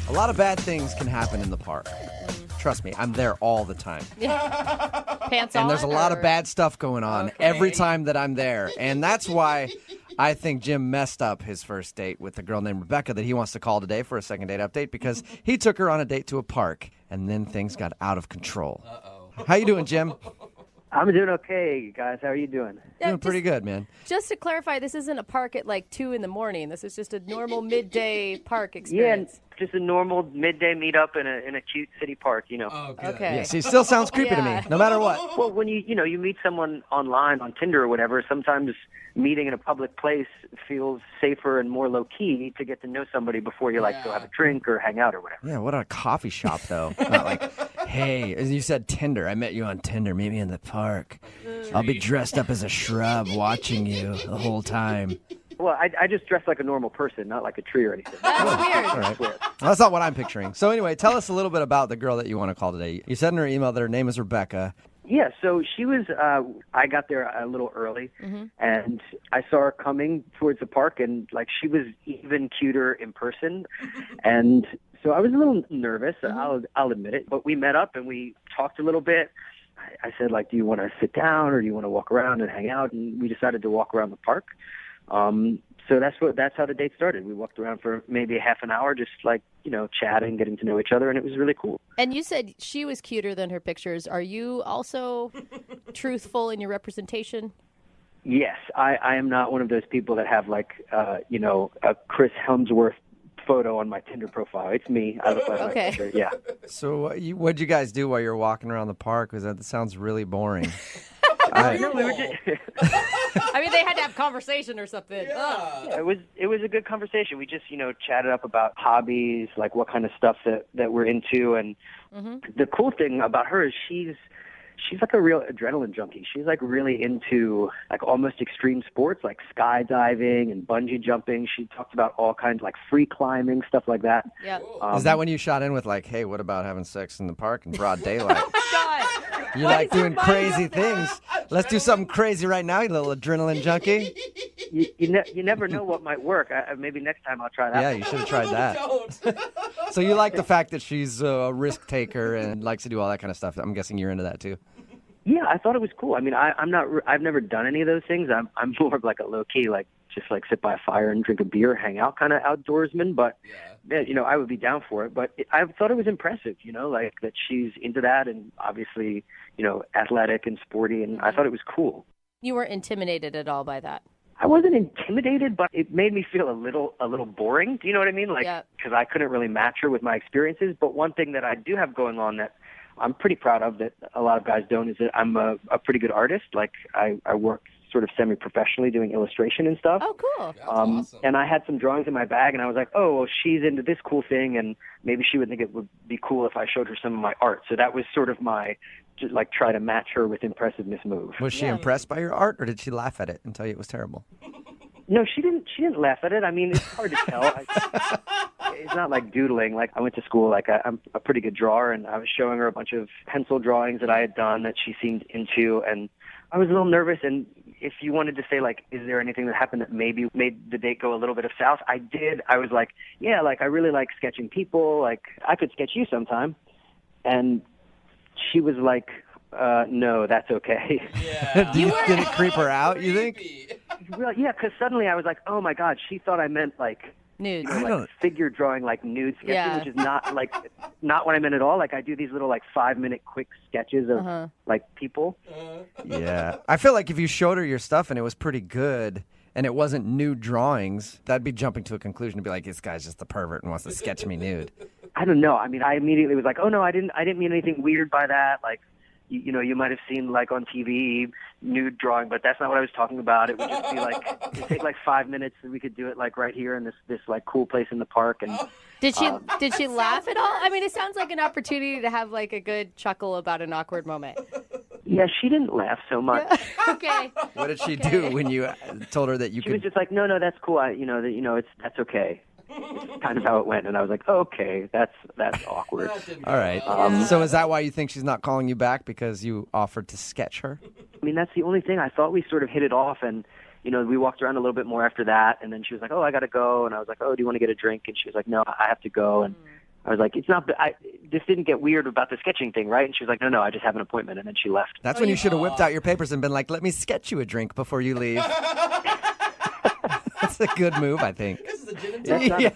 A lot of bad things can happen in the park. Trust me, I'm there all the time. Pants on? And there's a lot of bad stuff going on every time that I'm there. And that's why I think Jim messed up his first date with a girl named Rebecca that he wants to call today for a second date update because he took her on a date to a park and then things got out of control. How you doing, Jim? I'm doing okay, guys. How are you doing? Doing pretty good, man. Just to clarify, this isn't a park at like 2 in the morning. This is just a normal midday park experience. Yeah, just a normal midday meetup in a cute city park, you know. Oh, good. Okay. Yeah, see, it still sounds creepy to me, no matter what. Well, when you meet someone online on Tinder or whatever, sometimes meeting in a public place feels safer and more low-key to get to know somebody before you, go have a drink or hang out or whatever. Yeah, what a coffee shop, though. Not like, hey, as you said Tinder. I met you on Tinder. Meet me in the park. I'll be dressed up as a shrub watching you the whole time. Well, I just dress like a normal person, not like a tree or anything. That's weird. All right. Well, that's not what I'm picturing. So anyway, tell us a little bit about the girl that you want to call today. You said in her email that her name is Rebecca. Yeah, so she was, I got there a little early, and I saw her coming towards the park, and, she was even cuter in person, and so I was a little nervous, I'll admit it, but we met up, and we talked a little bit. I said, do you want to sit down, or do you want to walk around and hang out, and we decided to walk around the park. So that's how the date started. We walked around for maybe a half an hour, just chatting, getting to know each other, and it was really cool. And you said she was cuter than her pictures. Are you also truthful in your representation? Yes, I am not one of those people that have a Chris Hemsworth photo on my Tinder profile. It's me. I look like my picture. Yeah. So what'd you guys do while you were walking around the park? Because that sounds really boring. No, we were just. I mean, they had to have conversation or something. Yeah, it was a good conversation. We just chatted up about hobbies, what kind of stuff that we're into, and the cool thing about her is she's like a real adrenaline junkie. She's really into almost extreme sports like skydiving and bungee jumping. She talked about all kinds free climbing, stuff like that. Yeah. Is that when you shot in with hey, what about having sex in the park in broad daylight? God. You like doing crazy things. Let's do something crazy right now, you little adrenaline junkie. You never know what might work. Maybe next time I'll try that. Yeah, you should have tried that. So you like the fact that she's a risk taker and likes to do all that kind of stuff. I'm guessing you're into that too. Yeah, I thought it was cool. I mean, I've never done any of those things. I'm more of a low key, just sit by a fire and drink a beer, hang out kind of outdoorsman. But I would be down for it. But I thought it was impressive, that she's into that, and obviously, athletic and sporty, and I thought it was cool. You weren't intimidated at all by that? I wasn't intimidated, but it made me feel a little boring. Do you know what I mean? Because I couldn't really match her with my experiences. But one thing that I do have going on that I'm pretty proud of that a lot of guys don't is that I'm a pretty good artist. I work sort of semi-professionally doing illustration and stuff. Oh, cool. That's awesome. And I had some drawings in my bag, and I was like, oh, well, she's into this cool thing, and maybe she would think it would be cool if I showed her some of my art. So that was sort of my, try to match her with impressive move. Was she impressed by your art, or did she laugh at it and tell you it was terrible? No, she didn't laugh at it. I mean, it's hard to tell. It's not like doodling. I went to school, I'm a pretty good drawer, and I was showing her a bunch of pencil drawings that I had done that she seemed into, and I was a little nervous. And if you wanted to say, is there anything that happened that maybe made the date go a little bit of south? I did. I was I really like sketching people. I could sketch you sometime. And she was no, that's okay. Yeah. Did it creep her out, you think? Well, yeah, because suddenly I was like, oh, my God, she thought I meant, nude. Figure drawing, nude sketching, which is not, not what I meant at all. I do these little, 5-minute quick sketches of, people. Yeah. I feel like if you showed her your stuff and it was pretty good and it wasn't nude drawings, that'd be jumping to a conclusion to be like, this guy's just a pervert and wants to sketch me nude. I don't know. I mean, I immediately was like, oh, no, I didn't mean anything weird by that. You might have seen on TV nude drawing, but that's not what I was talking about. It would just be it'd take 5 minutes, and we could do it right here in this cool place in the park. And did she laugh at all? I mean, it sounds like an opportunity to have a good chuckle about an awkward moment. Yeah, she didn't laugh so much. Okay. What did she do when you told her that you she could? She was just no, that's cool. That's okay. It's kind of how it went, and I was like, okay, that's awkward. All right. So is that why you think she's not calling you back, because you offered to sketch her? I mean, that's the only thing. I thought we sort of hit it off, and we walked around a little bit more after that, and then she was like, oh, I got to go, and I was like, oh, do you want to get a drink? And she was like, no, I have to go, and I was like, it's not, this didn't get weird about the sketching thing, right? And she was like, no, I just have an appointment. And then she left. That's when you should have whipped out your papers and been like, let me sketch you a drink before you leave. That's a good move, I think. That's not a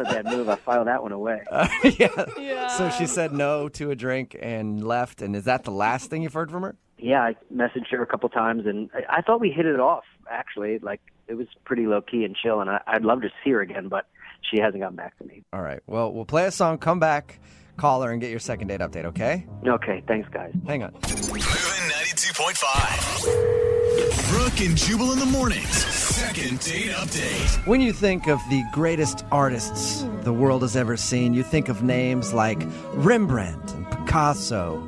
bad move. I filed that one away. Yeah. So she said no to a drink and left. And is that the last thing you've heard from her? Yeah, I messaged her a couple times, and I thought we hit it off, actually. Like, it was pretty low-key and chill, and I'd love to see her again, but she hasn't gotten back to me. All right. Well, we'll play a song, come back, call her, and get your second date update, okay? Okay, thanks, guys. Hang on. Moving 92.5. Brooke and Jubal in the mornings. Second date update. When you think of the greatest artists the world has ever seen, you think of names like Rembrandt and Picasso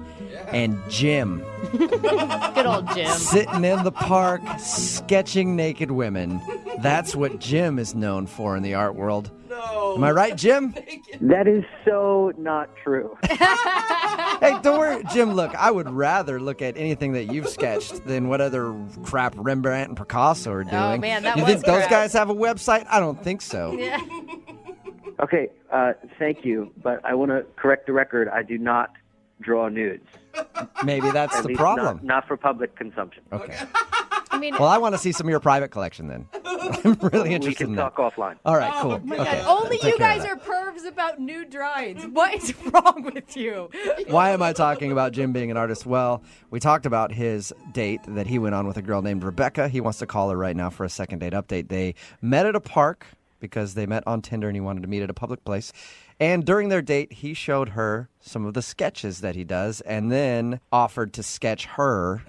and Jim. Good old Jim. Sitting in the park, sketching naked women. That's what Jim is known for in the art world. No. Am I right, Jim? That is so not true. Hey, don't worry, Jim, look, I would rather look at anything that you've sketched than what other crap Rembrandt and Picasso are doing. Oh, man, that You was think those crap. guys have a website? I don't think so. Yeah. Okay, thank you, but I want to correct the record. I do not draw nudes. Maybe that's At the least problem. Not for public consumption. Okay. I mean, Well, I want to see some of your private collection then. I'm really We interested can in that. talk offline. All right, cool. my Okay. God, only Take you care of guys that. are pervs about nude drawings. What is wrong with you? Why am I talking about Jim being an artist? Well, we talked about his date that he went on with a girl named Rebecca. He wants to call her right now for a second date update. They met at a park because they met on Tinder and he wanted to meet at a public place. And during their date, he showed her some of the sketches that he does and then offered to sketch her.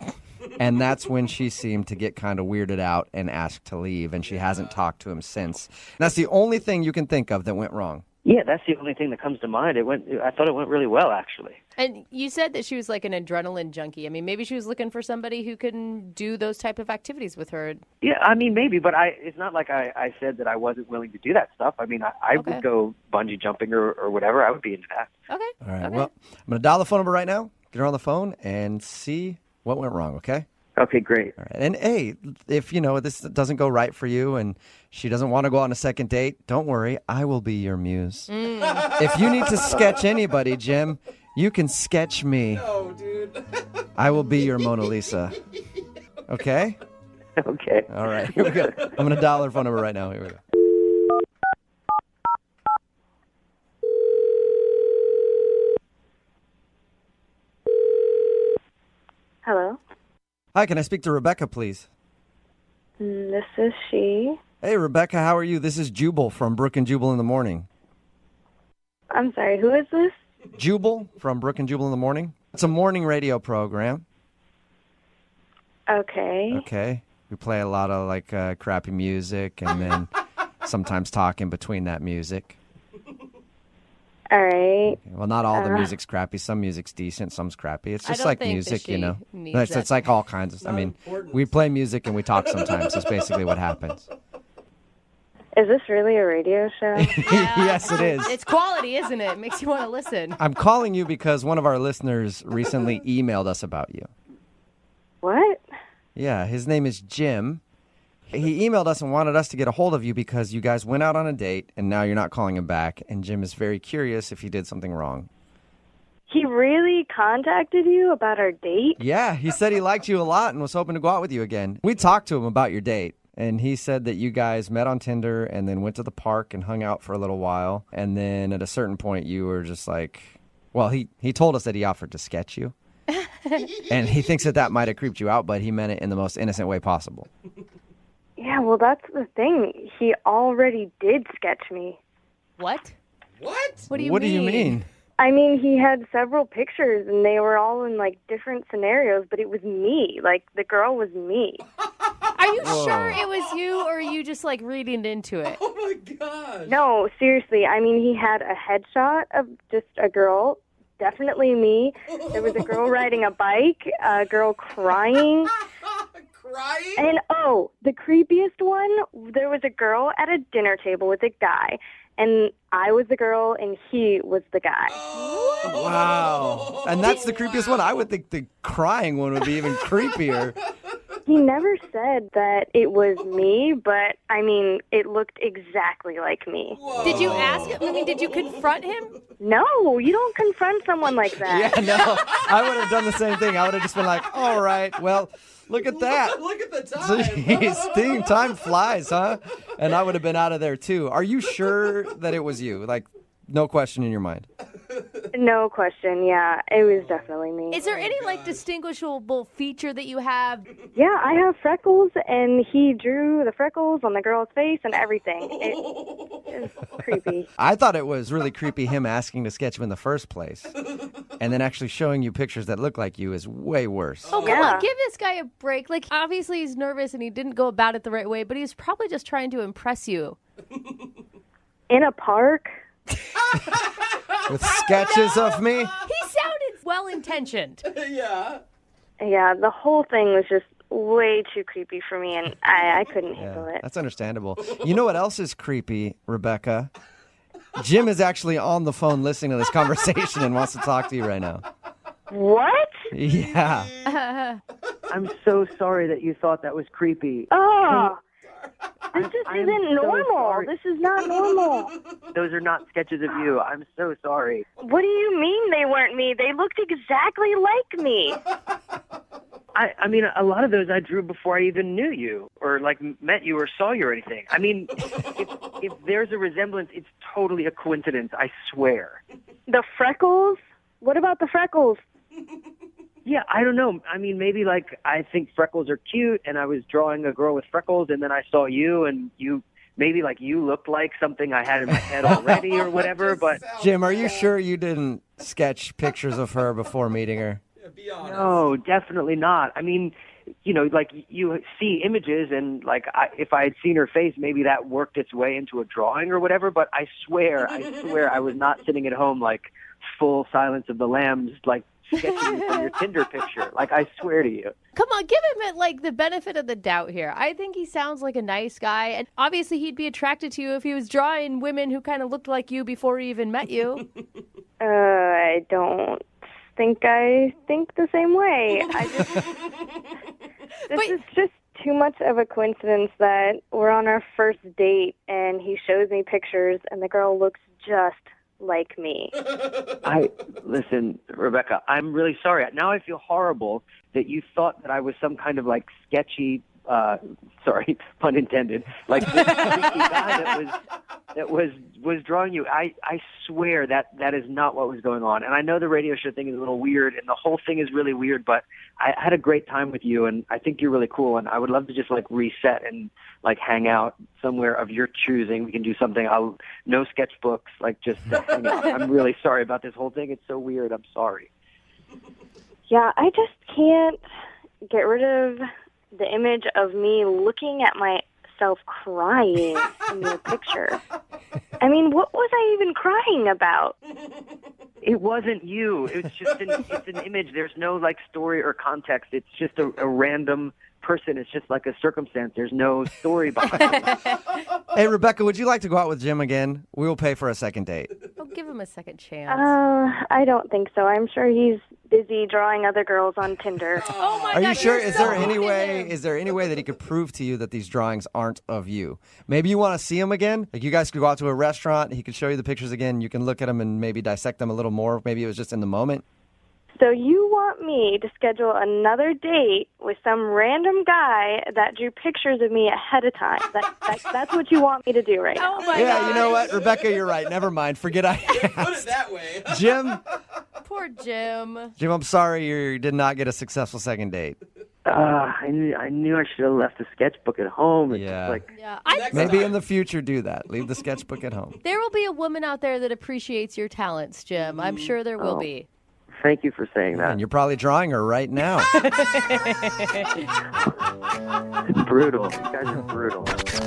And that's when she seemed to get kind of weirded out and asked to leave. And she hasn't talked to him since. That's the only thing you can think of that went wrong. Yeah, that's the only thing that comes to mind. I thought it went really well, actually. And you said that she was like an adrenaline junkie. I mean, maybe she was looking for somebody who can do those type of activities with her. Yeah, I mean, maybe, but it's not like I said that I wasn't willing to do that stuff. I mean, I Okay. would go bungee jumping or whatever. I would be into that. Okay. All right. Okay. Well, I'm going to dial the phone number right now, get her on the phone, and see what went wrong, okay? Okay, great. All right. And hey, if this doesn't go right for you and she doesn't want to go on a second date, don't worry. I will be your muse. If you need to sketch anybody, Jim, you can sketch me. Oh, dude. I will be your Mona Lisa. Okay? Okay. All right. Here we go. I'm going to dial her phone number right now. Here we go. Hello. Hi, can I speak to Rebecca, please? This is she. Hey, Rebecca, how are you? This is Jubal from Brooke and Jubal in the Morning. I'm sorry, who is this? Jubal from Brooke and Jubal in the Morning. It's a morning radio program. Okay. Okay. We play a lot of crappy music and then sometimes talk in between that music. All right. Well, not all the music's crappy. Some music's decent, some's crappy. It's I just don't like think that music, she you know. needs It's like all kinds of. I mean, we play music and we talk sometimes. That's basically what happens. Is this really a radio show? Yes, it is. It's quality, isn't it? It makes you want to listen. I'm calling you because one of our listeners recently emailed us about you. What? Yeah, his name is Jim. He emailed us and wanted us to get a hold of you because you guys went out on a date and now you're not calling him back. And Jim is very curious if you did something wrong. He really contacted you about our date? Yeah, he said he liked you a lot and was hoping to go out with you again. We talked to him about your date. And he said that you guys met on Tinder and then went to the park and hung out for a little while. And then at a certain point, you were just like, well, he told us that he offered to sketch you. And he thinks that might have creeped you out, but he meant it in the most innocent way possible. Yeah, well, that's the thing. He already did sketch me. What? What? What do you What mean? do you mean? I mean, he had several pictures, and they were all in, different scenarios, but it was me. The girl was me. Are you sure it was you, or are you just, reading into it? Oh, my gosh. No, seriously. I mean, he had a headshot of just a girl, definitely me. There was a girl riding a bike, a girl crying. Crying? And, the creepiest one, there was a girl at a dinner table with a guy, and I was the girl, and he was the guy. Wow. And that's the creepiest one. I would think the crying one would be even creepier. He never said that it was me, but I mean, it looked exactly like me. Did you ask him? I mean, did you confront him? No, you don't confront someone like that. Yeah, no, I would have done the same thing. I would have just been like, all right, well, look at that. Look at the Jeez, time flies, huh? And I would have been out of there too. Are you sure that it was you? Like, no question in your mind. No question, yeah. It was definitely me. Is there any like distinguishable feature that you have? Yeah, I have freckles, and he drew the freckles on the girl's face and everything. It was creepy. I thought it was really creepy him asking to sketch you in the first place. And then actually showing you pictures that look like you is way worse. Oh, come Yeah. on, give this guy a break. Like, obviously he's nervous and he didn't go about it the right way, but he's probably just trying to impress you. In a park? With sketches of me? He sounded well-intentioned. Yeah. Yeah, the whole thing was just way too creepy for me, and I couldn't handle it. That's understandable. You know what else is creepy, Rebecca? Jim is actually on the phone listening to this conversation and wants to talk to you right now. What? Yeah. I'm so sorry that you thought that was creepy. Oh, this just I'm isn't so normal. sorry. This is not normal. Those are not sketches of you. I'm so sorry. What do you mean they weren't me? They looked exactly like me. I mean, a lot of those I drew before I even knew you or, like, met you or saw you or anything. I mean, if there's a resemblance, it's totally a coincidence, I swear. The freckles? What about the freckles? Yeah, I don't know. I mean, maybe, like, I think freckles are cute, and I was drawing a girl with freckles, and then I saw you, and maybe, like, you looked like something I had in my head already or whatever, but... Jim, are you sure you didn't sketch pictures of her before meeting her? Yeah, be honest. No, definitely not. I mean, you know, like, you see images, and, like, if I had seen her face, maybe that worked its way into a drawing or whatever, but I swear I was not sitting at home, like, full Silence of the Lambs, like, sketching you from your Tinder picture. Like, I swear to you. Come on, give him like the benefit of the doubt here. I think he sounds like a nice guy, and obviously he'd be attracted to you if he was drawing women who kind of looked like you before he even met you. I don't think I think the same way. This is just too much of a coincidence that we're on our first date and he shows me pictures and the girl looks just like me. Listen, Rebecca, I'm really sorry. Now I feel horrible that you thought that I was some kind of, like, sketchy, sorry, pun intended, like this freaky guy that was drawing you. I swear that is not what was going on. And I know the radio show thing is a little weird, and the whole thing is really weird, but I had a great time with you, and I think you're really cool, and I would love to just, like, reset and, like, hang out somewhere of your choosing. We can do something. No sketchbooks, like, just hang out. I'm really sorry about this whole thing. It's so weird. I'm sorry. Yeah, I just can't get rid of the image of me looking at myself crying in your picture. I mean, what was I even crying about? It wasn't you. It's just it's an image. There's no, like, story or context. It's just a random person. It's just like a circumstance. There's no story behind it. Hey, Rebecca, would you like to go out with Jim again? We will pay for a second date. Oh, give him a second chance. I don't think so. I'm sure he's busy drawing other girls on Tinder. Oh my Are God, you sure? you're Is so there any mean to way? him. Is there any way that he could prove to you that these drawings aren't of you? Maybe you want to see him again. Like, you guys could go out to a restaurant. He could show you the pictures again. You can look at them and maybe dissect them a little more. Maybe it was just in the moment. So you want me to schedule another date with some random guy that drew pictures of me ahead of time? That's what you want me to do right now? Oh my Yeah, God. you know what, Rebecca, you're right. Never mind. Forget I Put it asked. that way. Jim, Poor Jim. I'm sorry you did not get a successful second date. I knew I should have left the sketchbook at home. It's Yeah. just like, Yeah, Maybe in the future do that. Leave the sketchbook at home. there will be a woman out there that appreciates your talents, Jim. I'm sure there will be. thank you for saying that. And you're probably drawing her right now. It's brutal. You guys are brutal.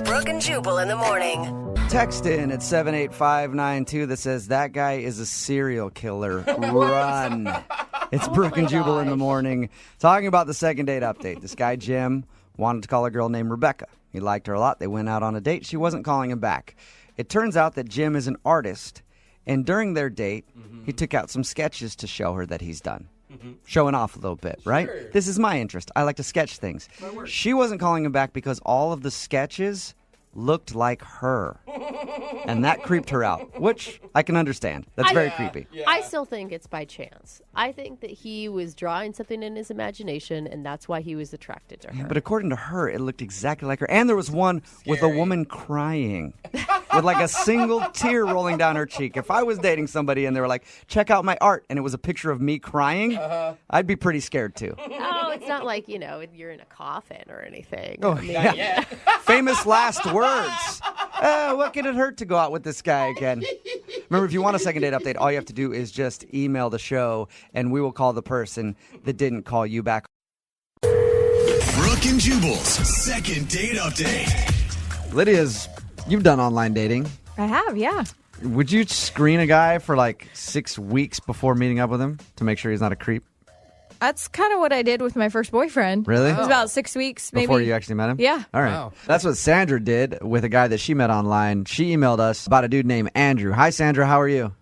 Brooke and Jubal in the morning. Text in at 78592 that says, that guy is a serial killer. Run. It's Brooke and Jubal in the morning. Talking about the second date update. This guy, Jim, wanted to call a girl named Rebecca. He liked her a lot. They went out on a date. She wasn't calling him back. It turns out that Jim is an artist, and during their date, he took out some sketches to show her that he's done. showing off a little bit, right? Sure. This is my interest. I like to sketch things. She wasn't calling him back because all of the sketches looked like her. And that creeped her out, which I can understand. That's very creepy. Yeah. I still think it's by chance. I think that he was drawing something in his imagination, and that's why he was attracted to her. But according to her, it looked exactly like her. And there was one with a woman crying with like a single tear rolling down her cheek. If I was dating somebody and they were like, check out my art, and it was a picture of me crying, I'd be pretty scared too. No, it's not like, you're in a coffin or anything. Oh, yeah. Famous last words. What could it hurt to go out with this guy again? Remember, if you want a second date update, all you have to do is just email the show, and we will call the person that didn't call you back. Brooke and Jubal's second date update. Lydia's, you've done online dating. I have, yeah. Would you screen a guy for like 6 weeks before meeting up with him to make sure he's not a creep? That's kind of what I did with my first boyfriend. Really? It was about 6 weeks, maybe. Before you actually met him? Yeah. All right. Wow. That's what Sandra did with a guy that she met online. She emailed us about a dude named Andrew. Hi, Sandra. How are you?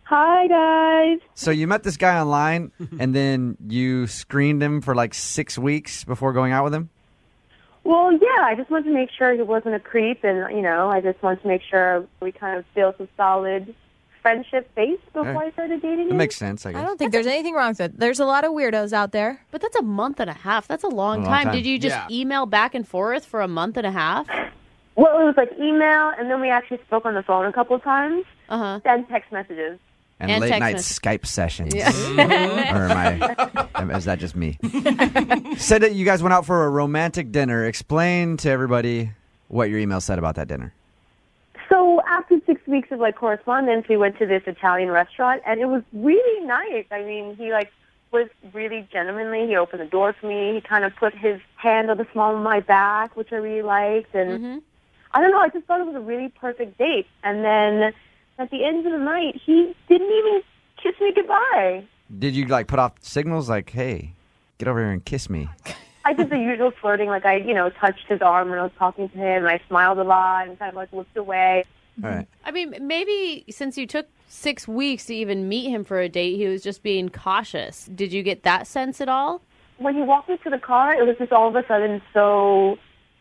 Hi, guys. So you met this guy online, and then you screened him for like 6 weeks before going out with him? Well, yeah, I just wanted to make sure he wasn't a creep, and, I just wanted to make sure we kind of built a solid friendship base before I started dating That him. makes sense, I guess. I don't think there's anything wrong with it. There's a lot of weirdos out there. But that's a month and a half. That's a long, A long time. time. Did you just email back and forth for a month and a half? Well, it was like email, and then we actually spoke on the phone a couple of times, Uh-huh. and text messages. And And late text night message. Skype sessions. Or is that just me? Said that you guys went out for a romantic dinner. Explain to everybody what your email said about that dinner. So after 6 weeks of correspondence, we went to this Italian restaurant, and it was really nice. I mean, he was really gentlemanly. He opened the door for me. He kind of put his hand on the small of my back, which I really liked. And I don't know, I just thought it was a really perfect date. And then at the end of the night, he didn't even kiss me goodbye. Did you put off signals like, hey, get over here and kiss me? I did the usual flirting, I touched his arm when I was talking to him, and I smiled a lot and kind of looked away. All right. I mean, maybe since you took 6 weeks to even meet him for a date, he was just being cautious. Did you get that sense at all? When he walked me to the car, it was just all of a sudden so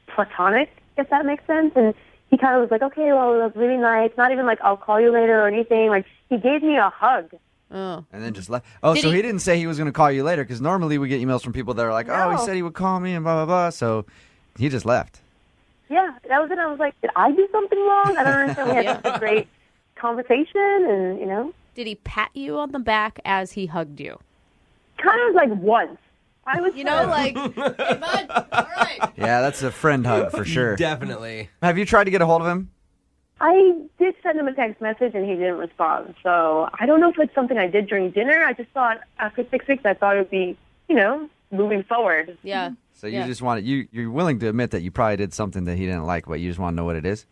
platonic, if that makes sense. And he kind of was like, okay, well, it was really nice. Not even I'll call you later or anything. He gave me a hug. Oh. And then just left. Oh, Did so he- he didn't say he was going to call you later, because normally we get emails from people that are like, oh, he No. said he would call me and blah, blah, blah. So he just left. Yeah, that was it. I was like, did I do something wrong? I don't understand. We had such a great conversation, and, Did he pat you on the back as he hugged you? kind of once. I was Hey, bud, all right. Yeah, that's a friend hug for sure. Definitely. Have you tried to get a hold of him? I did send him a text message, and he didn't respond. So I don't know if it's something I did during dinner. I just thought after 6 weeks, I thought it would be, moving forward. Yeah. So you just want you're willing to admit that you probably did something that he didn't like, but you just want to know what it is?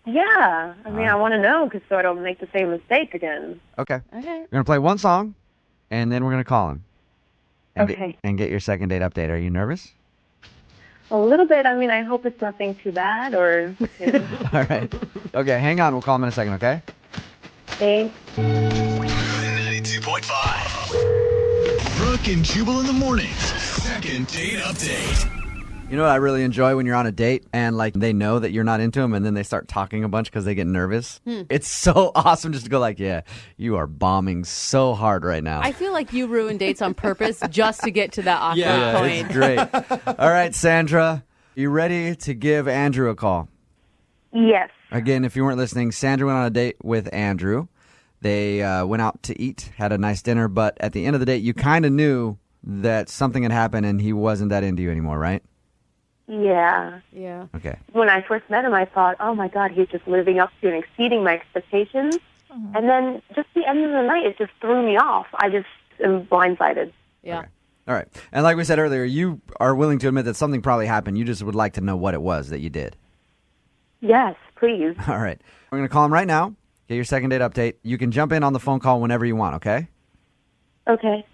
Yeah, I mean, I want to know so I don't make the same mistake again. Okay. Okay. We're going to play one song, and then we're going to call him. And Okay. and get your second date update. Are you nervous? A little bit. I mean, I hope it's nothing too bad or. All right. Okay, hang on. We'll call him in a second, okay? Thanks. 92.5. Brooke and Jubal in the mornings. Second date update. You know what I really enjoy when you're on a date and they know that you're not into them, and then they start talking a bunch because they get nervous? It's so awesome just to go yeah, you are bombing so hard right now. I feel like you ruin dates on purpose just to get to that awkward Yeah, point. It's great. All right, Sandra, you ready to give Andrew a call? Yes. Again, if you weren't listening, Sandra went on a date with Andrew. They went out to eat, had a nice dinner, but at the end of the date, you kind of knew that something had happened and he wasn't that into you anymore, right? Yeah. Yeah. Okay. When I first met him, I thought, oh my God, he's just living up to and exceeding my expectations. And then just the end of the night, it just threw me off. I just am blindsided. Yeah. Okay. All right. And like we said earlier, you are willing to admit that something probably happened. You just would like to know what it was that you did. Yes, please. All right. We're going to call him right now. Get your second date update. You can jump in on the phone call whenever you want, okay? Okay.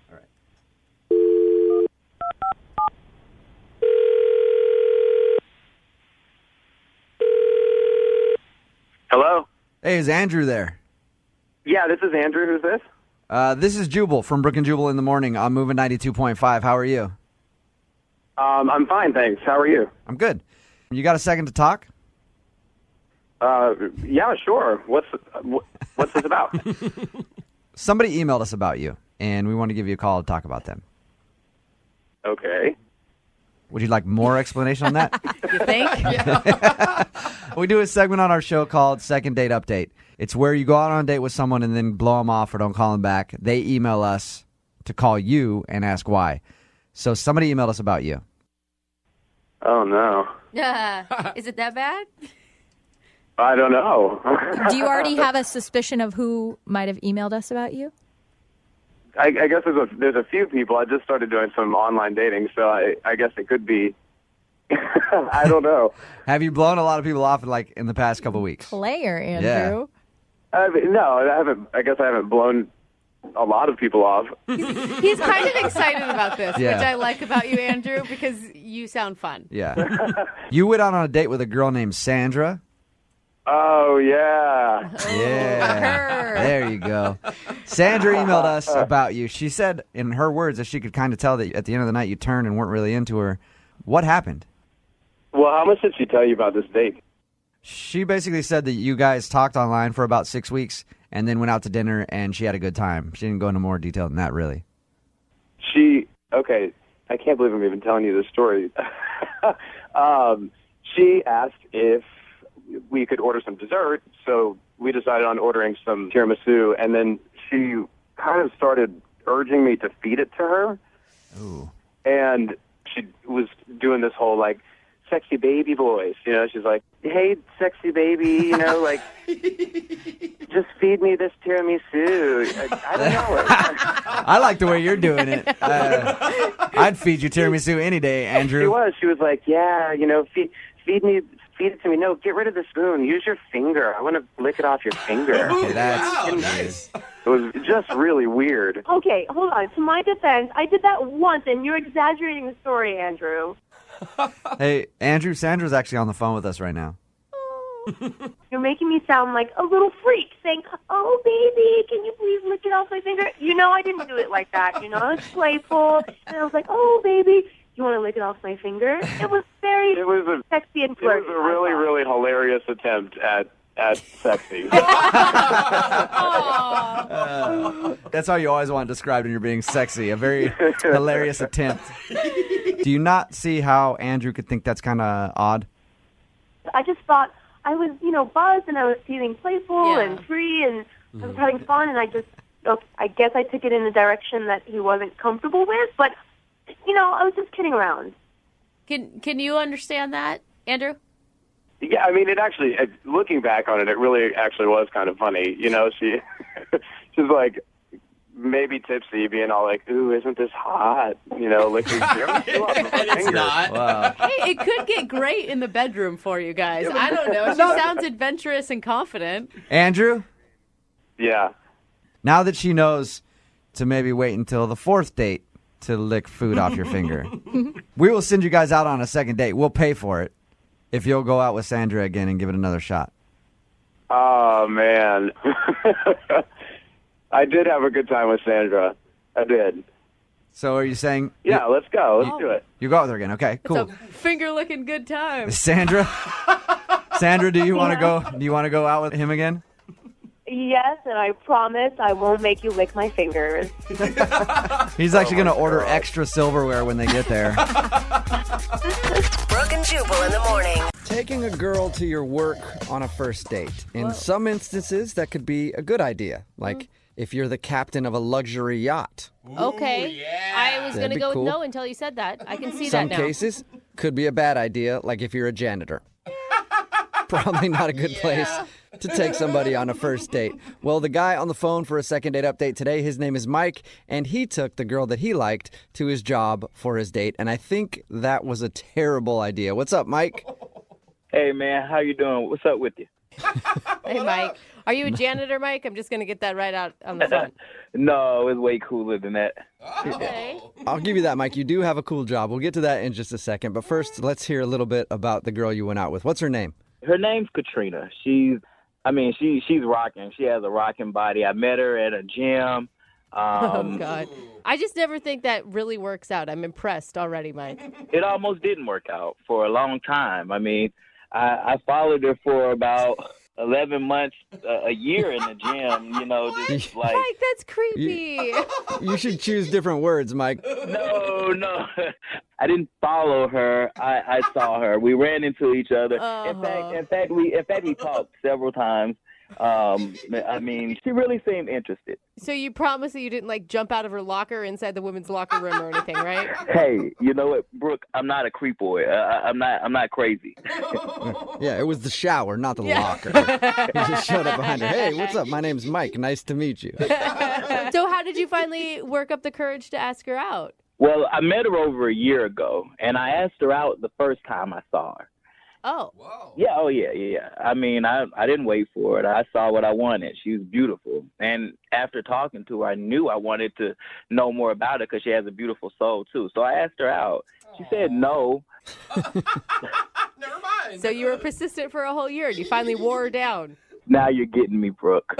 Hello? Hey, is Andrew there? Yeah, this is Andrew. Who's this? This is Jubal from Brooke and Jubal in the morning on Moving 92.5. How are you? I'm fine, thanks. How are you? I'm good. You got a second to talk? Yeah, sure. What's this about? Somebody emailed us about you, and we want to give you a call to talk about them. Okay. Would you like more explanation on that? You think? We do a segment on our show called Second Date Update. It's where you go out on a date with someone and then blow them off or don't call them back. They email us to call you and ask why. So somebody emailed us about you. Oh, no. Is it that bad? I don't know. Do you already have a suspicion of who might have emailed us about you? I guess there's a few people. I just started doing some online dating, so I guess it could be. I don't know. Have you blown a lot of people off in the past couple weeks? Player, Andrew. No, I haven't. I guess I haven't blown a lot of people off. He's kind of excited about this, Yeah. which I like about you, Andrew, because you sound fun. Yeah. You went out on a date with a girl named Sandra. Oh, yeah. Yeah. There you go. Sandra emailed us about you. She said in her words that she could kind of tell that at the end of the night you turned and weren't really into her. What happened? Well, how much did she tell you about this date? She basically said that you guys talked online for about 6 weeks and then went out to dinner and she had a good time. She didn't go into more detail than that, really. Okay, I can't believe I'm even telling you this story. She asked if we could order some dessert, so we decided on ordering some tiramisu, and then she kind of started urging me to feed it to her. Ooh. And she was doing this whole, sexy baby voice. She's like, hey, sexy baby, just feed me this tiramisu. I don't know. I like the way you're doing it. I'd feed you tiramisu any day, Andrew. She was like, yeah, feed it to me. No, get rid of the spoon. Use your finger. I want to lick it off your finger. Okay, that's nice. It was just really weird. Okay, hold on. To my defense, I did that once, and you're exaggerating the story, Andrew. Hey, Andrew, Sandra's actually on the phone with us right now. You're making me sound like a little freak, saying, oh, baby, can you please lick it off my finger? I didn't do it like that. I was playful, and I was like, oh, baby, you want to lick it off my finger? It was very sexy and flirty. It was a really, really hilarious attempt at sexy. That's how you always want it described when you're being sexy. A very hilarious attempt. Do you not see how Andrew could think that's kind of odd? I just thought I was, buzzed, and I was feeling playful and free, and I was having fun, and I guess I took it in a direction that he wasn't comfortable with, but, I was just kidding around. Can you understand that, Andrew? Yeah, I mean, it actually, looking back on it, it really actually was kind of funny. She's like, maybe tipsy, being all like, ooh, isn't this hot? Licking It's not. Wow. Hey, it could get great in the bedroom for you guys. I don't know. She sounds adventurous and confident. Andrew, Yeah. now that she knows to maybe wait until the fourth date to lick food off your finger, we will send you guys out on a second date. We'll pay for it if you'll go out with Sandra again and give it another shot. Oh, man. I did have a good time with Sandra. I did. So are you saying... Yeah, let's go. Let's do it. You go out with her again. Okay, cool. It's a finger-licking good time. Sandra, do you want to go? Do you want to go out with him again? Yes, and I promise I won't make you lick my fingers. He's actually going to order extra silverware when they get there. Brooke and Jubal in the morning. Taking a girl to your work on a first date. In some instances, that could be a good idea. Like if you're the captain of a luxury yacht. Okay. yeah. I was going to That'd be go cool. with no until you said that. I can see Some that now. cases, could be a bad idea, like if you're a janitor. Probably not a good place to take somebody on a first date. Well, the guy on the phone for a second date update today, his name is Mike, and he took the girl that he liked to his job for his date, and I think that was a terrible idea. What's up, Mike? Hey, man, how you doing? What's up with you? Hey, Mike. Are you a janitor, Mike? I'm just going to get that right out on the phone. No, it's way cooler than that. Okay. I'll give you that, Mike. You do have a cool job. We'll get to that in just a second, but first, let's hear a little bit about the girl you went out with. What's her name? Her name's Katrina. She's rocking. She has a rocking body. I met her at a gym. Oh, God. I just never think that really works out. I'm impressed already, Mike. It almost didn't work out for a long time. I mean, I followed her for about 11 months, a year in the gym, just like... Mike, that's creepy. You should choose different words, Mike. No. I didn't follow her. I saw her. We ran into each other. In fact, we talked several times. I mean, she really seemed interested. So you promise that you didn't like jump out of her locker inside the women's locker room or anything, right? Hey, you know what, Brooke? I'm not a creep boy. I'm not crazy. Yeah, it was the shower, not the locker. He just showed up behind her. Hey, what's up? My name's Mike. Nice to meet you. So how did you finally work up the courage to ask her out? Well, I met her over a year ago, and I asked her out the first time I saw her. Oh. Whoa. Yeah, yeah. I mean, I didn't wait for it. I saw what I wanted. She was beautiful. And after talking to her, I knew I wanted to know more about her because she has a beautiful soul, too. So I asked her out. She said no. Never mind. So you were persistent for a whole year and you finally wore her down. Now you're getting me, Brooke.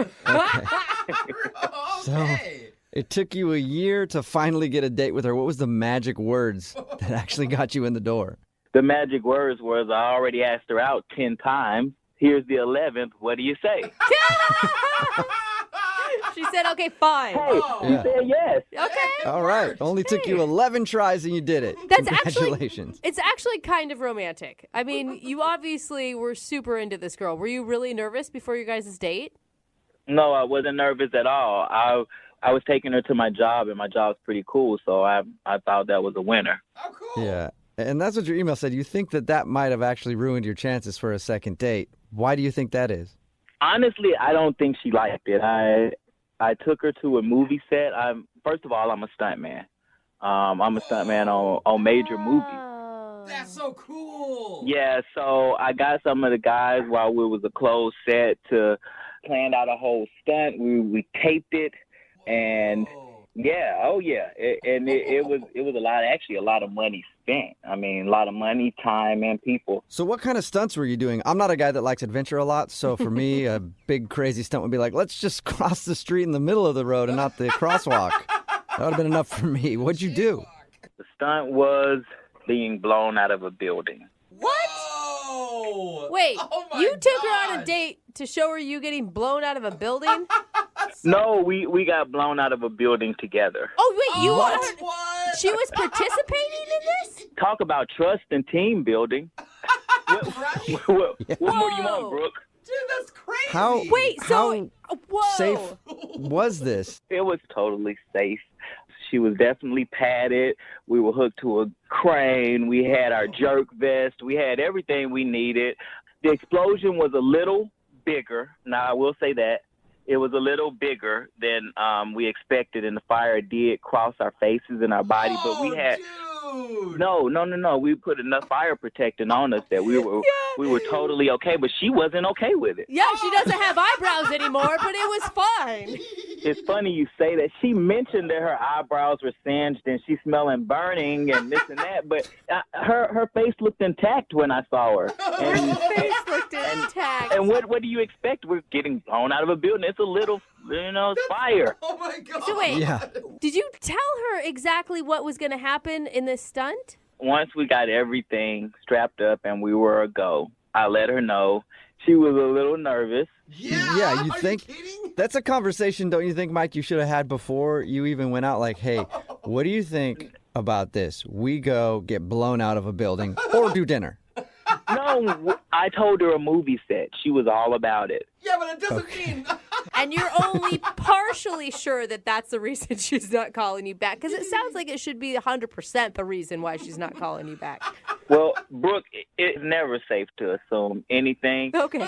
So it took you a year to finally get a date with her. What was the magic words that actually got you in the door? The magic words was I already asked her out 10 times. Here's the 11th. What do you say? She said, okay, fine. Hey, she said yes. Okay. All right. Only took you 11 tries and you did it. That's Congratulations. It's actually kind of romantic. I mean, you obviously were super into this girl. Were you really nervous before your guys' date? No, I wasn't nervous at all. I was taking her to my job, and my job's pretty cool, so I thought that was a winner. Oh, cool. Yeah. And that's what your email said. You think that might have actually ruined your chances for a second date. Why do you think that is? Honestly, I don't think she liked it. I took her to a movie set. First of all, I'm a stuntman. I'm a stuntman on major movies. That's so cool. Yeah, so I got some of the guys while we was a closed set to plan out a whole stunt. We taped it, and it was a lot of money spent. I mean, a lot of money, time, and people. So what kind of stunts were you doing? I'm not a guy that likes adventure a lot, so for me, a big crazy stunt would be like, let's just cross the street in the middle of the road and not the crosswalk. That would have been enough for me. What'd you do? The stunt was being blown out of a building. What? Whoa. Wait, Oh my you took her on a God. date to show her you getting blown out of a building? No, we got blown out of a building together. Oh, wait, you What? are... What? She was participating in this? Talk about trust and team building. What more do you want, Brooke? Dude, that's crazy. How? Wait, so... Whoa. safe was this? It was totally safe. She was definitely padded. We were hooked to a crane. We had our jerk vest. We had everything we needed. The explosion was a little bigger. Now, I will say that. It was a little bigger than we expected, and the fire did cross our faces and our body. But we had... Dude. No. We put enough fire protecting on us that we were totally okay, but she wasn't okay with it. Yeah, she doesn't have eyebrows anymore, but it was fine. It's funny you say that. She mentioned that her eyebrows were singed and she's smelling burning and this and that, but her face looked intact when I saw her. And, Her face looked intact. and what do you expect? We're getting blown out of a building. It's a little, fire. Oh my God. So wait, Yeah. did you tell her exactly what was going to happen in this stunt? Once we got everything strapped up and we were a go, I let her know. She was a little nervous. Yeah, you Are think you kidding? that's a conversation, don't you think, Mike, you should have had before you even went out? Like, hey, what do you think about this? We go get blown out of a building or do dinner. No, I told her a movie set. She was all about it. Yeah, but it doesn't mean. And you're only partially sure that that's the reason she's not calling you back. Because it sounds like it should be 100% the reason why she's not calling you back. Well, Brooke, it's never safe to assume anything. Okay.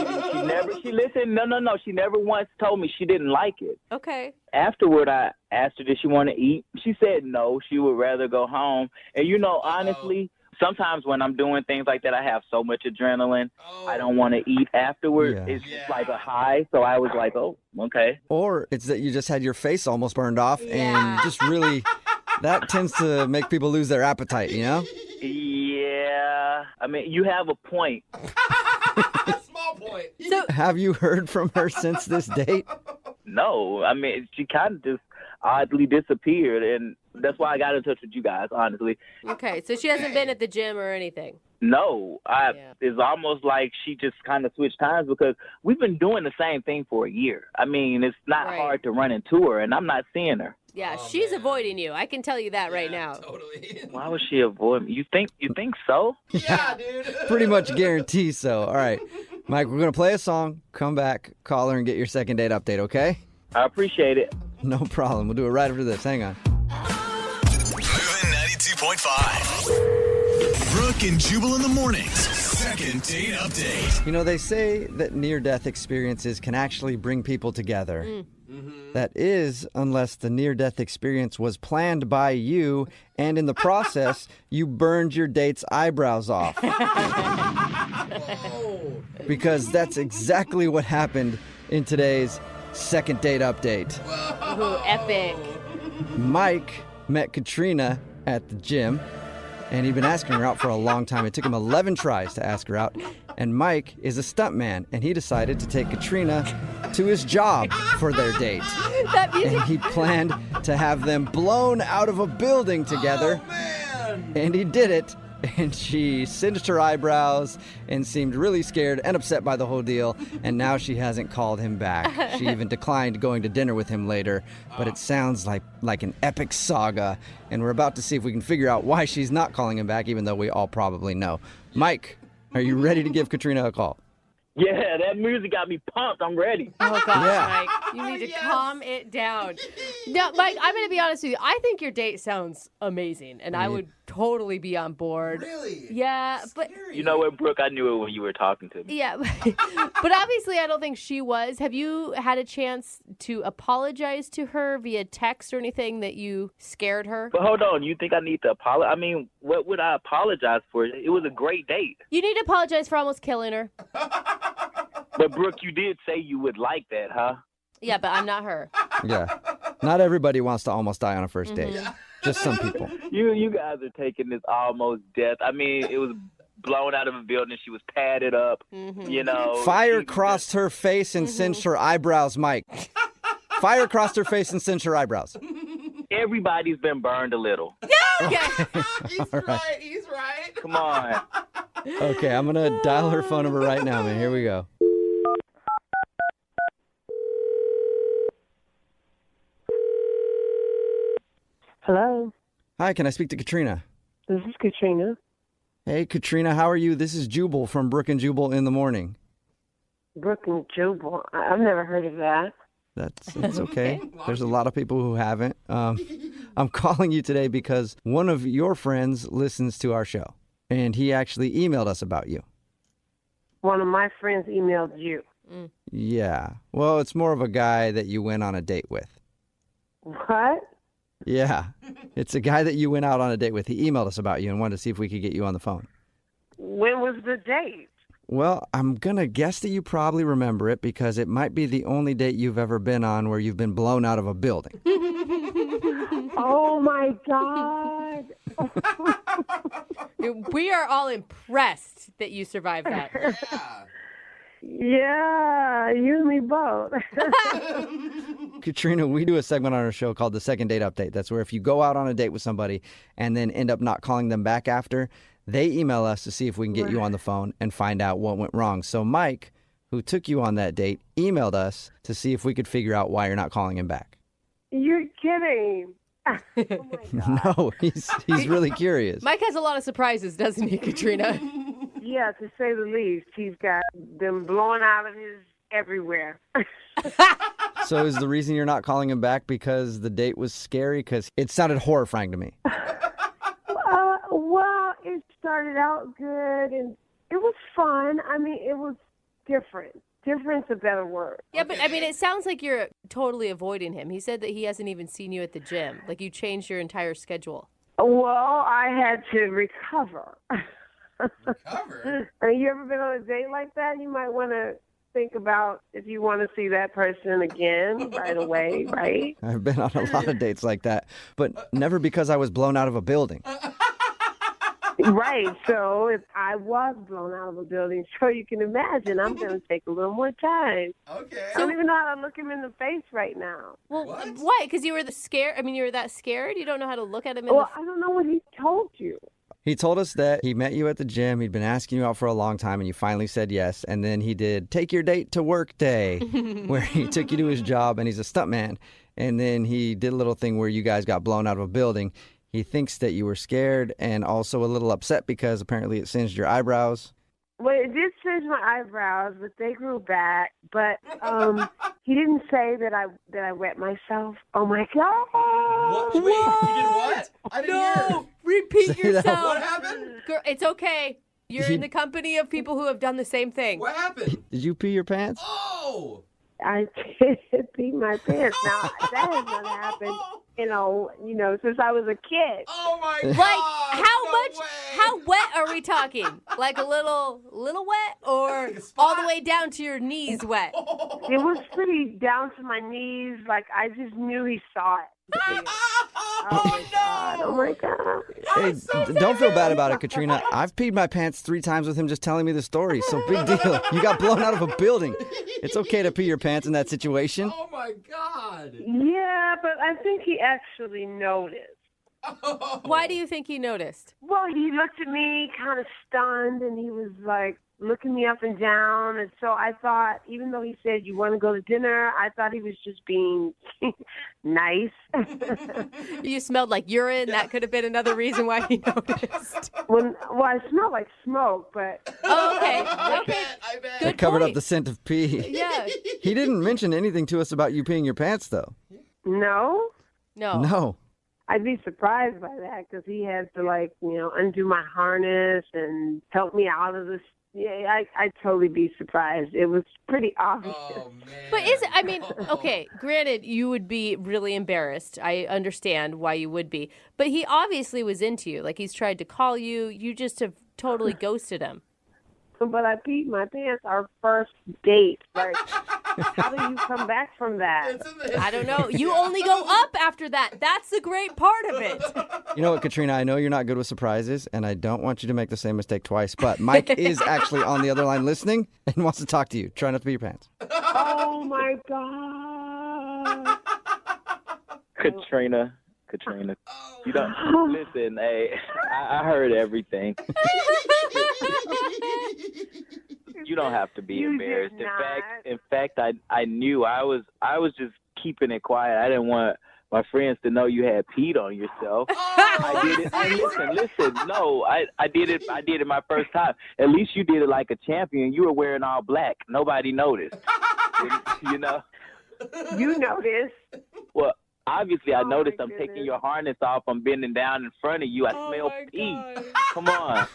She never once told me she didn't like it. Okay. Afterward, I asked her, did she want to eat? She said no, she would rather go home. And, honestly, sometimes when I'm doing things like that, I have so much adrenaline. I don't want to eat afterward. Yeah. It's just like a high. So I was like, oh, okay. Or it's that you just had your face almost burned off and just really, that tends to make people lose their appetite, you know? Yeah. I mean, you have a point. Small point. So Have you heard from her since this date? no. I mean, she kind of just oddly disappeared, and that's why I got in touch with you guys, honestly. Okay, so she hasn't been at the gym or anything. No, it's almost like she just kind of switched times because we've been doing the same thing for a year. I mean, it's not hard to run into her, and I'm not seeing her. Yeah, she's avoiding you. I can tell you that right now. Totally. Why would she avoid me? You think so? Yeah, dude. Pretty much guarantee so. All right, Mike, we're going to play a song, come back, call her, and get your second date update, okay? I appreciate it. No problem. We'll do it right after this. Hang on. Moving 92.5. Brooke and Jubal in the mornings. Second date update. You know, they say that near-death experiences can actually bring people together. That is, unless the near-death experience was planned by you, and in the process, you burned your date's eyebrows off. Because that's exactly what happened in today's second date update. Ooh, epic. Mike met Katrina at the gym, and he'd been asking her out for a long time. It took him 11 tries to ask her out. And Mike is a stuntman, and he decided to take Katrina to his job for their date. And he planned to have them blown out of a building together. And he did it. And she singed her eyebrows and seemed really scared and upset by the whole deal. And now she hasn't called him back. She even declined going to dinner with him later. But it sounds like an epic saga. And we're about to see if we can figure out why she's not calling him back, even though we all probably know. Mike, are you ready to give Katrina a call? Yeah, that music got me pumped. I'm ready. Oh, gosh, Yeah. Mike. You need to calm it down. Now, Mike, I'm going to be honest with you. I think your date sounds amazing, and I would totally be on board. Really? Yeah, but... You know what, Brooke? I knew it when you were talking to me. Yeah, but obviously I don't think she was. Have you had a chance to apologize to her via text or anything that you scared her? But hold on, you think I need to apologize? I mean, what would I apologize for? It was a great date. You need to apologize for almost killing her. But, Brooke, you did say you would like that, huh? Yeah, but I'm not her. Yeah. Not everybody wants to almost die on a first date. Just some people. You guys are taking this almost death. I mean, it was blown out of a building. She was padded up, you know. Fire crossed her face and singed her eyebrows, Mike. Fire crossed her face and singed her eyebrows. Everybody's been burned a little. Okay. He's right. He's right. Come on. Okay, I'm going to dial her phone number right now, man. Here we go. Hello, Hi, can I speak to Katrina? this is Katrina. Hey, Katrina, how are you? This is Jubal from Brooke and Jubal in the morning. Brooke and Jubal. I've never heard of that. That's okay. There's a lot of people who haven't. I'm calling you today because one of your friends listens to our show, and he actually emailed us about you. One of my friends emailed you. Yeah. Well, it's more of a guy that you went on a date with. What? Yeah. It's a guy that you went out on a date with. He emailed us about you and wanted to see if we could get you on the phone. When was the date? Well, I'm going to guess that you probably remember it because it might be the only date you've ever been on where you've been blown out of a building. Oh, my God. We are all impressed that you survived that. Yeah, you and me both. Katrina, we do a segment on our show called the Second Date Update. That's where if you go out on a date with somebody and then end up not calling them back after, they email us to see if we can get you on the phone and find out what went wrong. So Mike, who took you on that date, emailed us to see if we could figure out why you're not calling him back. You're kidding. Oh, my God. No, he's really curious. Mike has a lot of surprises, doesn't he, Katrina? Yeah, to say the least. He's got them blowing out of his everywhere. So is the reason you're not calling him back because the date was scary? Because it sounded horrifying to me. Well, it started out good, and it was fun. I mean, it was different. Different's a better word. Yeah, but I mean, it sounds like you're totally avoiding him. He said that he hasn't even seen you at the gym. Like you changed your entire schedule. Well, I had to recover. Recover? I mean, you ever been on a date like that? You might want to think about if you want to see that person again right away, right? I've been on a lot of dates like that, but never because I was blown out of a building. Right. So if I was blown out of a building, so you can imagine, I'm going to take a little more time. Okay. I don't even know how to look him in the face right now. Well, why? Because you were scared? I mean, you were that scared? You don't know how to look at him in Well, I don't know what he told you. He told us that he met you at the gym. He'd been asking you out for a long time, and you finally said yes. And then he did take your date to work day, where he took you to his job, and he's a stuntman. And then he did a little thing where you guys got blown out of a building. He thinks that you were scared and also a little upset because apparently it singed your eyebrows. Well, it did singe my eyebrows, but they grew back. But he didn't say that I wet myself. Oh my God! What? Wait, you did what? I didn't hear. Repeat yourself. What happened? Girl, it's okay. You're in the company of people who have done the same thing. What happened? Did you pee your pants? Oh! I did pee my pants. Now that has not happened. Since I was a kid. Oh my God! Like how wet are we talking? Like a little wet, or all the way down to your knees wet? It was pretty down to my knees. Like I just knew he saw it. Oh my God. Hey, don't feel bad about it, Katrina. I've peed my pants 3 times with him just telling me the story. So big deal. You got blown out of a building. It's okay to pee your pants in that situation. Oh my God! Yeah, but I think he actually noticed. Oh. Why do you think he noticed? Well, he looked at me kind of stunned, and he was like looking me up and down. And so I thought, even though he said, "You want to go to dinner?" I thought he was just being nice. You smelled like urine. That could have been another reason why he noticed. Well, I smelled like smoke, but... Oh, okay. I bet. It covered up the scent of pee. Yeah. He didn't mention anything to us about you peeing your pants, though. No? No. I'd be surprised by that because he had to, undo my harness and help me out of this. Yeah, I'd totally be surprised. It was pretty obvious. Oh, man. But okay, granted, you would be really embarrassed. I understand why you would be. But he obviously was into you. Like, he's tried to call you. You just have totally ghosted him. But I peed my pants our first date. Like, how do you come back from that? I don't know. You only go up after that. That's the great part of it. You know what, Katrina? I know you're not good with surprises, and I don't want you to make the same mistake twice, but Mike is actually on the other line listening and wants to talk to you. Try not to pee your pants. Oh, my God. Katrina, you don't listen. Hey, I heard everything. You don't have to be embarrassed. In fact, I knew I was just keeping it quiet. I didn't want my friends to know you had peed on yourself. I did it. And listen. No, I did it. I did it my first time. At least you did it like a champion. You were wearing all black. Nobody noticed. You know. You noticed. Well, obviously, I noticed I'm taking your harness off. I'm bending down in front of you. I smell pee. Come on.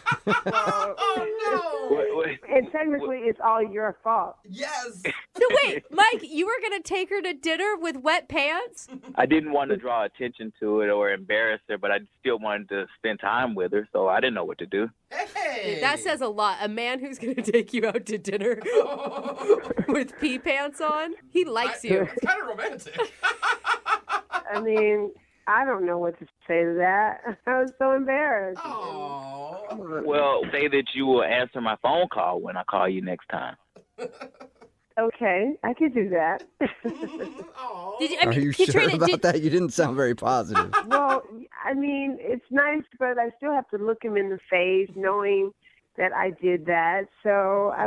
And technically, it's all your fault. Yes. So wait, Mike, you were going to take her to dinner with wet pants? I didn't want to draw attention to it or embarrass her, but I still wanted to spend time with her, so I didn't know what to do. Hey. Dude, that says a lot. A man who's going to take you out to dinner with pee pants on, he likes you. It's kind of romantic. I mean, I don't know what to say to that. I was so embarrassed. Oh. Well, say that you will answer my phone call when I call you next time. Okay, I could do that. Are you sure about that? You didn't sound very positive. Well, I mean, it's nice, but I still have to look him in the face knowing that I did that. So, I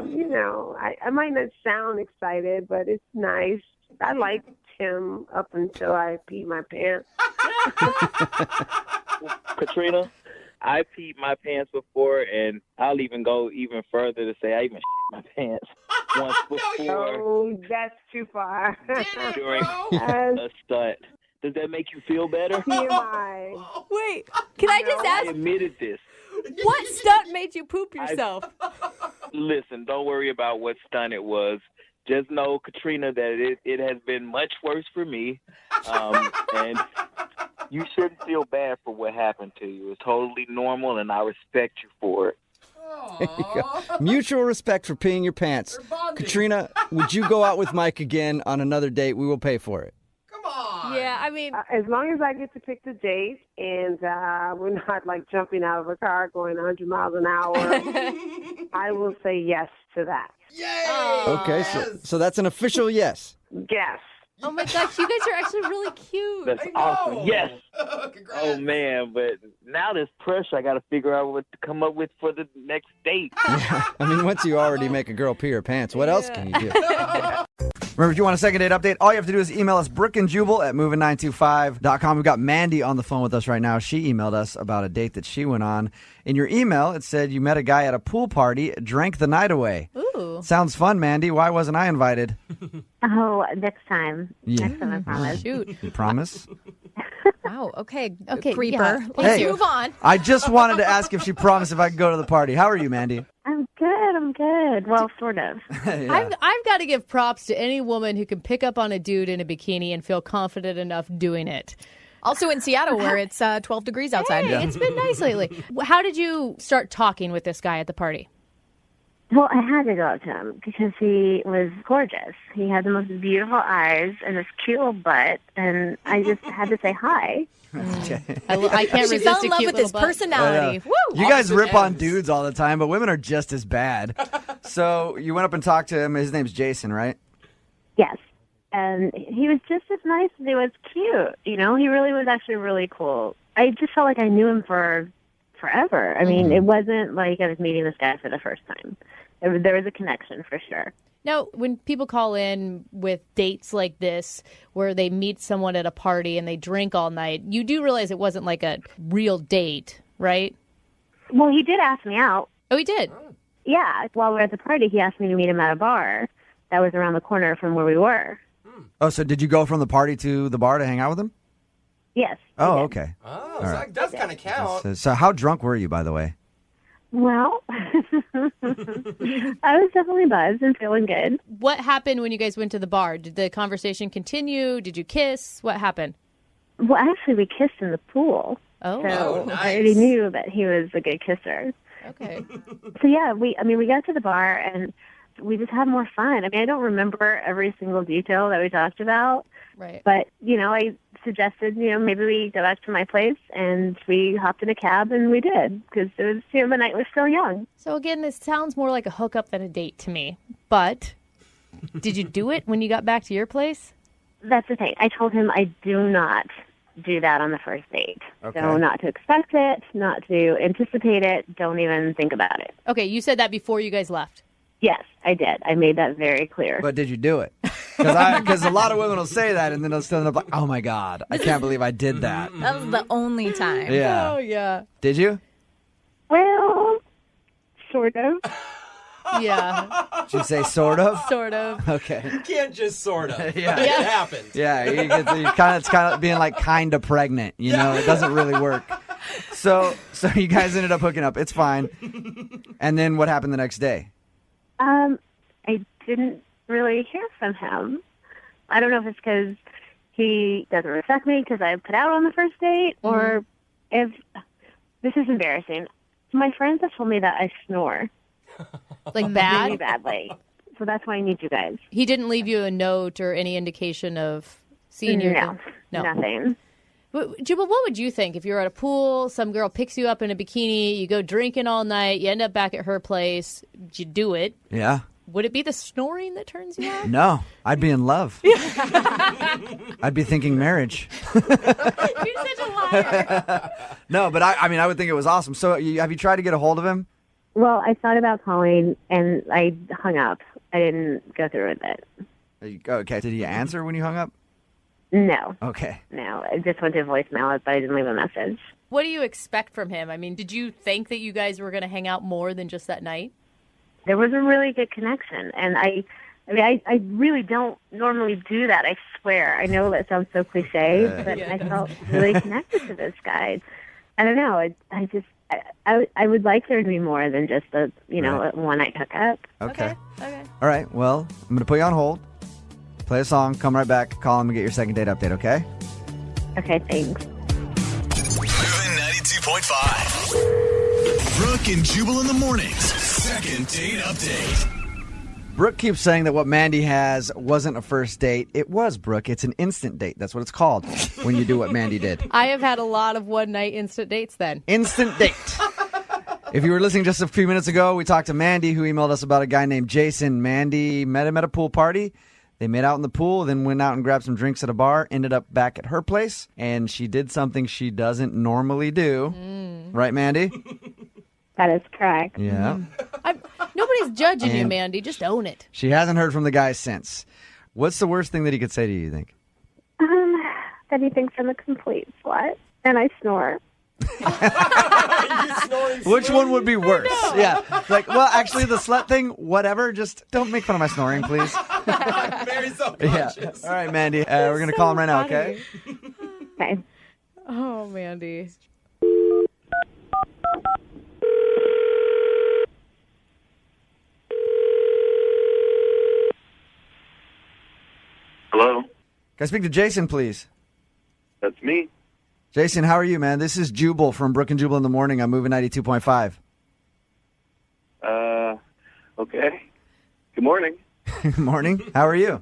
might not sound excited, but it's nice. I liked him up until I peed my pants. Katrina, I peed my pants before, and I'll even go even further to say I even shit my pants once before. Oh, that's too far. During a stunt. Does that make you feel better? TMI. Wait, can I just ask? I admitted this. What stunt made you poop yourself? Listen, don't worry about what stunt it was. Just know, Katrina, that it has been much worse for me. And you shouldn't feel bad for what happened to you. It's totally normal, and I respect you for it. There you go. Mutual respect for peeing your pants. Katrina, would you go out with Mike again on another date? We will pay for it. Come on. Yeah, I mean, as long as I get to pick the date and we're not like jumping out of a car going 100 miles an hour, I will say yes to that. Okay, so that's an official yes. Yes. Oh my gosh, you guys are actually really cute. That's awesome. Yes. Oh man, but now there's pressure. I got to figure out what to come up with for the next date. I mean, once you already make a girl pee her pants, what else can you do? Remember, if you want a second date update, all you have to do is email us brookandjubal@moving925.com. We've got Mandy on the phone with us right now. She emailed us about a date that she went on. In your email, it said you met a guy at a pool party, drank the night away. Ooh. Sounds fun, Mandy. Why wasn't I invited? Oh, next time. Yeah. Next time, I promise. Shoot. You promise? Wow. Okay. Okay, Creeper. yeah. Let's Hey. move on. I just wanted to ask if she promised if I could go to the party. How are you, Mandy? I'm good. Well, sort of. Yeah. I've got to give props to any woman who can pick up on a dude in a bikini and feel confident enough doing it. Also in Seattle, where it's 12 degrees outside. Hey, it's been nice lately. How did you start talking with this guy at the party? Well, I had to go up to him because he was gorgeous. He had the most beautiful eyes and this cute little butt, and I just had to say hi. I can't She resist fell a in love cute with little his butt. personality. Woo! You guys rip on dudes all the time, but women are just as bad. So you went up and talked to him. His name's Jason, right? Yes. And he was just as nice as he was cute. You know, he really was actually really cool. I just felt like I knew him for forever. I mean, it wasn't like I was meeting this guy for the first time. There was a connection for sure. Now, when people call in with dates like this, where they meet someone at a party and they drink all night, you do realize it wasn't like a real date, right? Well, he did ask me out. Oh, he did? Yeah. While we were at the party, he asked me to meet him at a bar that was around the corner from where we were. Oh, so did you go from the party to the bar to hang out with him? Yes. Oh, okay. Oh, All so right. that does kind of count. So how drunk were you, by the way? Well, I was definitely buzzed and feeling good. What happened when you guys went to the bar? Did the conversation continue? Did you kiss? What happened? Well, actually, we kissed in the pool. Oh, So nice. I already knew that he was a good kisser. okay. So yeah, we got to the bar and we just had more fun. I mean, I don't remember every single detail that we talked about, Right. but I suggested maybe we go back to my place, and we hopped in a cab and we did because it was the night was still young. So again, this sounds more like a hookup than a date to me. But did you do it when you got back to your place? That's the thing. I told him I do not do that on the first date. Okay. So not to expect it, not to anticipate it, don't even think about it. Okay, you said that before you guys left. Yes, I did. I made that very clear. But did you do it? Because a lot of women will say that, and then they'll still end up like, oh, my God, I can't believe I did that. That was the only time. Yeah. Oh, yeah. Did you? Well, sort of. Yeah, Did you say sort of? sort of. Okay. You can't just sort of. Yeah. It happened. Yeah, it's kind of being like kind of pregnant, It doesn't really work. So you guys ended up hooking up. It's fine. And then what happened the next day? I didn't really hear from him. I don't know if it's because he doesn't respect me because I put out on the first date, or if this is embarrassing. My friends have told me that I snore Like really bad? badly. So that's why I need you guys. He didn't leave you a note or any indication of seeing your... No, nothing. Jubal, what would you think if you're at a pool, some girl picks you up in a bikini, you go drinking all night, you end up back at her place, you do it. Yeah. Would it be the snoring that turns you on? No, I'd be in love. I'd be thinking marriage. You're such a liar. No, but I would think it was awesome. So have you tried to get a hold of him? Well, I thought about calling, and I hung up. I didn't go through with it. Okay. Did he answer when you hung up? No. Okay. No, I just went to voicemail, but I didn't leave a message. What do you expect from him? I mean, did you think that you guys were going to hang out more than just that night? There was a really good connection, and I really don't normally do that, I swear. I know that sounds so cliche, but I felt really connected to this guy. I don't know. I would like there to be more than just a one-night hookup. Okay. Okay. All right. Well, I'm going to put you on hold. Play a song. Come right back. Call him and get your second date update, okay? Okay, thanks. Moving 92.5. Brooke and Jubal in the mornings. Second date update. Brooke keeps saying that what Mandy has wasn't a first date. It was, Brooke. It's an instant date. That's what it's called. when you do what Mandy did. I have had a lot of one-night instant dates then. Instant date. If you were listening just a few minutes ago, we talked to Mandy, who emailed us about a guy named Jason. Mandy met him at a pool party. They made out in the pool, then went out and grabbed some drinks at a bar, ended up back at her place, and she did something she doesn't normally do. Right, Mandy? That is correct. Yeah. Nobody's judging you, And- Mandy. Just own it. She hasn't heard from the guy since. What's the worst thing that he could say to you think? That he thinks I'm a complete slut, and I snore. Which one would be worse? Yeah. Like, well, actually, the slut thing, whatever. Just don't make fun of my snoring, please. Very self-conscious. Yeah. All right, Mandy. We're going to call him right now, okay? Okay. Oh, Mandy. Hello, Can I speak to Jason, please? that's me. Jason, how are you, man? This is Jubal from Brooke and Jubal in the morning. I'm moving 92.5. Okay. Good morning. Morning. How are you?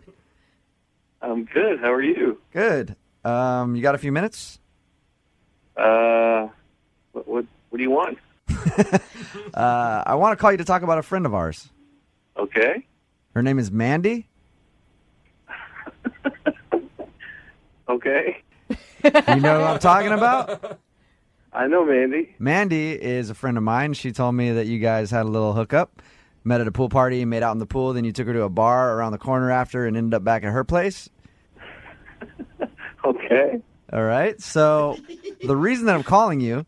I'm good. How are you? Good. You got a few minutes? What do you want? I want to call you to talk about a friend of ours. Okay. Her name is Mandy. Okay. You know who I'm talking about? I know Mandy. Mandy is a friend of mine. She told me that you guys had a little hookup, met at a pool party, made out in the pool, then you took her to a bar around the corner after and ended up back at her place. Okay. All right. So the reason that I'm calling you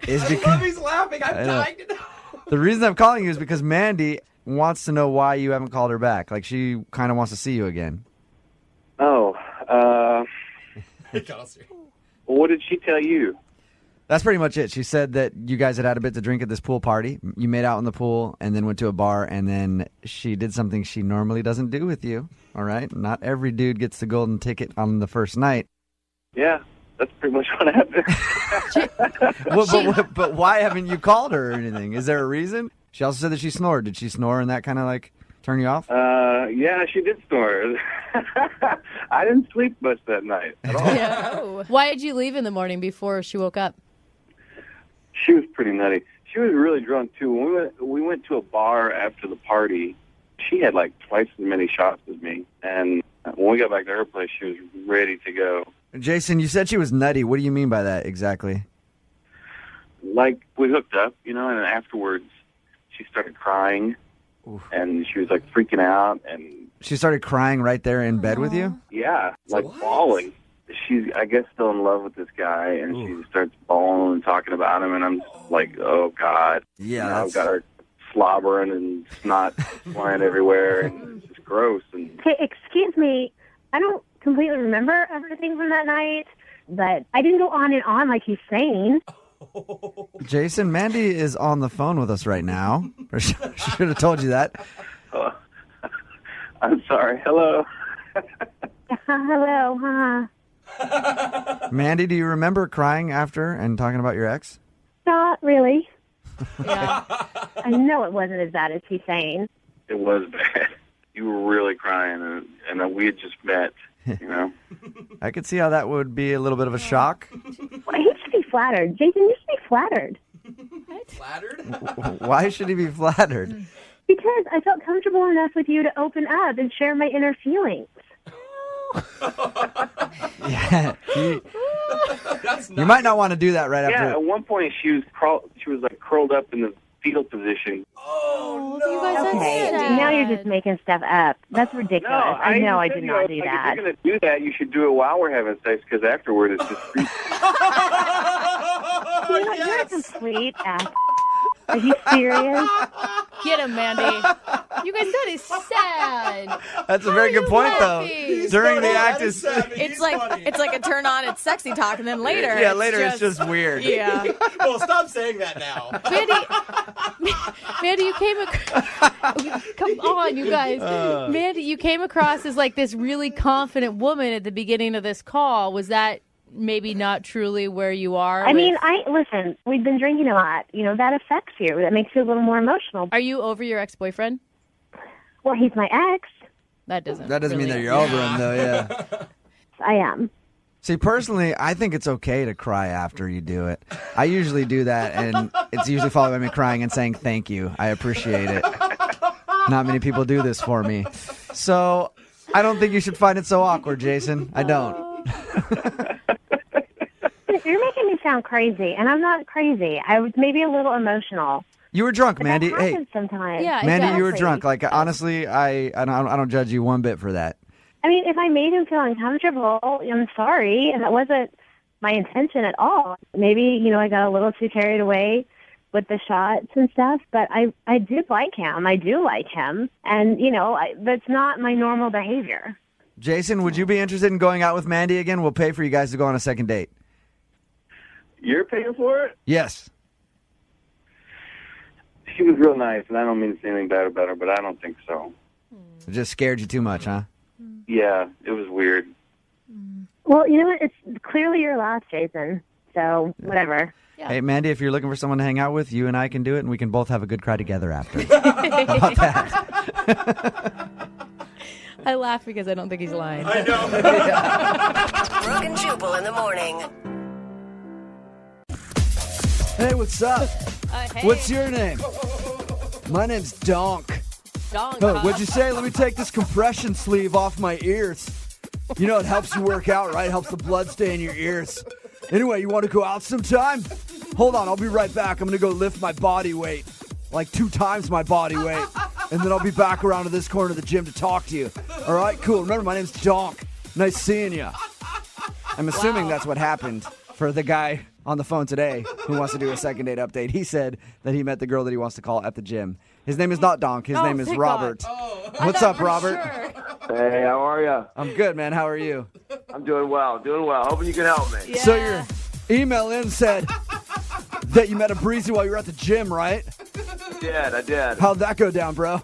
is I because love he's laughing. I'm I know. dying to know. the reason I'm calling you is because Mandy wants to know why you haven't called her back. Like, she kind of wants to see you again. Oh, God, seriously. what did she tell you? That's pretty much it. She said that you guys had a bit to drink at this pool party. You made out in the pool and then went to a bar, and then she did something she normally doesn't do with you. All right? Not every dude gets the golden ticket on the first night. Yeah, that's pretty much what happened. But why haven't you called her or anything? Is there a reason? She also said that she snored. Did she snore and that kind of like turn you off? Yeah, she did snore. I didn't sleep much that night at all. Yeah. Why did you leave in the morning before she woke up? She was pretty nutty. She was really drunk too. When we went to a bar after the party, she had like twice as many shots as me. And when we got back to her place, she was ready to go. Jason, you said she was nutty. What do you mean by that exactly? Like, we hooked up, and then afterwards she started crying. Oof. And she was like freaking out, and She started crying right there in bed with you? yeah, like bawling. She's, I guess, still in love with this guy, and she starts bawling and talking about him, and I'm like, oh God. Yeah, I've got her slobbering and snot flying everywhere, and it's just gross. And Okay, excuse me. I don't completely remember everything from that night, but I didn't go on and on like he's saying. Jason, Mandy is on the phone with us right now. Or she should have told you that. I'm sorry. Hello. Hello. Mandy, do you remember crying after and talking about your ex? Not really. Yeah. I know it wasn't as bad as he's saying. It was bad. You were really crying, and we had just met, I could see how that would be a little bit of a shock. Well, he should be flattered. Jason, you should be flattered. Flattered? Why should he be flattered? Because I felt comfortable enough with you to open up and share my inner feelings. Yeah, That's you might not want to do that right Yeah, after. at one point she was like curled up in the fetal position. Oh, You guys, that's Okay, sad. now you're just making stuff up. That's ridiculous. I know I did not do If that. you're going to do that, you should do it while we're having sex, because afterward it's just creepy. You know what? You're a complete ass. Are you serious? Get him, Mandy. You guys, that is sad. That's a very good point, though. laughing? During the act, is It's like a turn on, it's sexy talk, and then later. yeah, later it's just weird. Yeah. Well, stop saying that now. Mandy, you came across. Come on, you guys. Mandy, you came across as like this really confident woman at the beginning of this call. Was that maybe not truly where you are? I mean, listen, we've been drinking a lot. That affects you. That makes you a little more emotional. Are you over your ex-boyfriend? Well, he's my ex. That doesn't. That doesn't mean really- that you're over him, though, yeah. I am. See, personally, I think it's okay to cry after you do it. I usually do that, and it's usually followed by me crying and saying thank you. I appreciate it. Not many people do this for me. So I don't think you should find it so awkward, Jason. I don't. You're making me sound crazy, and I'm not crazy. I was maybe a little emotional. You were drunk, But Mandy. that Hey, happens sometimes. Yeah, Mandy, you were exactly. drunk. Like, honestly, I don't judge you one bit for that. I mean, if I made him feel uncomfortable, I'm sorry, and that wasn't my intention at all. Maybe, I got a little too carried away with the shots and stuff, but I did like him. I do like him, and, that's not my normal behavior. Jason, would you be interested in going out with Mandy again? We'll pay for you guys to go on a second date. You're paying for it? Yes. She was real nice, and I don't mean to say anything bad about her, but I don't think so. It just scared you too much, huh? Yeah, it was weird. Well, you know what? It's clearly your last, Jason, so whatever. Yeah. Hey, Mandy, if you're looking for someone to hang out with, you and I can do it, and we can both have a good cry together after. How about that? I laugh because I don't think he's lying. I know. Brooke and Jubal in the morning. Hey, what's up? Hey. What's your name? My name's Donk. Donk, Oh, huh? what'd you say? Let me take this compression sleeve off my ears. You know, it helps you work out, right? Helps the blood stay in your ears. Anyway, you want to go out sometime? Hold on, I'll be right back. I'm going to go lift my body weight, like 2 times my body weight. And then I'll be back around to this corner of the gym to talk to you. All right, cool. Remember, my name's Donk. Nice seeing you. I'm assuming that's what happened for the guy on the phone today who wants to do a second date update. He said that he met the girl that he wants to call at the gym. His name is not Donk. His name is thank Robert. God. What's up, Robert? Sure. Hey, how are you? I'm good, man. How are you? I'm doing well, Hoping you can help me. Yeah. So your email in said that you met a breezy while you were at the gym, right? I did. How'd that go down, bro?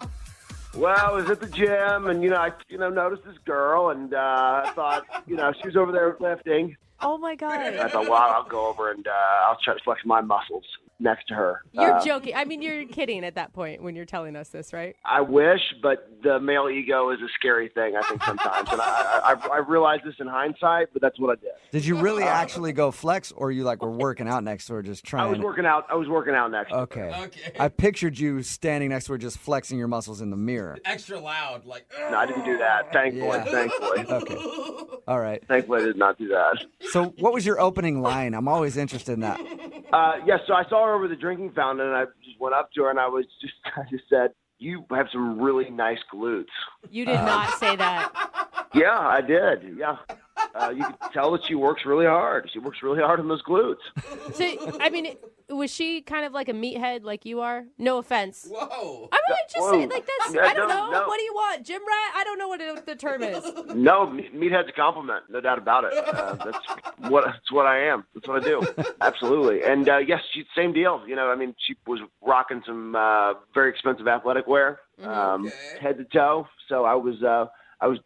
Well, I was at the gym, and I noticed this girl, and I thought, she was over there lifting. Oh, my God. I thought, well, I'll go over and I'll try to flex my muscles next to her. You're joking. I mean, you're kidding at that point when you're telling us this, right? I wish, but the male ego is a scary thing, I think, sometimes. And I realized this in hindsight, but that's what I did. Did you really actually go flex, or you were working out next to her just trying? I was working out next to her. Okay. I pictured you standing next to her just flexing your muscles in the mirror. Extra loud, like. No, I didn't do that. Thankfully. Okay. All right. Thankfully, I did not do that. So what was your opening line? I'm always interested in that. So I saw her over the drinking fountain, and I just went up to her, and I just said, "You have some really nice glutes." You did not say that. Yeah, I did. Yeah. You can tell that she works really hard. She works really hard on those glutes. So, I mean, was she kind of like a meathead like you are? No offense. Whoa. I mean, just say like that's. Yeah, I don't know. no. What do you want, gym rat? I don't know what the term is. No, meathead's a compliment, no doubt about it. That's what I am. That's what I do. Absolutely. And yes, same deal. She was rocking some very expensive athletic wear, head to toe. So I was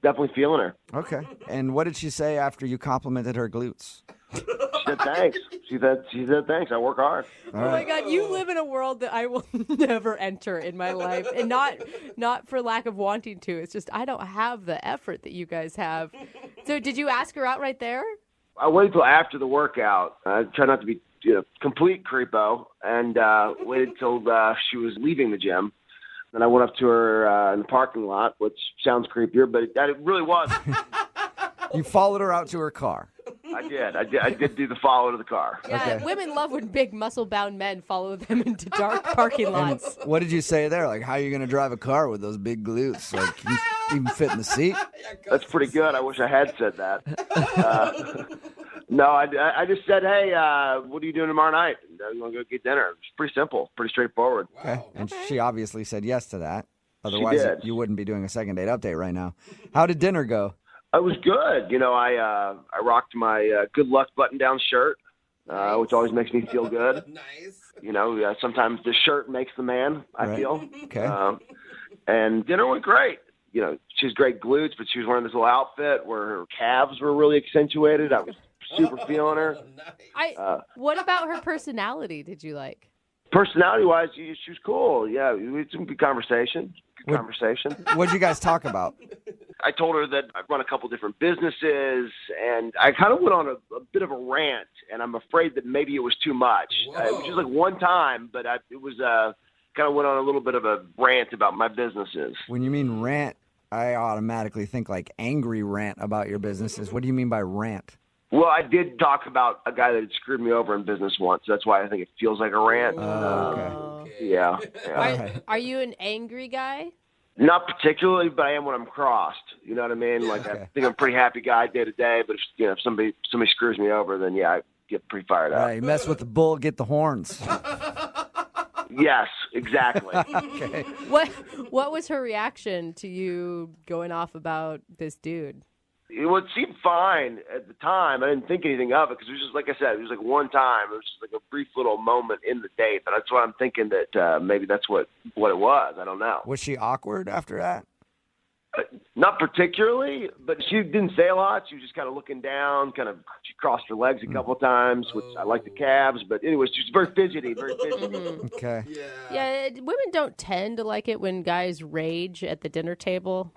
definitely feeling her. Okay. And what did she say after you complimented her glutes? She said thanks. She said thanks. I work hard. Oh my God, you live in a world that I will never enter in my life, and not for lack of wanting to. It's just I don't have the effort that you guys have. So did you ask her out right there? I waited till after the workout. I try not to be complete creepo, and waited till she was leaving the gym. Then I went up to her in the parking lot, which sounds creepier, but it really was. You followed her out to her car. I did do the follow to the car. Yeah, Okay. women love when big muscle-bound men follow them into dark parking lots. What did you say there? Like, how are you going to drive a car with those big glutes? Like, you even fit in the seat? That's pretty good. I wish I had said that. No, I just said, hey, what are you doing tomorrow night? You want to go get dinner? It's pretty simple, pretty straightforward. Okay. And she obviously said yes to that. Otherwise, did. you wouldn't be doing a second date update right now. How did dinner go? It was good. I rocked my good luck button-down shirt, which always makes me feel good. Nice. Sometimes the shirt makes the man, I feel. Okay. And dinner went great. She has great glutes, but she was wearing this little outfit where her calves were really accentuated. I was super feeling her. What about her personality did you like? Personality-wise, she was cool. Yeah, we had some good conversation. What'd you guys talk about? I told her that I run a couple different businesses, and I kind of went on a bit of a rant, and I'm afraid that maybe it was too much. It was just like one time, but it was kind of went on a little bit of a rant about my businesses. When you mean rant, I automatically think like angry rant about your businesses. What do you mean by rant? Well, I did talk about a guy that had screwed me over in business once. That's why I think it feels like a rant. Okay. Yeah. Are you an angry guy? Not particularly, but I am when I'm crossed. You know what I mean? Like I think I'm a pretty happy guy day to day, but if somebody screws me over, then I get pretty fired up. Right, you mess with the bull, get the horns. Yes, exactly. Okay. What was her reaction to you going off about this dude? It seemed fine at the time. I didn't think anything of it because it was just, like I said, it was like one time. It was just like a brief little moment in the date. But that's why I'm thinking that maybe that's what it was. I don't know. Was she awkward after that? Not particularly, but she didn't say a lot. She was just kind of looking down, she crossed her legs a couple of times, which I like the calves. But anyways, she was very fidgety, Okay. Yeah, women don't tend to like it when guys rage at the dinner table.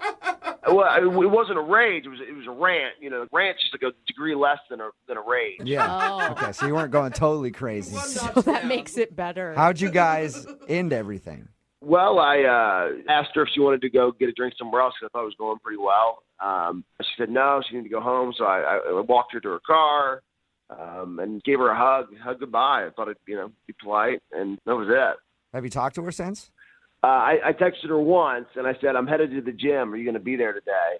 Well, it wasn't a rage. It was a rant. You know, rant's just like a degree less than a rage. Yeah. Oh. Okay, so you weren't going totally crazy. So that makes it better. How'd you guys end everything? Well, I asked her if she wanted to go get a drink somewhere else because I thought it was going pretty well. She said no, she needed to go home. So I walked her to her car and gave her a hug goodbye. I thought it'd be polite, and that was it. Have you talked to her since? I texted her once, and I said, I'm headed to the gym. Are you going to be there today?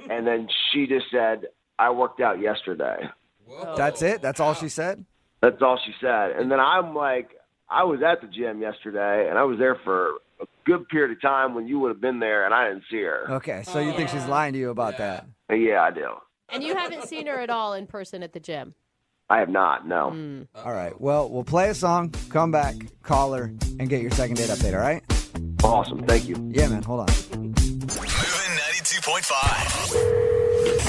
And then she just said, I worked out yesterday. Whoa. That's it? That's all she said? That's all she said. And then I'm like, I was at the gym yesterday, and I was there for a good period of time when you would have been there, and I didn't see her. Okay, so you think she's lying to you about that? Yeah, I do. And you haven't seen her at all in person at the gym? I have not, no. All right, well, we'll play a song, come back, call her, and get your second date update, all right? Awesome, thank you. Yeah, man, hold on. Moving 92.5.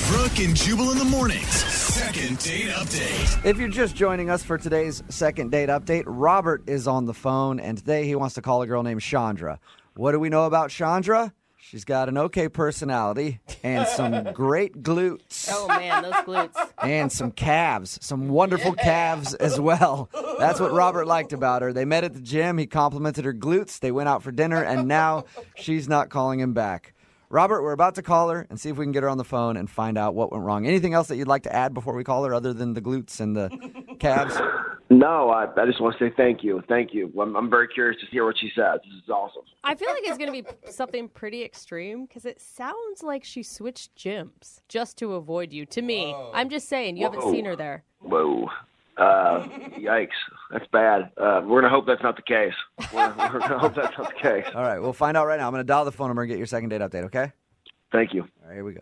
Brooke and Jubal in the mornings. Second date update. If you're just joining us for today's second date update, Robert is on the phone, and today he wants to call a girl named Chandra. What do we know about Chandra? She's got an okay personality and some great glutes. Oh, man, those glutes. And some calves, some wonderful calves as well. That's what Robert liked about her. They met at the gym. He complimented her glutes. They went out for dinner, and now she's not calling him back. Robert, we're about to call her and see if we can get her on the phone and find out what went wrong. Anything else that you'd like to add before we call her other than the glutes and the calves? No, I just want to say thank you. Thank you. I'm very curious to hear what she says. This is awesome. I feel like it's going to be something pretty extreme because it sounds like she switched gyms just to avoid you. To me, I'm just saying, you haven't seen her there. Whoa. Yikes. That's bad. We're going to hope that's not the case. We're going to hope that's not the case. All right, we'll find out right now. I'm going to dial the phone number and get your second date update, okay? Thank you. All right, here we go.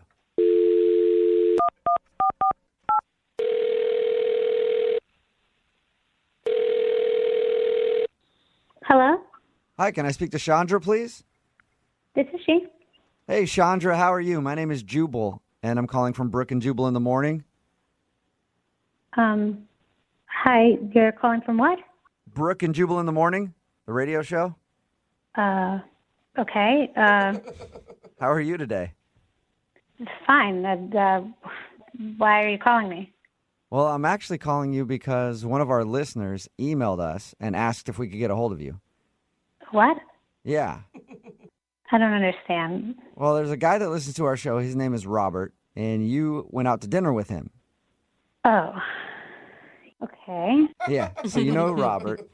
Hello? Hi, can I speak to Chandra, please? This is she. Hey, Chandra, how are you? My name is Jubal, and I'm calling from Brooke and Jubal in the morning. Hi, you're calling from what? Brooke and Jubal in the morning, the radio show. Okay. How are you today? Fine. Why are you calling me? Well, I'm actually calling you because one of our listeners emailed us and asked if we could get a hold of you. What? Yeah. I don't understand. Well, there's a guy that listens to our show. His name is Robert, and you went out to dinner with him. Oh. Okay. Yeah, so you know Robert.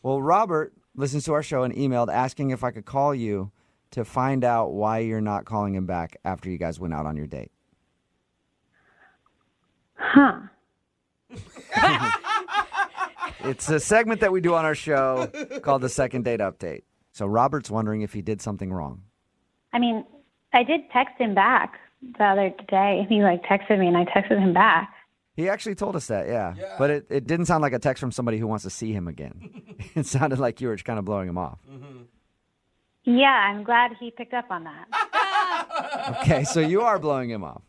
Well, Robert listens to our show and emailed asking if I could call you to find out why you're not calling him back after you guys went out on your date. Huh. It's a segment that we do on our show called the Second Date Update. So Robert's wondering if he did something wrong. I mean, I did text him back the other day. He texted me and I texted him back. He actually told us that, yeah. But it didn't sound like a text from somebody who wants to see him again. It sounded like you were kind of blowing him off. Yeah, I'm glad he picked up on that. Okay, so you are blowing him off.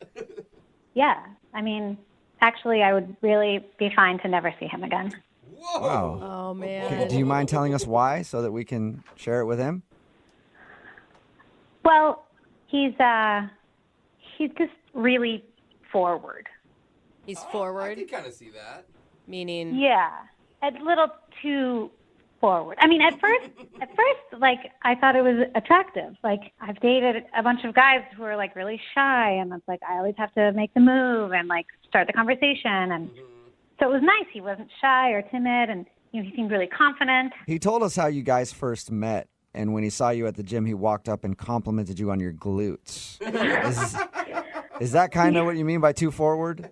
Yeah. I mean, actually, I would really be fine to never see him again. Wow. Oh, man. Okay, do you mind telling us why so that we can share it with him? Well, he's he's just really forward. He's forward. I can kind of see that. Meaning? Yeah, a little too forward. I mean, at first, like, I thought it was attractive. Like, I've dated a bunch of guys who are, like, really shy, and it's like I always have to make the move and, like, start the conversation. And so it was nice. He wasn't shy or timid, and, you know, he seemed really confident. He told us how you guys first met, and when he saw you at the gym, he walked up and complimented you on your glutes. Is that kind of what you mean by too forward?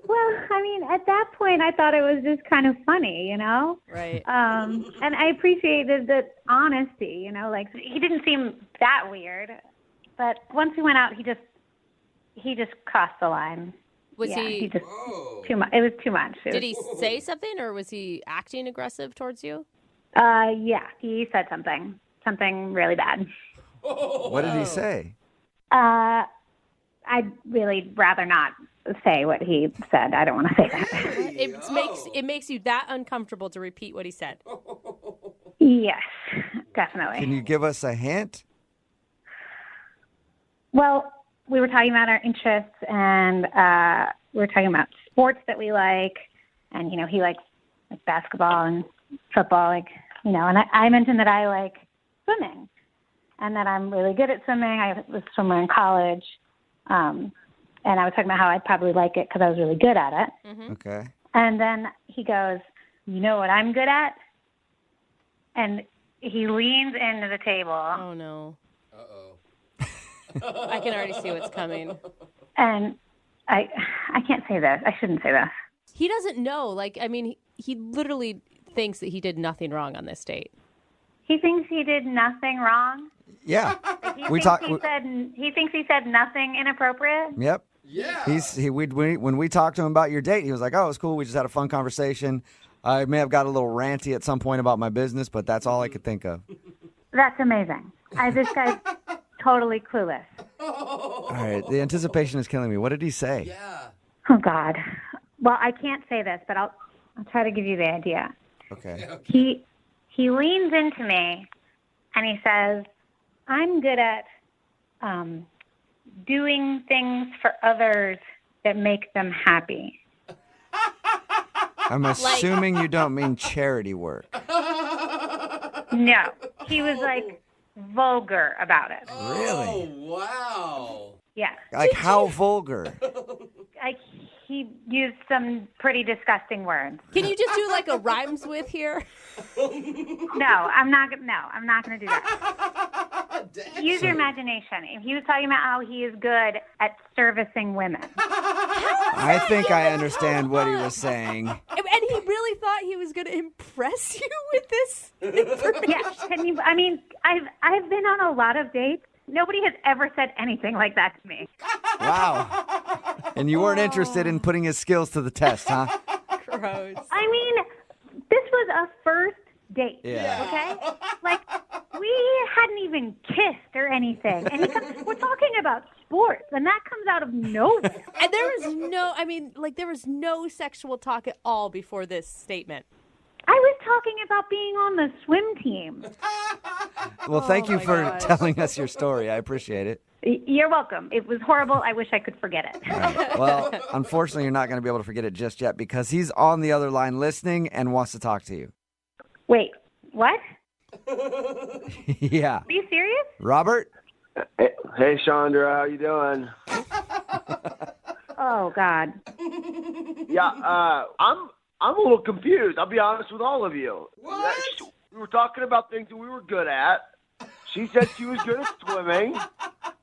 Well, I mean, at that point, I thought it was just kind of funny, you know? Right. And I appreciated the honesty, you know? Like, he didn't seem that weird. But once we went out, he just crossed the line. Was yeah, he just too much. It was too much. Did he say something, or was he acting aggressive towards you? Yeah, he said something really bad. What did he say? I'd really rather not say what he said. I don't want to say that. It makes you that uncomfortable to repeat what he said. Yes, definitely. Can you give us a hint? Well, we were talking about our interests, and we were talking about sports that we like, and, you know, he likes like basketball and football, like, you know, and I mentioned that I like swimming and that I'm really good at swimming. I was a swimmer in college, and I was talking about how I'd probably like it because I was really good at it. Mm-hmm. Okay. And then he goes, you know what I'm good at? And he leans into the table. Oh, no. I can already see what's coming. And I can't say this. I shouldn't say this. He doesn't know. Like, I mean, he literally thinks that he did nothing wrong on this date. He thinks he did nothing wrong? Yeah. He thinks he said nothing inappropriate? Yep. Yeah. When we talked to him about your date, he was like, "Oh, it's cool. We just had a fun conversation. I may have got a little ranty at some point about my business, but that's all I could think of." That's amazing. This guy's totally clueless. All right. The anticipation is killing me. What did he say? Yeah. Oh, God. Well, I can't say this, but I'll try to give you the idea. Okay. He leans into me and he says, I'm good at doing things for others that make them happy. I'm assuming you don't mean charity work. No. He was like vulgar about it. Really? Oh, wow. Yeah. Like how vulgar? Like he used some pretty disgusting words. Can you just do like a rhymes with here? No, I'm not going to do that. Use your imagination. If he was talking about how he is good at servicing women. I think I understand what he was saying. And he really thought he was going to impress you with this information. Yeah, I mean, I've been on a lot of dates. Nobody has ever said anything like that to me. Wow. And you weren't interested in putting his skills to the test, huh? Gross. I mean, this was a first date. Yeah. Okay? Like, we hadn't even kissed or anything. And we're talking about sports, and that comes out of nowhere. And there was no sexual talk at all before this statement. I was talking about being on the swim team. Well, thank you for telling us your story. I appreciate it. You're welcome. It was horrible. I wish I could forget it. Right. Well, unfortunately, you're not going to be able to forget it just yet because he's on the other line listening and wants to talk to you. Wait, what? Yeah. Are you serious? Robert? Hey, Chandra, how you doing? Oh, God. Yeah, I'm a little confused. I'll be honest with all of you. What? We were talking about things that we were good at. She said she was good at swimming.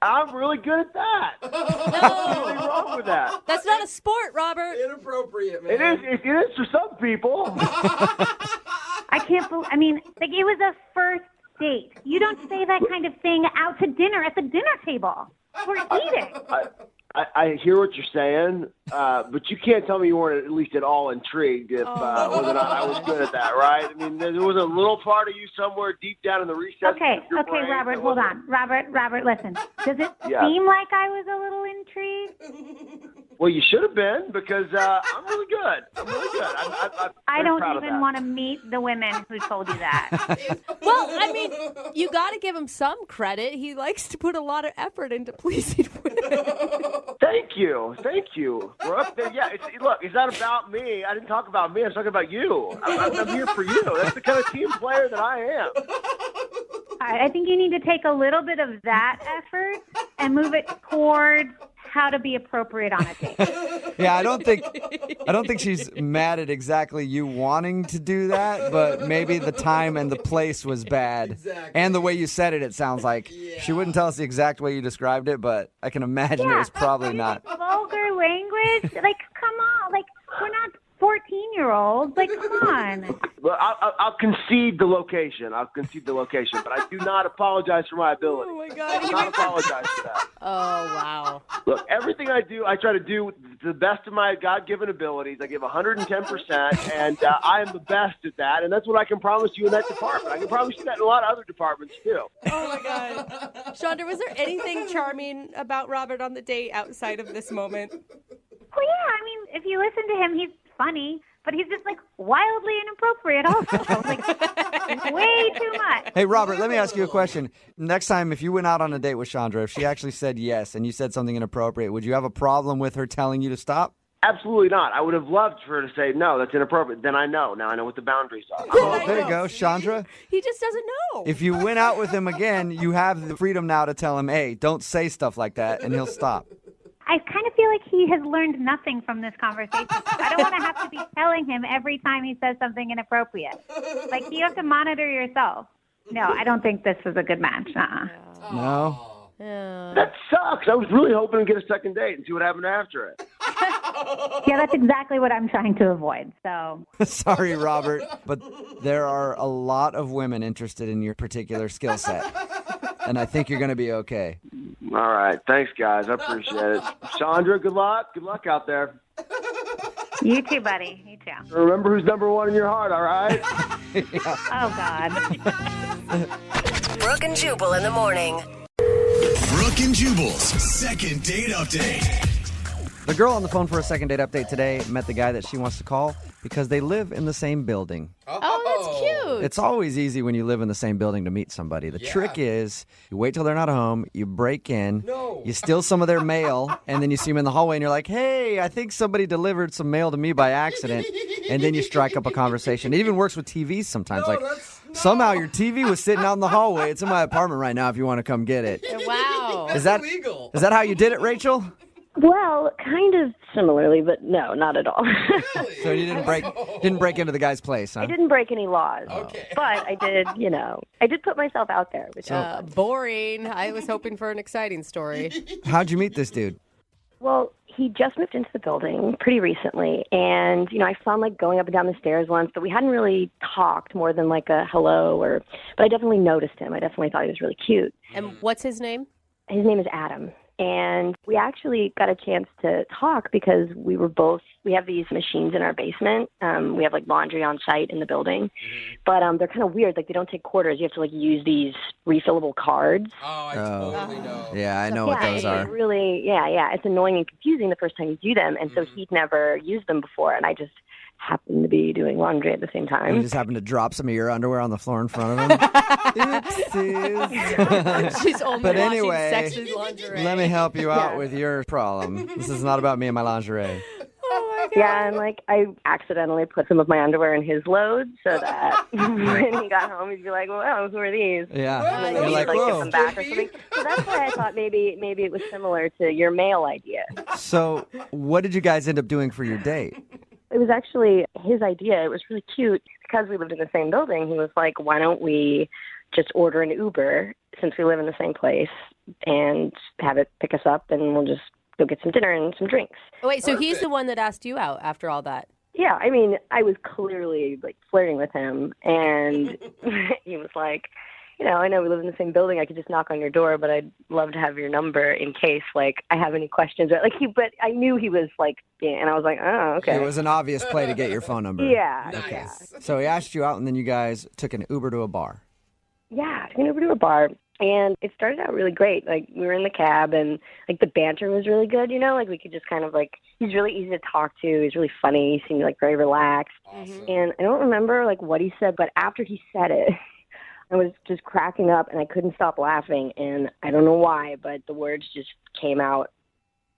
I'm really good at that. What's really wrong with that? That's not a sport, Robert. Inappropriate, man. It is for some people. I can't believe, like, it was a first date. You don't say that kind of thing out to dinner at the dinner table. We're eating. hear what you're saying, but you can't tell me you weren't at least at all intrigued if whether or not I was good at that, right? I mean, there was a little part of you somewhere deep down in the recesses Okay, of your brain Robert, that hold wasn't- on. Robert, listen. Does it Yeah. seem like I was a little intrigued? Well, you should have been because I'm really good. I'm really good. I'm I very don't proud of even that. want to meet the women who told you that. Well, I mean, you got to give him some credit. He likes to put a lot of effort into pleasing women. Thank you. We're up there. Yeah, look, it's not about me. I didn't talk about me. I was talking about you. I'm here for you. That's the kind of team player that I am. I think you need to take a little bit of that effort and move it towards how to be appropriate on a date. Yeah, I don't think she's mad at exactly you wanting to do that, but maybe the time and the place was bad. Exactly. And the way you said it sounds like she wouldn't tell us the exact way you described it, but I can imagine it was probably not. Vulgar language? Like, come on. Like, we're not 14-year-olds. Like, come on. Well, I'll concede the location. But I do not apologize for my ability. Oh, my God. I do not apologize for that. Oh, wow. Look, everything I do, I try to do to the best of my God-given abilities. I give 110%, and I am the best at that, and that's what I can promise you in that department. I can promise you that in a lot of other departments, too. Oh, my God. Chandra, was there anything charming about Robert on the date outside of this moment? Well, yeah, I mean, if you listen to him, he's funny, but he's just, like, wildly inappropriate also. Like, way too much. Hey, Robert, let me ask you a question. Next time, if you went out on a date with Chandra, if she actually said yes and you said something inappropriate, would you have a problem with her telling you to stop? Absolutely not. I would have loved for her to say, no, that's inappropriate. Then I know. Now I know what the boundaries are. Well, there you go, Chandra. He just doesn't know. If you went out with him again, you have the freedom now to tell him, hey, don't say stuff like that, and he'll stop. I kind of feel like he has learned nothing from this conversation. I don't want to have to be telling him every time he says something inappropriate. Like, you have to monitor yourself. No, I don't think this was a good match. No? That sucks. I was really hoping to get a second date and see what happened after it. Yeah, that's exactly what I'm trying to avoid. So Sorry, Robert, but there are a lot of women interested in your particular skill set. And I think you're going to be okay. All right. Thanks, guys. I appreciate it. Chandra, good luck. Good luck out there. You too, buddy. You too. Remember who's number one in your heart, all right? Oh, God. Brooke and Jubal in the morning. Brooke and Jubal's second date update. The girl on the phone for a second date update today met the guy that she wants to call because they live in the same building. Oh, that's cute. It's always easy when you live in the same building to meet somebody. The trick is you wait till they're not home, you break in, you steal some of their mail, and then you see them in the hallway and you're like, hey, I think somebody delivered some mail to me by accident. And then you strike up a conversation. It even works with TVs sometimes. Somehow your TV was sitting out in the hallway. It's in my apartment right now if you want to come get it. Wow. Is that how you did it, Rachel? Well, kind of similarly, but no, not at all. So you didn't break into the guy's place, huh? I didn't break any laws, but I did, I did put myself out there. Which boring. I was hoping for an exciting story. How'd you meet this dude? Well, he just moved into the building pretty recently, and, I saw him, going up and down the stairs once, but we hadn't really talked more than, a hello, but I definitely noticed him. I definitely thought he was really cute. And what's his name? His name is Adam. And we actually got a chance to talk because we have these machines in our basement. We have laundry on site in the building, but they're kind of weird. They don't take quarters. You have to use these refillable cards. Oh, I totally know. Yeah, I know what those are. Really, it's annoying and confusing the first time you do them. And so he'd never used them before. And I just happened to be doing laundry at the same time. You just happened to drop some of your underwear on the floor in front of him. Oopsies. She's only But washing anyway, sexy lingerie. let me help you out with your problem. This is not about me and my lingerie. Oh my God. Yeah, and I accidentally put some of my underwear in his load so that when he got home, he'd be like, "Well, who are these?" Yeah, And then you're he'd like, give whoa. them back or something. So that's why I thought maybe it was similar to your mail idea. So, what did you guys end up doing for your date? It was actually his idea. It was really cute because we lived in the same building. He was like, "Why don't we just order an Uber since we live in the same place and have it pick us up, and we'll just go get some dinner and some drinks." Oh, wait, so he's the one that asked you out after all that? Yeah, I mean, I was clearly flirting with him, and he was like, I know we live in the same building. I could just knock on your door, but I'd love to have your number in case, like, I have any questions. But I knew he was, like, and I was like, oh, okay. It was an obvious play to get your phone number. Yeah. Okay. Nice. So he asked you out, and then you guys took an Uber to a bar. Yeah, I went over to a bar, and it started out really great. Like, we were in the cab, and, like, the banter was really good, Like, we could just kind of, like, he's really easy to talk to. He's really funny. He seemed, like, very relaxed. Awesome. And I don't remember, like, what he said, but after he said it, I was just cracking up, and I couldn't stop laughing. And I don't know why, but the words just came out,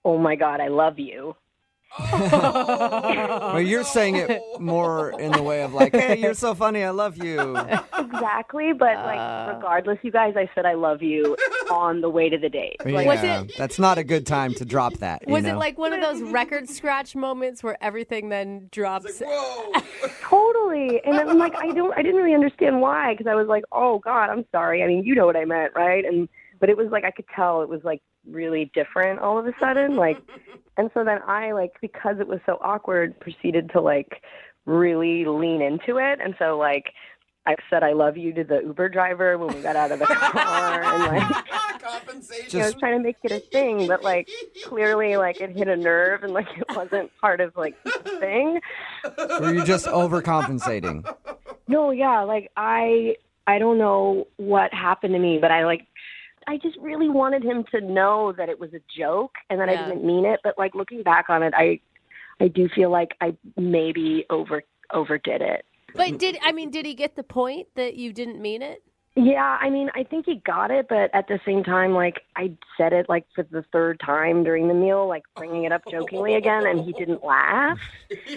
"Oh, my God, I love you." Well, you're saying it more in the way of like, hey, you're so funny, I love you. Exactly, but like regardless, you guys, I said I love you on the way to the date. Like, Yeah, that's not a good time to drop that. Was it like one of those record scratch moments where everything then drops? Totally. And I'm like, I didn't really understand why, because I was like, oh God, I'm sorry. I mean, you know what I meant, right? But it was like, I could tell it was like really different all of a sudden, like, and so then I, like, because it was so awkward, proceeded to like really lean into it. And so like I said I love you to the Uber driver when we got out of the car, and like I was trying to make it a thing, but like clearly like it hit a nerve, and like it wasn't part of like the thing. Were you just overcompensating? No, yeah, like I don't know what happened to me, but I just really wanted him to know that it was a joke and that I didn't mean it. But like looking back on it, I do feel like I maybe overdid it. But did he get the point that you didn't mean it? Yeah, I mean, I think he got it, but at the same time, like, I said it, like, for the third time during the meal, like, bringing it up jokingly again, and he didn't laugh.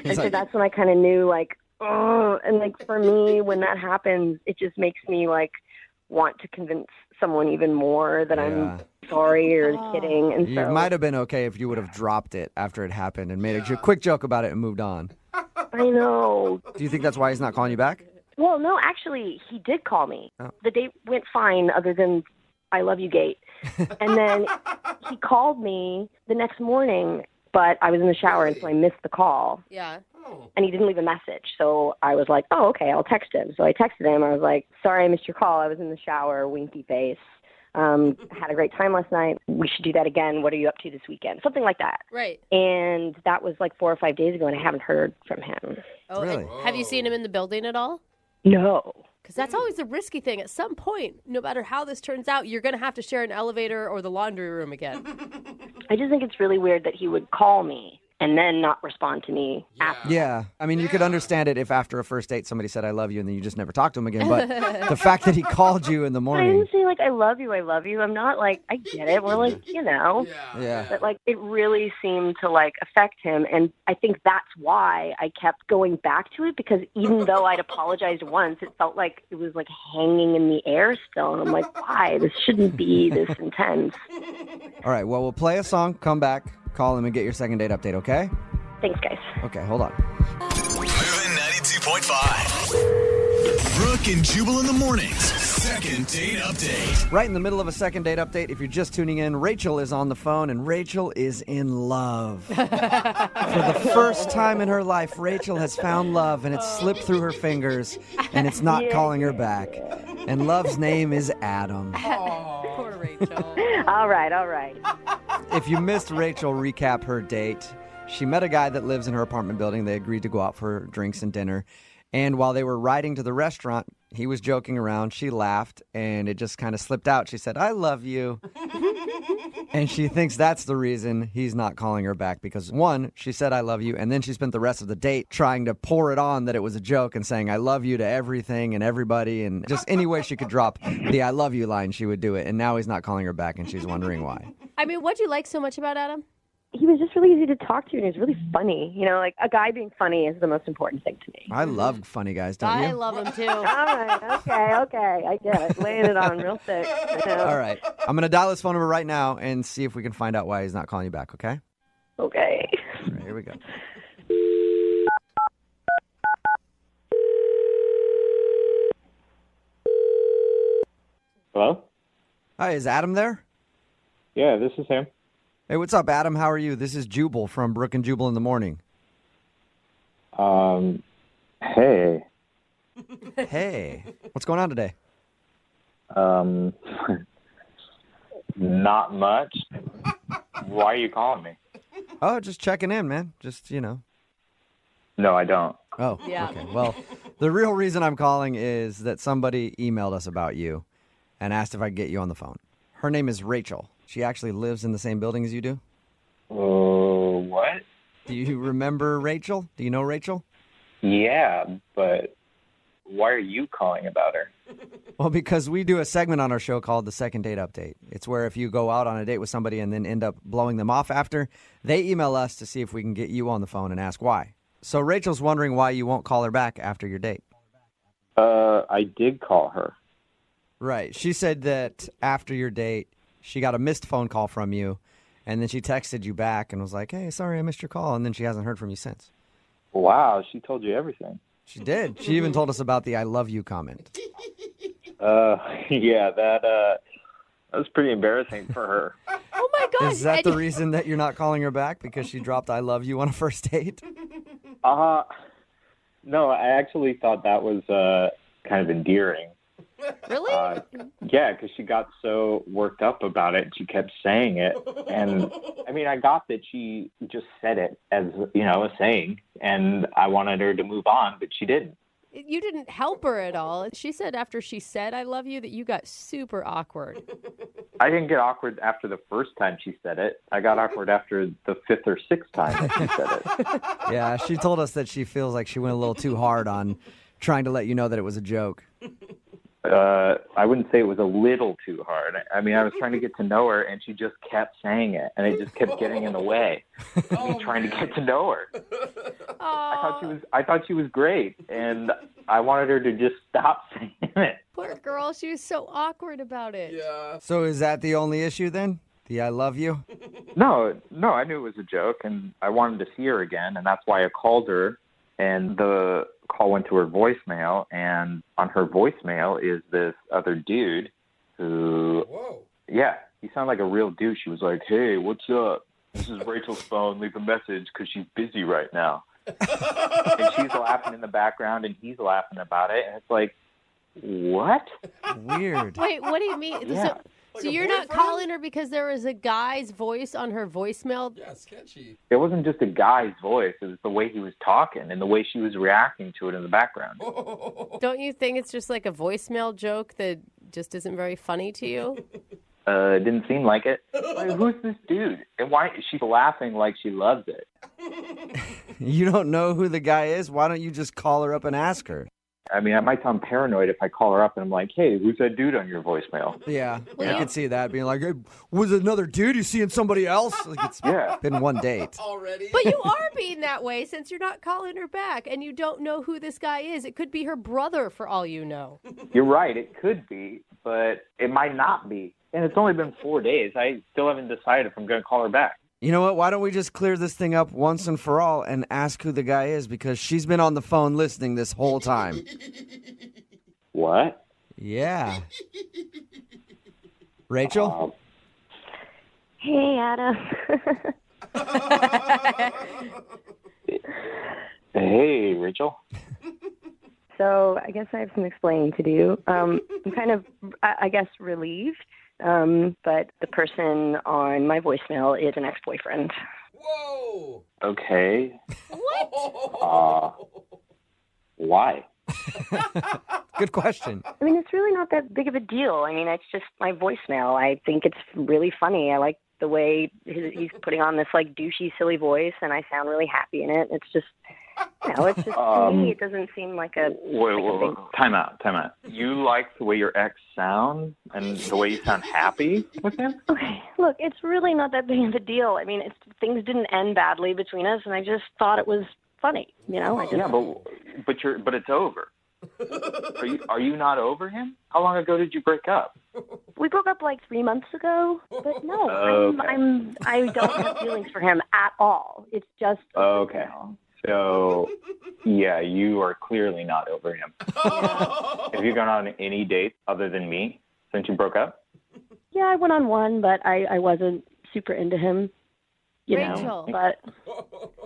And so that's when I kind of knew, like, oh, and, like, for me, when that happens, it just makes me, like, want to convince someone even more that I'm sorry or kidding. And You so might have been okay if you would have dropped it after it happened and made a quick joke about it and moved on. I know. Do you think that's why he's not calling you back? Well, no, actually, he did call me. Oh. The date went fine other than I love you gate. And then he called me the next morning, but I was in the shower, and so I missed the call. Yeah. And he didn't leave a message. So I was like, oh, okay, I'll text him. So I texted him. I was like, sorry I missed your call. I was in the shower, winky face. Had a great time last night. We should do that again. What are you up to this weekend? Something like that. Right. And that was like 4 or 5 days ago, and I haven't heard from him. Oh, really? Have you seen him in the building at all? No. Because that's always a risky thing. At some point, no matter how this turns out, you're going to have to share an elevator or the laundry room again. I just think it's really weird that he would call me and then not respond to me after. Yeah. I mean, you could understand it if after a first date somebody said, I love you, and then you just never talked to him again. But the fact that he called you in the I morning. didn't say, like, I love you. I'm not like, I get it. We're like, Yeah. But, like, it really seemed to, like, affect him. And I think that's why I kept going back to it, because even though I'd apologized once, it felt like it was, like, hanging in the air still. And I'm like, why? This shouldn't be this intense. All right. Well, we'll play a song, come back, call him, and get your second date update, okay? Thanks, guys. Okay, hold on. Moving 92.5. Brooke and Jubal in the mornings. Second date update. Right in the middle of a second date update, if you're just tuning in, Rachel is on the phone, and Rachel is in love. For the first time in her life, Rachel has found love, and it's slipped through her fingers, and it's not calling her back. And love's name is Adam. Poor Rachel. All right. If you missed Rachel recap her date, she met a guy that lives in her apartment building. They agreed to go out for drinks and dinner. And while they were riding to the restaurant, he was joking around. She laughed, and it just kind of slipped out. She said, I love you. And she thinks that's the reason he's not calling her back because, one, she said, I love you. And then she spent the rest of the date trying to pour it on that it was a joke and saying, I love you to everything and everybody. And just any way she could drop the I love you line, she would do it. And now he's not calling her back, and she's wondering why. I mean, what do you like so much about Adam? He was just really easy to talk to, and he was really funny. Like, a guy being funny is the most important thing to me. I love funny guys, don't you? I love him, too. All right, okay. I get it. Laying it on real thick. All right. I'm going to dial his phone number right now and see if we can find out why he's not calling you back, okay? Okay. All right, here we go. Hello? Hi, is Adam there? Yeah, this is him. Hey, what's up, Adam? How are you? This is Jubal from Brooke and Jubal in the morning. Hey. Hey. What's going on today? Not much. Why are you calling me? Oh, just checking in, man. Just, No, I don't. Oh, Yeah. okay. Well, the real reason I'm calling is that somebody emailed us about you and asked if I could get you on the phone. Her name is Rachel. She actually lives in the same building as you do. What? Do you remember Rachel? Do you know Rachel? Yeah, but why are you calling about her? Well, because we do a segment on our show called the Second Date Update. It's where if you go out on a date with somebody and then end up blowing them off after, they email us to see if we can get you on the phone and ask why. So Rachel's wondering why you won't call her back after your date. I did call her. Right. She said that after your date, she got a missed phone call from you, and then she texted you back and was like, hey, sorry, I missed your call, and then she hasn't heard from you since. Wow, she told you everything. She did. She even told us about the I love you comment. Yeah, that was pretty embarrassing for her. Oh my gosh. Is that the reason that you're not calling her back? Because she dropped I love you on a first date? No, I actually thought that was kind of endearing. Really? Yeah, because she got so worked up about it. She kept saying it. And, I mean, I got that she just said it as, a saying. And I wanted her to move on, but she didn't. You didn't help her at all. She said after she said I love you that you got super awkward. I didn't get awkward after the first time she said it. I got awkward after the fifth or sixth time that she said it. Yeah, she told us that she feels like she went a little too hard on trying to let you know that it was a joke. I wouldn't say it was a little too hard. I mean, I was trying to get to know her, and she just kept saying it, and it just kept getting in the way of me trying to get to know her. I thought she was great, and I wanted her to just stop saying it. Poor girl, she was so awkward about it. Yeah. So is that the only issue then? The I love you? No, I knew it was a joke, and I wanted to see her again, and that's why I called her. And the call went to her voicemail, and on her voicemail is this other dude who, yeah, he sounded like a real douche. He was like, hey, what's up? This is Rachel's phone. Leave a message because she's busy right now. And she's laughing in the background, and he's laughing about it. And it's like, what? Weird. Wait, what do you mean? Yeah. So you're not calling her because there was a guy's voice on her voicemail? Yeah, sketchy. It wasn't just a guy's voice. It was the way he was talking and the way she was reacting to it in the background. Don't you think it's just like a voicemail joke that just isn't very funny to you? It didn't seem like it. Like, who's this dude? And why is she laughing like she loves it? You don't know who the guy is? Why don't you just call her up and ask her? I mean, I might sound paranoid if I call her up and I'm like, hey, who's that dude on your voicemail? Yeah, I could see that being like, hey, was it another dude? You seeing somebody else? Like it's been one date. Already? But you are being that way since you're not calling her back and you don't know who this guy is. It could be her brother for all you know. You're right. It could be, but it might not be. And it's only been 4 days. I still haven't decided if I'm going to call her back. You know what? Why don't we just clear this thing up once and for all and ask who the guy is? Because she's been on the phone listening this whole time. What? Yeah. Rachel? Hey, Adam. Hey, Rachel. So I guess I have some explaining to do. I'm kind of, I guess, relieved. But the person on my voicemail is an ex-boyfriend. Whoa! Okay. What? Why? Good question. I mean, it's really not that big of a deal. I mean, it's just my voicemail. I think it's really funny. I like the way he's putting on this, like, douchey, silly voice, and I sound really happy in it. It's just, it's just, to me, it doesn't seem like a... Wait. Time out. You like the way your ex sounds and the way you sound happy with him? Okay, look, it's really not that big of a deal. I mean, things didn't end badly between us, and I just thought it was funny, Yeah, but it's over. Are you not over him? How long ago did you break up? We broke up like 3 months ago, but no, Okay. I don't have feelings for him at all. It's just Okay. So, yeah, you are clearly not over him. Have you gone on any dates other than me since you broke up? Yeah, I went on one, but I wasn't super into him. you Rachel. know. But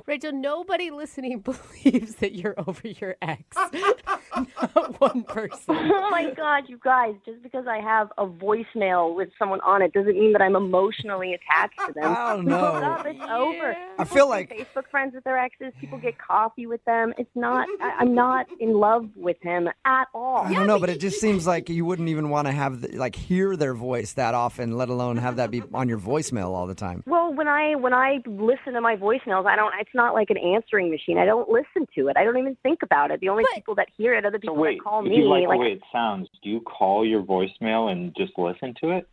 Rachel, nobody listening believes that you're over your ex. Not one person. oh my God, you guys! Just because I have a voicemail with someone on it doesn't mean that I'm emotionally attached to them. I don't We broke know. up, it's over. I feel like Facebook friends with their exes. People get coffee with them. It's not. I'm not in love with him at all. I don't know, but it just seems like you wouldn't even want to have hear their voice that often, let alone have that be on your voicemail all the time. Well, when I listen to my voicemails, I don't. It's not like an answering machine. I don't listen to it. I don't even think about it. The only people that hear it are the people So wait, that call if me. you like the way it sounds, do you call your voicemail and just listen to it?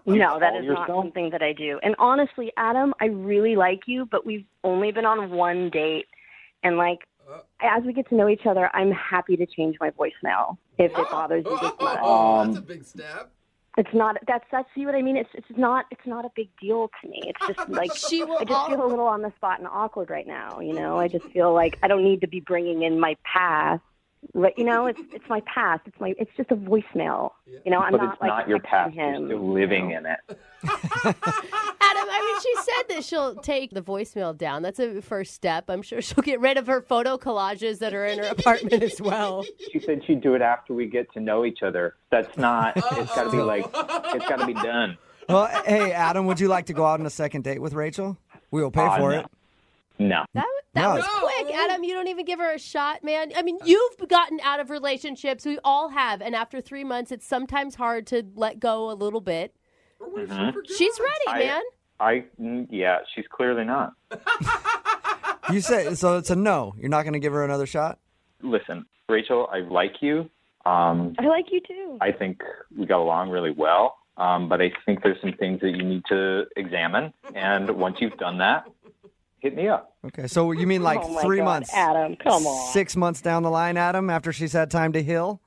No, that call is yourself? not something that I do. And honestly, Adam, I really like you, but we've only been on one date. And, as we get to know each other, I'm happy to change my voicemail if it bothers you this much. That's a big step. It's not. That's see what I mean. It's not. It's not a big deal to me. It's just like I just feel a little on the spot and awkward right now. You know, I just feel like I don't need to be bringing in my past. Right? You know, it's my past. It's just a voicemail. You know, I'm but not it's not your texting past. him. You're still living in it. Adam, I mean, she said that she'll take the voicemail down. That's a first step. I'm sure she'll get rid of her photo collages that are in her apartment as well. She said she'd do it after we get to know each other. That's not. It's got to be it's got to be done. Well, hey, Adam, would you like to go out on a second date with Rachel? We will pay for no. it. No. That No. was quick, Adam. You don't even give her a shot, man. I mean, you've gotten out of relationships. We all have. And after 3 months, it's sometimes hard to let go a little bit. Mhm. She's ready, man. Yeah, she's clearly not. You say so. It's a no. You're not going to give her another shot. Listen, Rachel, I like you. I like you too. I think we got along really well. But I think there's some things that you need to examine. And once you've done that, hit me up. Okay, so you mean like Oh my 3 God, months? Adam, come on. 6 months down the line, Adam, after she's had time to heal?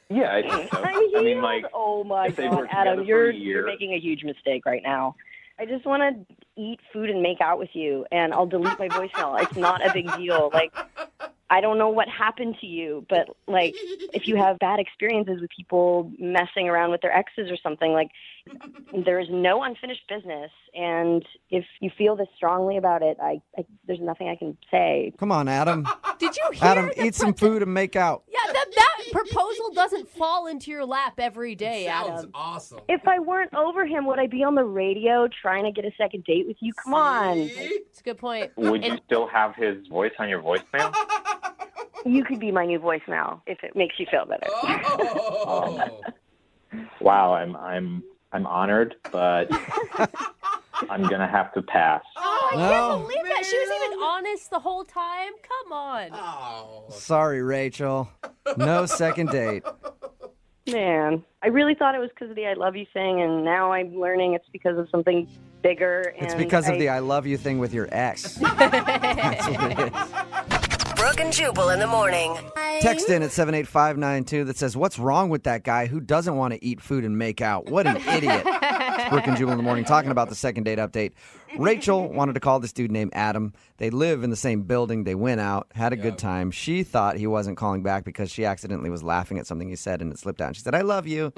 Yeah, I think so. I mean, oh my if they've God, worked Adam, together for a you're year. making a huge mistake right now. I just want to eat food and make out with you, and I'll delete my voicemail. It's not a big deal. I don't know what happened to you, but if you have bad experiences with people messing around with their exes or something, there is no unfinished business. And if you feel this strongly about it, there's nothing I can say. Come on, Adam. Did you hear Adam, eat some food and make out. Yeah, that proposal doesn't fall into your lap every day, Adam. Awesome. If I weren't over him, would I be on the radio trying to get a second date with you? Come on. It's a good point. Would you still have his voice on your voicemail? You could be my new voicemail if it makes you feel better. Wow, I'm honored, but I'm gonna have to pass. Oh, I can't believe that. She was even honest the whole time. Come on. Sorry, Rachel. No second date. Man, I really thought it was because of the I love you thing, and now I'm learning it's because of something bigger. It's because of the I love you thing with your ex. That's what it is. Brooke and Jubal in the morning. Text in at 78592 that says, what's wrong with that guy who doesn't want to eat food and make out? What an idiot. It's Brooke and Jubal in the morning talking about the second date update. Rachel wanted to call this dude named Adam. They live in the same building. They went out, had a good time. She thought he wasn't calling back because she accidentally was laughing at something he said and it slipped out. She said, I love you.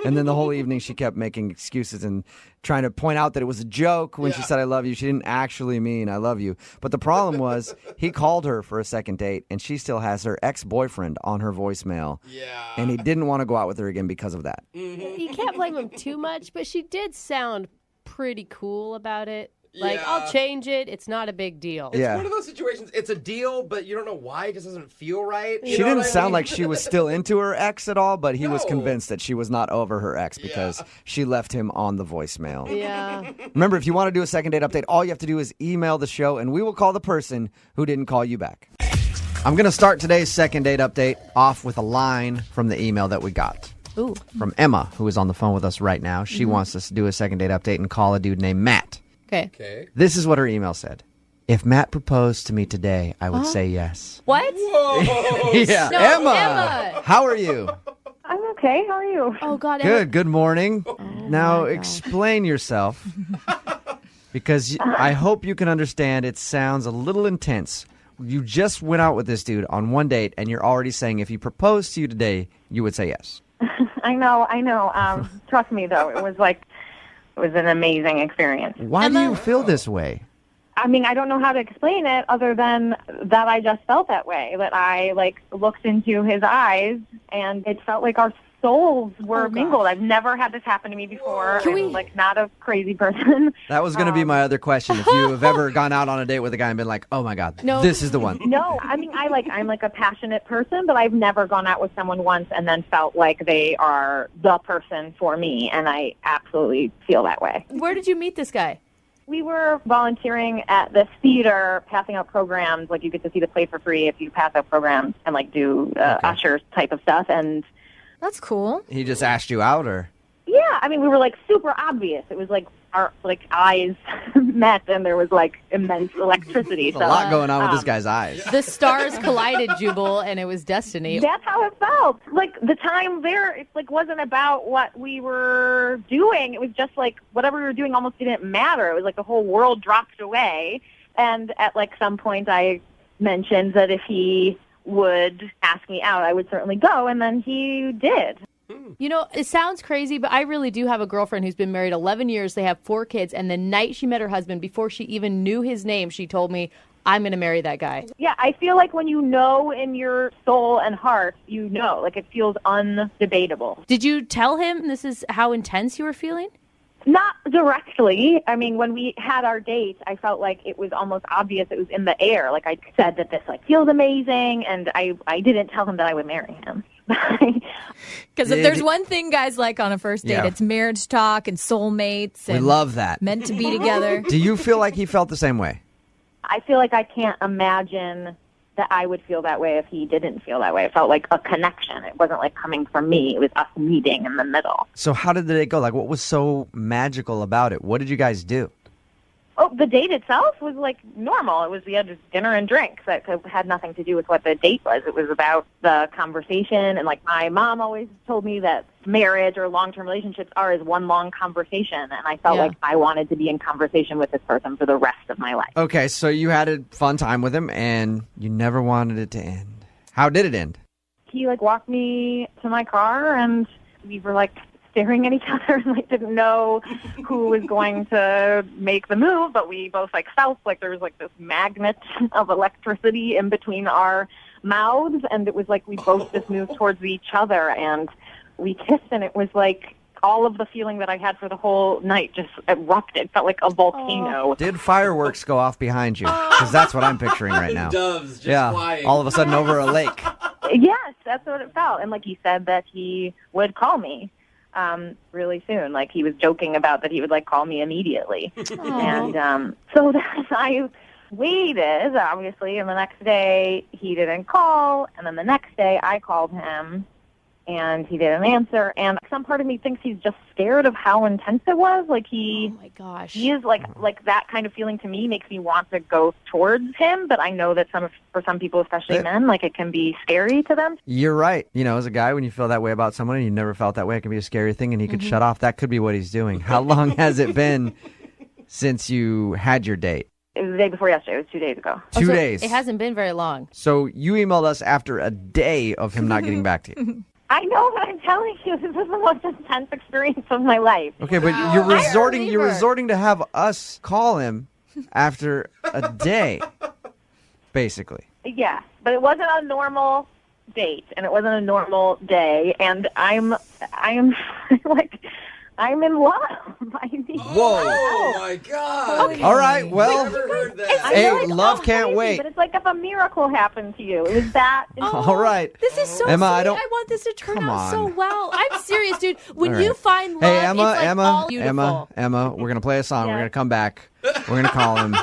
And then the whole evening she kept making excuses and trying to point out that it was a joke when she said I love you. She didn't actually mean I love you. But the problem was he called her for a second date and she still has her ex-boyfriend on her voicemail. Yeah. And he didn't want to go out with her again because of that. You can't blame him too much, but she did sound pretty cool about it. I'll change it. It's not a big deal. It's one of those situations. It's a deal, but you don't know why. It just doesn't feel right. She didn't sound like she was still into her ex at all, but he was convinced that she was not over her ex because she left him on the voicemail. Yeah. Remember, if you want to do a second date update, all you have to do is email the show, and we will call the person who didn't call you back. I'm going to start today's second date update off with a line from the email that we got. Ooh. From Emma, who is on the phone with us right now. She wants us to do a second date update and call a dude named Matt. Okay. This is what her email said. If Matt proposed to me today, I would say yes. What? Yeah. No, Emma, how are you? I'm okay. How are you? Oh, God. Good morning. Now explain yourself because I hope you can understand it sounds a little intense. You just went out with this dude on one date and you're already saying if he proposed to you today, you would say yes. I know. Trust me, though. It was It was an amazing experience. Why do you feel this way? I mean, I don't know how to explain it other than that I just felt that way, that I, looked into his eyes, and it felt like our souls were mingled. I've never had this happen to me before. I'm, not a crazy person. That was going to be my other question. If you have ever gone out on a date with a guy and been like, oh, my God, this is the one. No, I mean, I'm a passionate person, but I've never gone out with someone once and then felt like they are the person for me, and I absolutely feel that way. Where did you meet this guy? We were volunteering at this theater, passing out programs. You get to see the play for free if you pass out programs and, do usher type of stuff. And that's cool. He just asked you out, or? Yeah, I mean, we were, super obvious. It was, our, eyes met, and there was, immense electricity. There's a lot going on with this guy's eyes. The stars collided, Jubal, and it was destiny. That's how it felt. The time there, it, wasn't about what we were doing. It was just, whatever we were doing almost didn't matter. It was the whole world dropped away. And at, some point, I mentioned that if he would ask me out, I would certainly go, and then he did. You know, it sounds crazy, but I really do have a girlfriend who's been married 11 years. They have 4 kids, and the night she met her husband, before she even knew his name, she told me, I'm going to marry that guy. Yeah, I feel like when you know in your soul and heart, you know. It feels undebatable. Did you tell him this is how intense you were feeling? Not directly. I mean, when we had our date, I felt like it was almost obvious. It was in the air. I said that this feels amazing, and I didn't tell him that I would marry him. Because if there's one thing guys like on a first date, it's marriage talk and soulmates. We And love that. meant to be together. Do you feel like he felt the same way? I feel like I can't imagine that I would feel that way if he didn't feel that way. It felt like a connection. It wasn't coming from me. It was us meeting in the middle. So how did the date go? What was so magical about it? What did you guys do? Oh, the date itself was normal. It was, we had just dinner and drinks. That had nothing to do with what the date was. It was about the conversation. And my mom always told me that marriage or long-term relationships are as one long conversation. And I felt like I wanted to be in conversation with this person for the rest of my life. Okay, so you had a fun time with him, and you never wanted it to end. How did it end? He walked me to my car, and we were staring at each other and didn't know who was going to make the move, but we both felt like there was this magnet of electricity in between our mouths, and it was we both just moved towards each other, and we kissed, and it was all of the feeling that I had for the whole night just erupted. It felt like a volcano. Did fireworks go off behind you? Because that's what I'm picturing right now. Doves just flying. All of a sudden over a lake. Yes, that's what it felt. And he said that he would call me really soon. He was joking about that he would call me immediately. And so then I waited, obviously, and the next day he didn't call, and then the next day I called him and he didn't answer, and some part of me thinks he's just scared of how intense it was. Oh my gosh. He is like that kind of feeling to me makes me want to go towards him, but I know that for some people, especially men, it can be scary to them. You're right. As a guy, when you feel that way about someone and you never felt that way, it can be a scary thing, and he could shut off. That could be what he's doing. How long has it been since you had your date? It was the day before yesterday. It was 2 days ago. 2 days. It hasn't been very long. So you emailed us after a day of him not getting back to you. I know, but I'm telling you, this is the most intense experience of my life. Okay, but you're resorting to have us call him after a day, basically. Yeah, but it wasn't a normal date, and it wasn't a normal day, and I'm I'm in love. Whoa! Oh my God! Okay. All right, well, Never heard that. hey, love can't wait. But it's if a miracle happened to you. It was that. All right. This is so Emma, sweet. I want this to turn Come out so on. well. I'm serious, dude. When All you right. find love, Hey, Emma, it's all beautiful. Emma, we're going to play a song. Yeah. We're going to come back. We're going to call him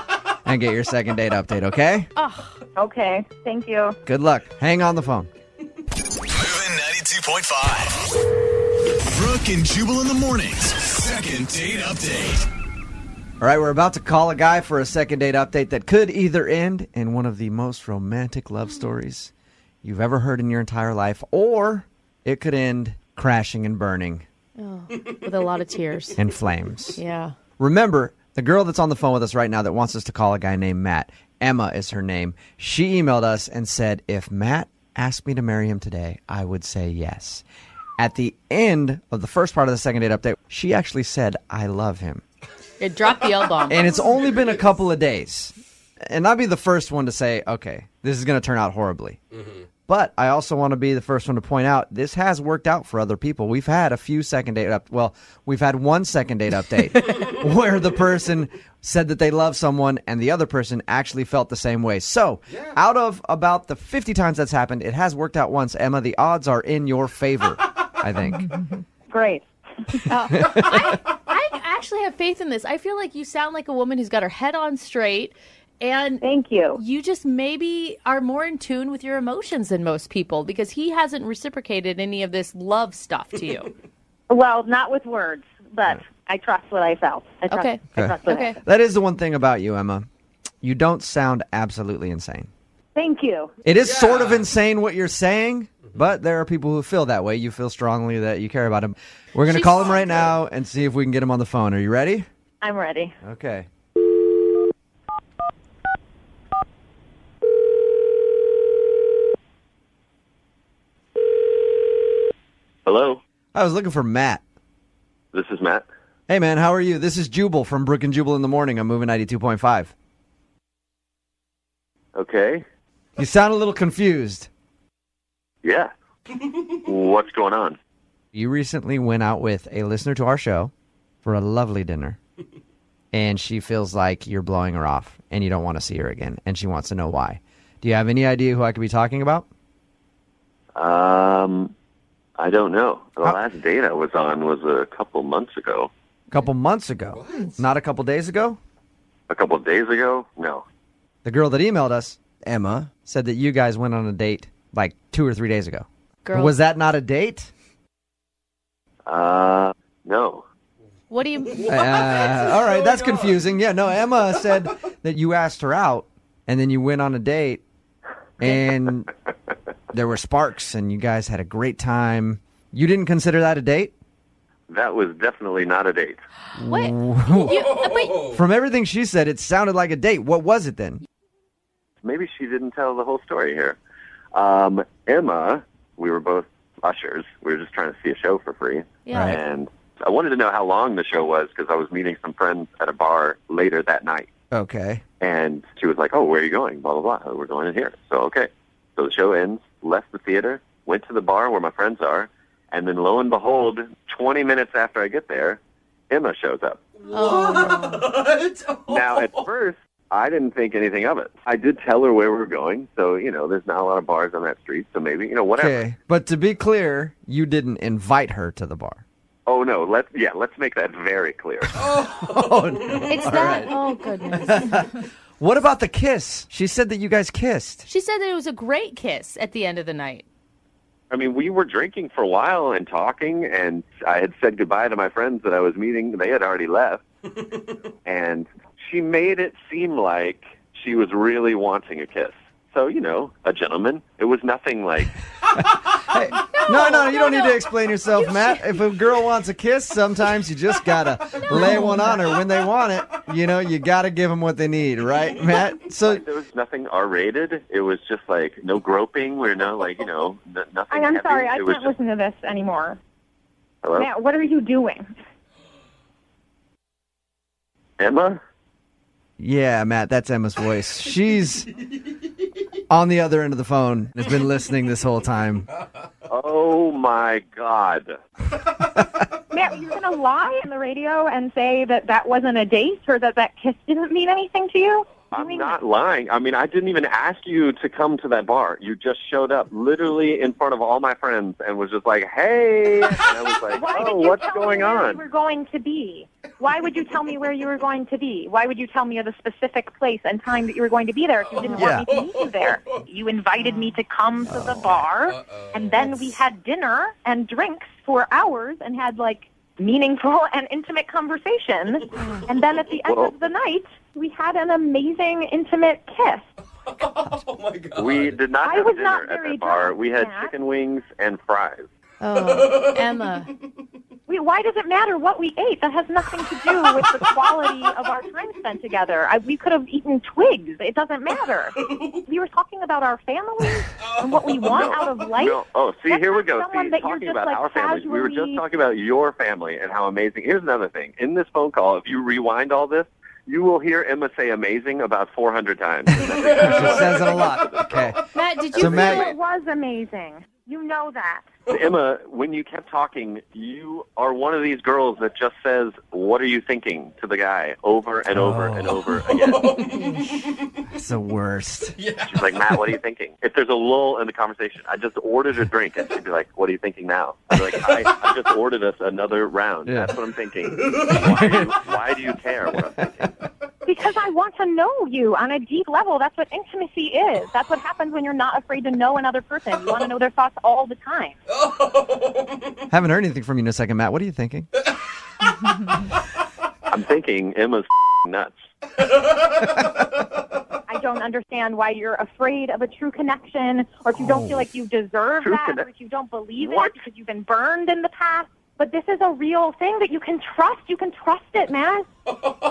and get your second date update, okay? Oh. Okay, thank you. Good luck. Hang on the phone. Moving 92.5. Brooke and Jubal in the mornings. Second date update. All right, we're about to call a guy for a second date update that could either end in one of the most romantic love stories you've ever heard in your entire life, or it could end crashing and burning Oh, with a lot of tears. and flames. Yeah. Remember, the girl that's on the phone with us right now that wants us to call a guy named Matt, Emma is her name. She emailed us and said, if Matt asked me to marry him today, I would say yes. at the end of the first part of the second date update, she actually said, I love him. It dropped the L-bomb. And it's only been a couple of days. And I'll be the first one to say, okay, this is going to turn out horribly. Mm-hmm. But I also want to be the first one to point out this has worked out for other people. We've had a few second date we've had one second date update where the person said that they love someone and the other person actually felt the same way. So out of about the 50 times that's happened, it has worked out once. Emma, the odds are in your favor, I think. Great. I actually have faith in this. I feel like you sound like a woman who's got her head on straight. And thank you. You just maybe are more in tune with your emotions than most people because he hasn't reciprocated any of this love stuff to you. Well, not with words, but I trust what I felt. I trust what I felt. That is the one thing about you, Emma. You don't sound absolutely insane. Thank you. It is sort of insane what you're saying, but there are people who feel that way. You feel strongly that you care about him. We're going to call him right now and see if we can get him on the phone. Are you ready? I'm ready. Okay. Hello? I was looking for Matt. This is Matt. Hey, man, how are you? This is Jubal from Brooke and Jubal in the Morning. I'm moving 92.5. Okay. You sound a little confused. Yeah. What's going on? You recently went out with a listener to our show for a lovely dinner, and she feels like you're blowing her off, and you don't want to see her again, and she wants to know why. Do you have any idea who I could be talking about? I don't know. The last date I was on was a couple months ago. A couple months ago? What? Not a couple days ago? A couple of days ago? No. The girl that emailed us, Emma, said that you guys went on a date like 2 or 3 days ago. Girl. Was that not a date? No. What do you... all right, that's confusing. Yeah, no, Emma said that you asked her out, and then you went on a date, and there were sparks, and you guys had a great time. You didn't consider that a date? That was definitely not a date. Wait. From everything she said, it sounded like a date. What was it then? Maybe she didn't tell the whole story here. Emma, we were both ushers. We were just trying to see a show for free. Yeah. Right. And I wanted to know how long the show was because I was meeting some friends at a bar later that night. Okay. And she was like, oh, where are you going? Blah, blah, blah. We're going in here. So, okay. So the show ends, left the theater, went to the bar where my friends are, and then lo and behold, 20 minutes after I get there, Emma shows up. What? Now, at first, I didn't think anything of it. I did tell her where we were going, so, there's not a lot of bars on that street, so maybe, whatever. Okay, but to be clear, you didn't invite her to the bar. Oh, no, let's make that very clear. Oh, no. It's that... Oh, goodness. What about the kiss? She said that you guys kissed. She said that it was a great kiss at the end of the night. I mean, we were drinking for a while and talking, and I had said goodbye to my friends that I was meeting. They had already left. And she made it seem like she was really wanting a kiss. So, a gentleman. It was nothing like... Hey, no, you don't need to explain yourself, Matt. If a girl wants a kiss, sometimes you just got to lay one on her when they want it. You got to give them what they need, right, Matt? So there was nothing R-rated. It was just like no groping or no, nothing I'm heavy. sorry, I It was can't listen to this anymore. Hello? Matt, what are you doing? Emma? Yeah, Matt, that's Emma's voice. She's on the other end of the phone. Has been listening this whole time. Oh, my God. Matt, you're going to lie on the radio and say that wasn't a date or that kiss didn't mean anything to you? I'm not lying. I mean, I didn't even ask you to come to that bar. You just showed up literally in front of all my friends and was just like, hey. And I was like, what's going on? Where you were going to be? Why would you tell me where you were going to be? Why would you tell me of the specific place and time that you were going to be there if you didn't want me to meet you there? You invited me to come to the bar, and then we had dinner and drinks for hours and had, meaningful and intimate conversation. And then at the end of the night, we had an amazing, intimate kiss. Oh, my God. We did not have dinner at that bar. We had chicken wings and fries. Oh, Emma. Why does it matter what we ate? That has nothing to do with the quality of our time spent together. We could have eaten twigs. It doesn't matter. We were talking about our families and what we want out of life. No. Oh, see, That's here we not go. someone See, that you're talking just, about like, our families. We were just casually- talking about your family and how amazing. Here's another thing. In this phone call, if you rewind all this, you will hear Emma say amazing about 400 times. She says it a lot. Okay. Matt, did you So, feel Matt- It was amazing. You know that. Emma, when you kept talking, you are one of these girls that just says, "What are you thinking?" to the guy over and over and over again. It's the worst. She's like, "Matt, what are you thinking?" If there's a lull in the conversation, I just ordered a drink, and she'd be like, "What are you thinking now?" I'd be like, I just ordered us another round. Yeah. That's what I'm thinking. Why do you care what I'm thinking? Because I want to know you on a deep level. That's what intimacy is. That's what happens when you're not afraid to know another person. You want to know their thoughts all the time. Haven't heard anything from you in a second, Matt. What are you thinking? I'm thinking Emma's nuts. I don't understand why you're afraid of a true connection, or if you don't feel like you deserve True that, or if you don't believe it because you've been burned in the past. But this is a real thing that you can trust. You can trust it, man.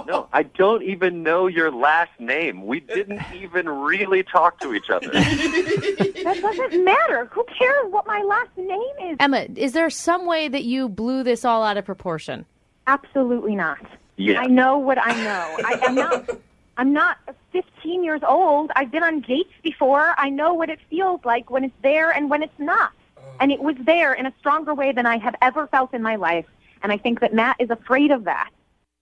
No, I don't even know your last name. We didn't even really talk to each other. That doesn't matter. Who cares what my last name is? Emma, is there some way that you blew this all out of proportion? Absolutely not. Yeah. I know what I know. I'm not 15 years old. I've been on dates before. I know what it feels like when it's there and when it's not. And it was there in a stronger way than I have ever felt in my life. And I think that Matt is afraid of that.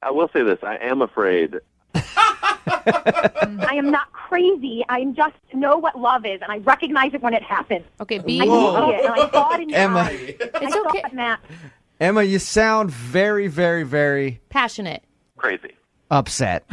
I will say this. I am afraid. I am not crazy. I just know what love is, and I recognize it when it happens. Okay, I see it, and I saw it in your Emma. eyes. It's I okay. saw it, Matt. Emma, you sound very, very, very Passionate. Crazy. upset.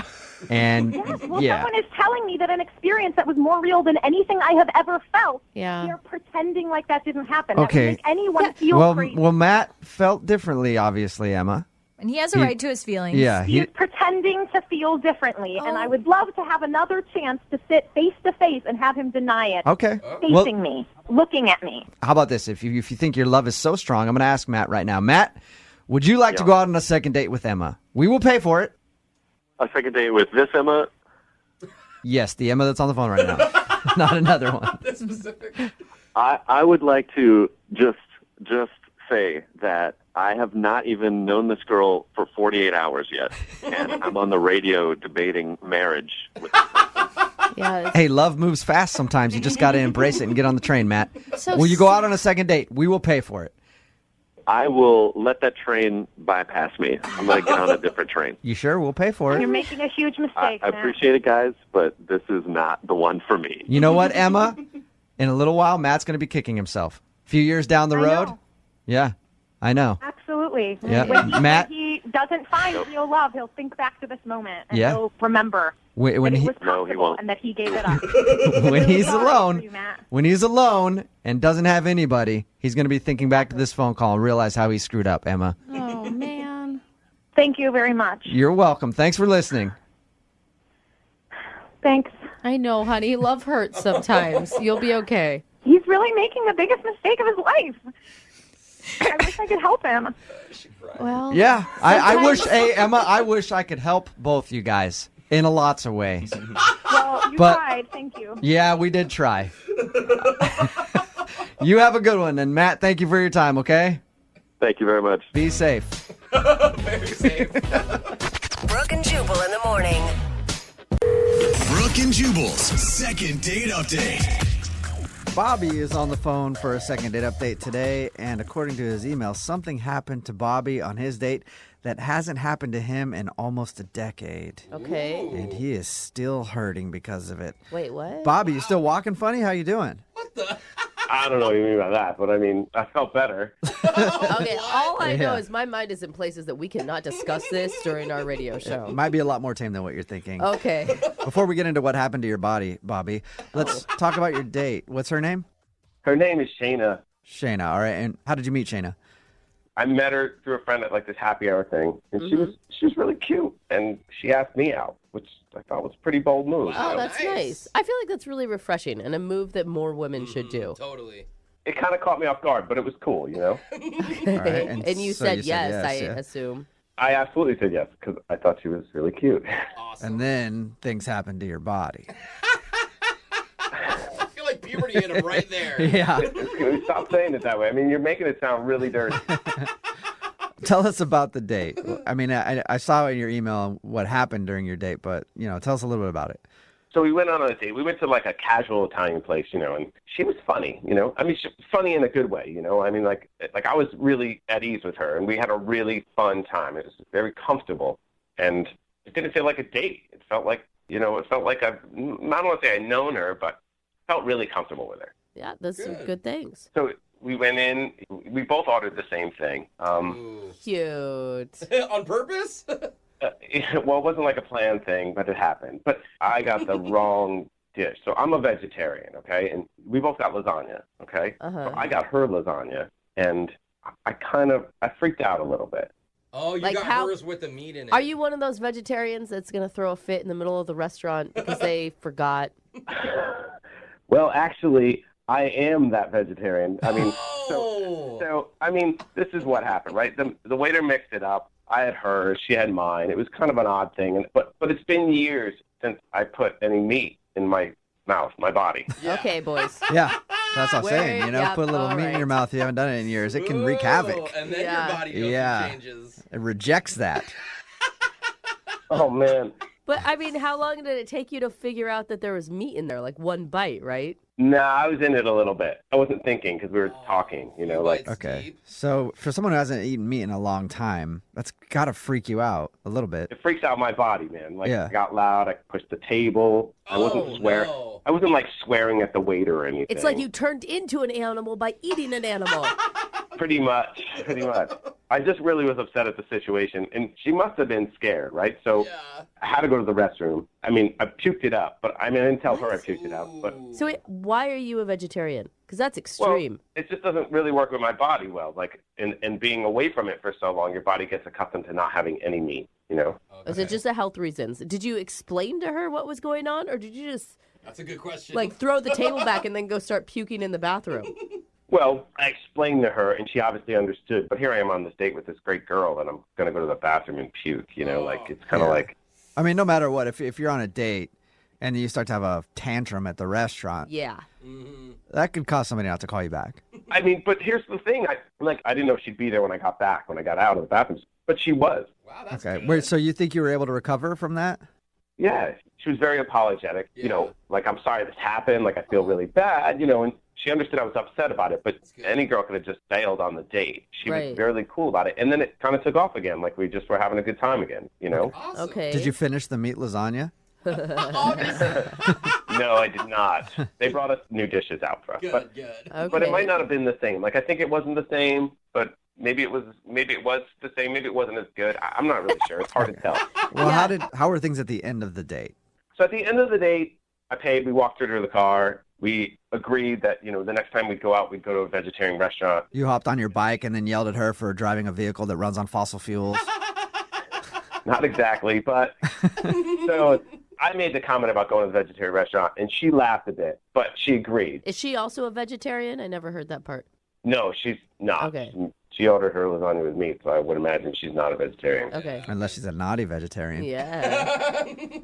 And Yes, well, yeah. someone is telling me that an experience that was more real than anything I have ever felt. Yeah. They're pretending like that didn't happen. That Okay. would make anyone feel Well, crazy. well, Matt felt differently, obviously, Emma. And he has a He- right to his feelings. Yeah, He is pretending to feel differently, and I would love to have another chance to sit face to face and have him deny it. Okay. Facing me, looking at me. How about this? If you think your love is so strong, I'm going to ask Matt right now. Matt, would you like to go out on a second date with Emma? We will pay for it. A second date with this Emma? Yes, the Emma that's on the phone right now. Not another one. That's specific. I would like to just say that I have not even known this girl for 48 hours yet, and I'm on the radio debating marriage with Yeah. Hey, love moves fast sometimes. You just got to embrace it and get on the train, Matt. So will you go out on a second date? We will pay for it. I will let that train bypass me. I'm going to get on a different train. You sure? We'll pay for You're it. making a huge I mistake, Matt. appreciate it, guys, but this is not the one for me. You know what, Emma? In a little while, Matt's going to be kicking himself. A few years down the I road. know. Yeah, I know. Absolutely. Yeah. When Matt? he doesn't find real love, he'll think back to this moment and Yeah. he'll remember When that he it was possible and that he gave it up. when he's Sorry alone, for you, Matt. when he's alone and doesn't have anybody, he's going to be thinking back to this phone call and realize how he screwed up, Emma. Oh, man. Thank you very much. You're welcome. Thanks for listening. Thanks. I know, honey. Love hurts sometimes. You'll be okay. He's really making the biggest mistake of his life. I wish I could help him. Well, Yeah, I wish, sometimes- hey, Emma, I wish I could help both you guys in lots of ways. Well, you But- tried. Thank you. Yeah, we did try. You have a good one. And Matt, thank you for your time, okay? Thank you very much. Be safe. Very safe. Brooke and Jubal in the morning. Brooke and Jubal's second date update. Bobby is on the phone for a second date update today, and according to his email, something happened to Bobby on his date that hasn't happened to him in almost a decade. Okay. And he is still hurting because of it. Wait, what? Bobby, you still walking funny? How you doing? I don't know what you mean by that, but I mean, I felt better. Okay, all I know Yeah. is my mind is in places that we cannot discuss this during our radio show. Might be a lot more tame than what you're thinking. Okay. Before we get into what happened to your body, Bobby, let's talk about your date. What's her name? Her name is Shayna. Shayna. All right. And how did you meet Shayna? I met her through a friend at like this happy hour thing, and she was really cute, and she asked me out, which I thought was a pretty bold move. Oh, you know? that's nice. I feel like that's really refreshing and a move that more women should do. Totally. it kind of caught me off guard, but it was cool, you know? All right, And you so said yes, I yeah. assume. I absolutely said yes because I thought she was really cute. And then things happened to your body. I feel like puberty hit him right there. Yeah. Stop saying it that way. I mean, you're making it sound really dirty. Tell us about the date. I mean, I saw in your email what happened during your date, but, tell us a little bit about it. So we went on a date. We went to like a casual Italian place, and she was funny, I mean, she was funny in a good way, I mean, like I was really at ease with her, and we had a really fun time. It was very comfortable, and it didn't feel like a date. It felt like, I don't want to say I'd known her, but felt really comfortable with her. Yeah, those are good things. So we went in. We both ordered the same thing. Cute. On purpose? Well, it wasn't like a planned thing, but it happened. But I got the wrong dish. So I'm a vegetarian, okay? And we both got lasagna, okay? Uh-huh. So I got her lasagna, and I freaked out a little bit. Oh, you Like got how- hers with the meat in it. Are you one of those vegetarians that's going to throw a fit in the middle of the restaurant because they forgot? Well, actually, I am that vegetarian. I mean, so I mean, this is what happened, right? The waiter mixed it up. I had hers, she had mine. It was kind of an odd thing, but it's been years since I put any meat in my mouth, my body. Okay, boys. Yeah, that's what I'm saying. Put a little meat in your mouth. You haven't done it in years. It can wreak havoc. And then your body goes and changes. It rejects that. Oh, man. But, I mean, how long did it take you to figure out that there was meat in there? Like one bite, right? No, I was in it a little bit. I wasn't thinking because we were talking, like. Okay. So for someone who hasn't eaten meat in a long time, that's got to freak you out a little bit. It freaks out my body, man. Like, Yeah. I got loud. I pushed the table. I wasn't swearing. no. I wasn't, like, swearing at the waiter or anything. It's like you turned into an animal by eating an animal. Pretty much. I just really was upset at the situation, and she must have been scared, right? So I had to go to the restroom. I mean, I puked it up, but I didn't tell her I puked it up. But So wait, why are you a vegetarian? Because that's extreme. it just doesn't really work with my body well. Like, and being away from it for so long, your body gets accustomed to not having any meat, Is it just a health reasons? Did you explain to her what was going on, or did you just That's a good question. like throw the table back and then go start puking in the bathroom? Well, I explained to her, and she obviously understood. But here I am on this date with this great girl, and I'm going to go to the bathroom and puke, Like, it's kind of like... I mean, no matter what, if you're on a date and you start to have a tantrum at the restaurant, Yeah. that could cause somebody not to call you back. I mean, but here's the thing. I didn't know she'd be there when I got out of the bathroom. But she was. Wow, that's Okay. good. Wait, so you think you were able to recover from that? Yeah, she was very apologetic. Like, I'm sorry this happened. Like, I feel really bad, and she understood I was upset about it. But any girl could have just bailed on the date. She was Right. really cool about it. And then it kind of took off again. Like, we just were having a good time again, Awesome. Okay. Did you finish the meat lasagna? No, I did not. They brought us new dishes out for us. Good, but, good. but it might not have been the same. Like, I think it wasn't the same, but maybe it was the same. Maybe it wasn't as good. I'm not really sure. It's hard to tell. Well, how were things at the end of the date? So at the end of the date, I paid. We walked her to the car. We agreed that, the next time we'd go out, we'd go to a vegetarian restaurant. You hopped on your bike and then yelled at her for driving a vehicle that runs on fossil fuels. Not exactly, but so I made the comment about going to the vegetarian restaurant, and she laughed a bit, but she agreed. Is she also a vegetarian? I never heard that part. No, she's not. Okay. She ordered her lasagna with meat, so I would imagine she's not a vegetarian. Okay. Unless she's a naughty vegetarian. Yeah.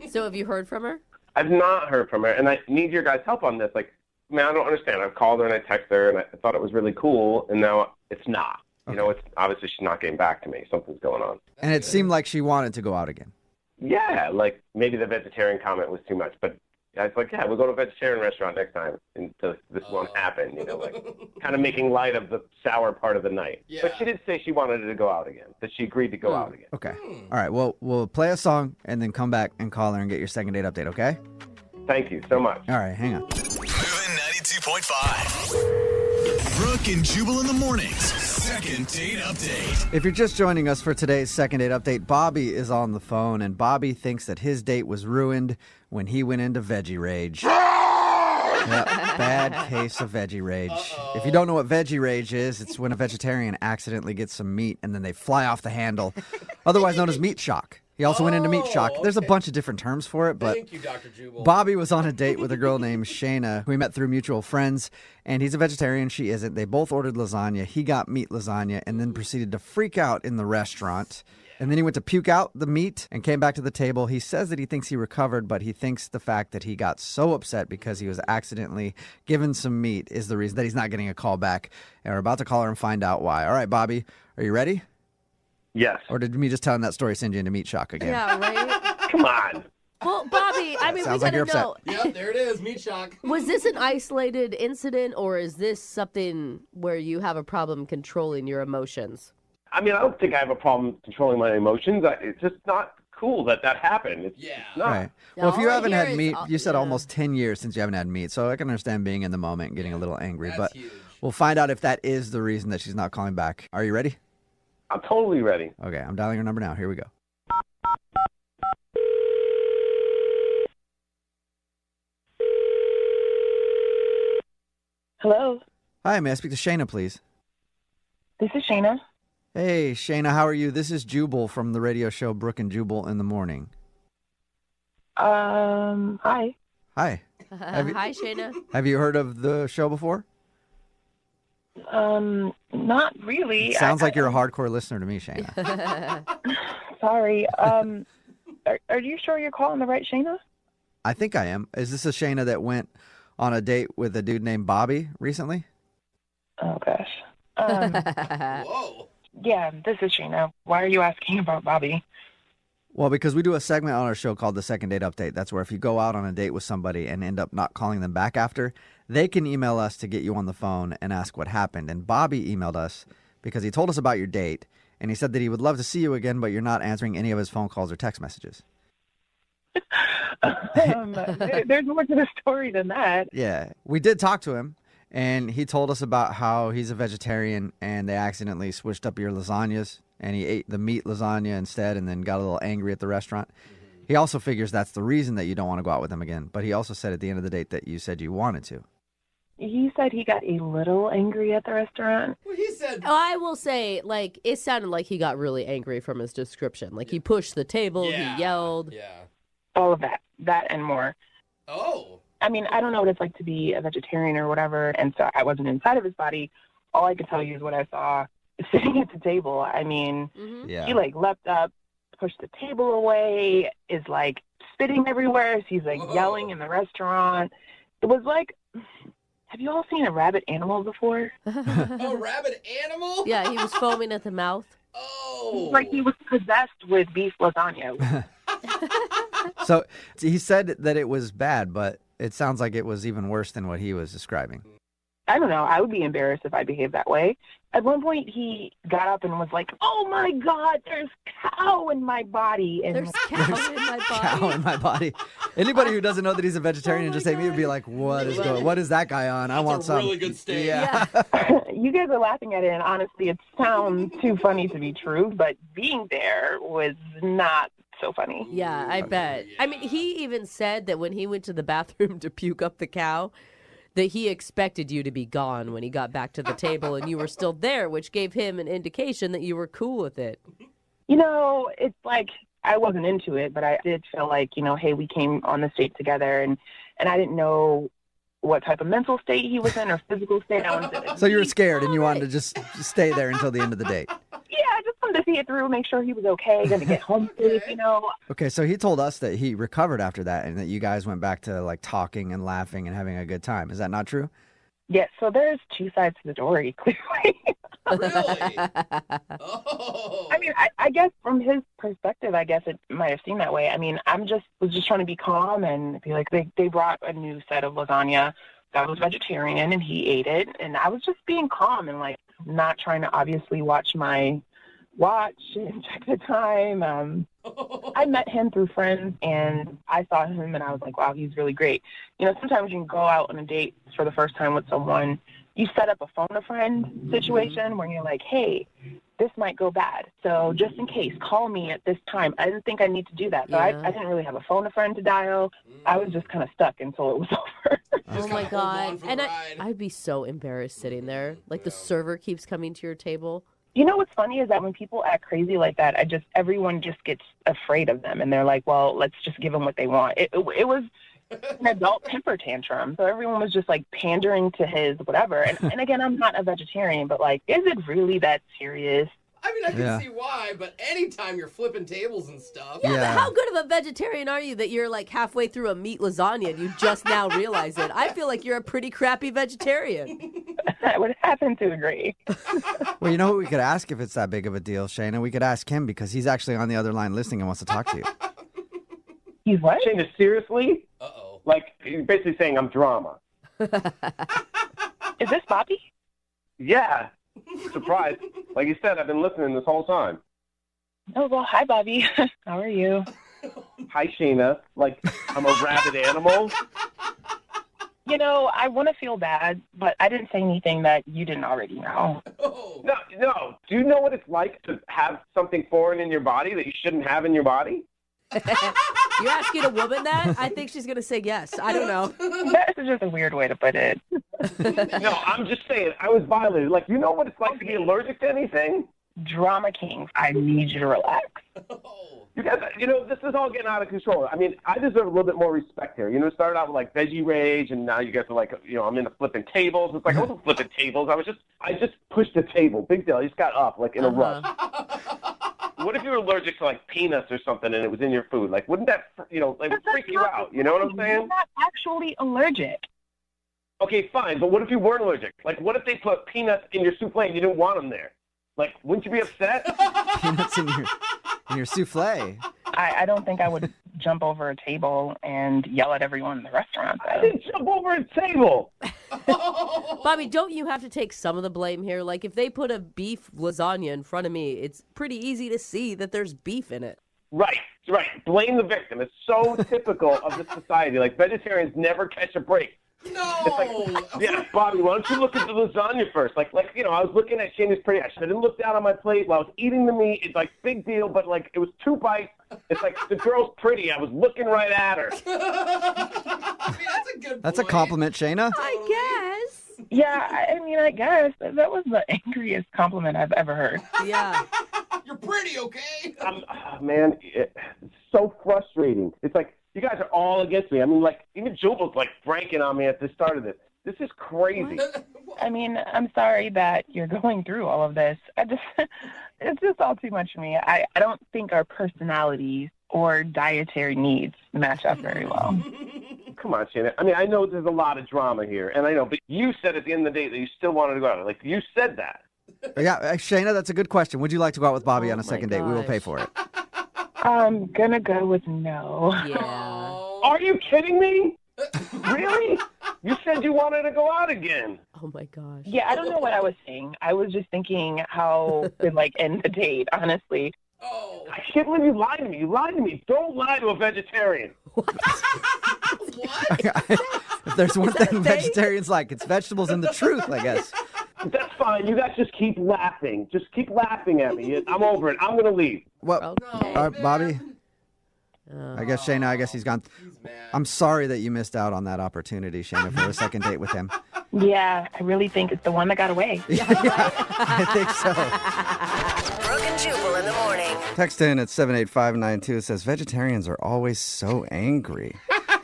So have you heard from her? I've not heard from her, and I need your guys' help on this. Like, man, I don't understand. I've called her and I texted her, and I thought it was really cool, and now it's not. It's obviously she's not getting back to me. Something's going on. And it seemed like she wanted to go out again. Yeah, like maybe the vegetarian comment was too much, but I was like, yeah, we'll go to a vegetarian restaurant next time until this won't happen, like kind of making light of the sour part of the night. Yeah. But she did say she wanted to go out again, that she agreed to go out again. Okay. All right. Well, we'll play a song and then come back and call her and get your second date update, okay? Thank you so much. All right. Hang on. Moving 92.5. Brooke and Jubal in the mornings. Second date update. If you're just joining us for today's second date update, Bobby is on the phone, and Bobby thinks that his date was ruined when he went into veggie rage. Yep, bad case of veggie rage. If you don't know what veggie rage is, it's when a vegetarian accidentally gets some meat and then they fly off the handle, otherwise known as meat shock. He also went into meat shock. There's a bunch of different terms for it, but Thank you, Dr. Jubal. Bobby was on a date with a girl named Shayna, who he met through mutual friends, and he's a vegetarian. She isn't. They both ordered lasagna. He got meat lasagna and then proceeded to freak out in the restaurant. And then he went to puke out the meat and came back to the table. He says that he thinks he recovered, but he thinks the fact that he got so upset because he was accidentally given some meat is the reason that he's not getting a call back. And we're about to call her and find out why. All right, Bobby, are you ready? Yes. Or did me just telling that story send you into meat shock again? Yeah, right? Come on. Well, Bobby, I mean, Sounds we like you're gotta upset. know. Yep, there it is. Meat shock. Was this an isolated incident, or is this something where you have a problem controlling your emotions? I mean, I don't think I have a problem controlling my emotions. It's just not cool that happened. It's not. Right. Well, if you all I haven't hear had is meat, all- you said yeah. almost 10 years since you haven't had meat, so I can understand being in the moment and getting a little angry. That's But huge. we'll find out if that is the reason that she's not calling back. Are you ready? I'm totally ready. Okay, I'm dialing your number now. Here we go. Hello, Hi, may I speak to Shayna, please? this is Shayna. Hey, Shayna, how are you? This is Jubal from the radio show Brooke and Jubal in the Morning. Hi. Hi. Have you- Hi, Shayna. Have you heard of the show before? Not really. It sounds like you're a hardcore listener to me, Shayna. Sorry. Are you sure you're calling the right Shayna? I think I am. Is this a Shayna that went on a date with a dude named Bobby recently? Oh gosh. Whoa. Yeah, this is Shayna. Why are you asking about Bobby? Well, because we do a segment on our show called the Second Date Update. That's where if you go out on a date with somebody and end up not calling them back after, they can email us to get you on the phone and ask what happened. And Bobby emailed us because he told us about your date, and he said that he would love to see you again, but you're not answering any of his phone calls or text messages. There's more to the story than that. Yeah, we did talk to him, and he told us about how he's a vegetarian and they accidentally switched up your lasagnas, and he ate the meat lasagna instead and then got a little angry at the restaurant. He also figures that's the reason that you don't want to go out with him again, but he also said at the end of the date that you said you wanted to. He said he got a little angry at the restaurant. Well, he said. I will say, like, it sounded like he got really angry from his description. Like, he pushed the table, Yeah. he yelled. Yeah. All of that and more. Oh. I mean, I don't know what it's like to be a vegetarian or whatever, and so I wasn't inside of his body. All I could tell you is what I saw sitting at the table. I mean, Yeah. he like leapt up, pushed the table away, is like spitting everywhere. So he's like Whoa. yelling in the restaurant. It was like, have you all seen a rabid animal before? Oh, rabid animal? Yeah, he was foaming at the mouth. Oh. Like he was possessed with beef lasagna. So he said that it was bad, but it sounds like it was even worse than what he was describing. I don't know. I would be embarrassed if I behaved that way. At one point, he got up and was like, "Oh my God, there's cow in my body." And There's cow in my body. Cow in my body. Anybody who doesn't know that he's a vegetarian and just ate meat would be like, what is that guy on? I want a some. really good steak. Yeah. you guys are laughing at it, and honestly, it sounds too funny to be true. But being there was not so funny. Yeah, I bet. I mean, he even said that when he went to the bathroom to puke up the cow, that he expected you to be gone when he got back to the table and you were still there, which gave him an indication that you were cool with it. You know, it's like I wasn't into it, but I did feel like, you know, hey, we came on this date together, and I didn't know what type of mental state he was in or physical state. I wanted to So you were scared and you wanted to just stay there until the end of the date. Yeah, I just wanted to see it through, make sure he was okay, going to get home safe, you know. Okay, so he told us that he recovered after that and that you guys went back to like talking and laughing and having a good time. Is that not true? Yeah, so there's two sides to the story, clearly. Really? Oh. I mean, I guess from his perspective, I guess it might have seemed that way. I mean, was just trying to be calm and be like, they brought a new set of lasagna that was vegetarian and he ate it. And I was just being calm and like not trying to obviously watch my watch and check the time. I met him through friends and I saw him and I was like, wow, he's really great. You know, sometimes you can go out on a date for the first time with someone, you set up a phone a friend situation where you're like, hey, this might go bad. So just in case, call me at this time. I didn't think I need to do that. So I didn't really have a phone a friend to dial. I was just kind of stuck until it was over. Oh my God. And I'd be so embarrassed sitting there. Like the server keeps coming to your table You know what's funny is that when people act crazy like that, everyone just gets afraid of them, and they're like, well, let's just give them what they want. It was an adult temper tantrum, so everyone was just like pandering to his whatever. And again, I'm not a vegetarian, but like, is it really that serious? I mean, I can see why, but anytime you're flipping tables and stuff. Yeah, but how good of a vegetarian are you that you're like halfway through a meat lasagna and you just now realize it? I feel like you're a pretty crappy vegetarian. I would happen to agree. Well, you know what we could ask if it's that big of a deal, Shayna? We could ask him because he's actually on the other line listening and wants to talk to you. He's what? Shayna, seriously? Uh-oh. Like, you're basically saying I'm drama. Is this Bobby? Yeah. Surprised. Like you said, I've been listening this whole time. Oh, well, hi, Bobby. How are you? Hi, Shayna. Like, I'm a rabid animal. You know, I want to feel bad, but I didn't say anything that you didn't already know. No. Do you know what it's like to have something foreign in your body that you shouldn't have in your body? You're asking a woman that? I think she's going to say yes. I don't know. That is just a weird way to put it. No, I'm just saying, I was violated. Like, you know what it's like to be allergic to anything? Drama kings, I need you to relax. You guys, this is all getting out of control. I mean, I deserve a little bit more respect here. It started out with like veggie rage, and now you guys are like, I'm into flipping tables. It's like, I wasn't flipping tables. I just pushed the table. Big deal. I just got up like in a rush. What if you were allergic to like peanuts or something and it was in your food? Like, wouldn't that, freak you out? You know what I'm saying? I'm not actually allergic. Okay, fine. But what if you weren't allergic? Like, what if they put peanuts in your souffle and you didn't want them there? Like, wouldn't you be upset? Peanuts in your souffle. I don't think I would jump over a table and yell at everyone in the restaurant, though. I didn't jump over a table. Bobby, don't you have to take some of the blame here? Like, if they put a beef lasagna in front of me, it's pretty easy to see that there's beef in it. Right. Blame the victim. It's so typical of this society. Like, vegetarians never catch a break. No. It's like, yeah, Bobby, why don't you look at the lasagna first? Like, I was looking at Shayna's pretty. I didn't look down on my plate while I was eating the meat. It's like big deal, but like it was 2 bites. It's like the girl's pretty. I was looking right at her. I mean, that's a good point. That's a compliment, Shayna. I guess. Yeah, I guess that was the angriest compliment I've ever heard. Yeah. You're pretty, okay? Man, it's so frustrating. It's like, you guys are all against me. I mean, like, even Jubal's, like, pranking on me at the start of this. This is crazy. I mean, I'm sorry that you're going through all of this. It's just all too much for me. I don't think our personalities or dietary needs match up very well. Come on, Shannon. I mean, I know there's a lot of drama here, and I know, but you said at the end of the day that you still wanted to go out. Like, you said that. Yeah, Shayna, that's a good question. Would you like to go out with Bobby on a second date? We will pay for it. I'm gonna go with no. Yeah. Are you kidding me? Really? You said you wanted to go out again. Oh my gosh. Yeah, I don't know what I was saying. I was just thinking how to end the date, honestly. Oh. I can't believe you lied to me. You lied to me. Don't lie to a vegetarian. What? If there's one thing vegetarians like, it's vegetables and the truth, I guess. That's fine. You guys just keep laughing. Just keep laughing at me. I'm over it. I'm going to leave. Well, all right, Bobby. I guess Shayna, he's gone. I'm sorry that you missed out on that opportunity, Shayna, for a second date with him. Yeah, I really think it's the one that got away. Yeah, I think so. Brooke and Jubal in the morning. Text in at 78592. It says, vegetarians are always so angry.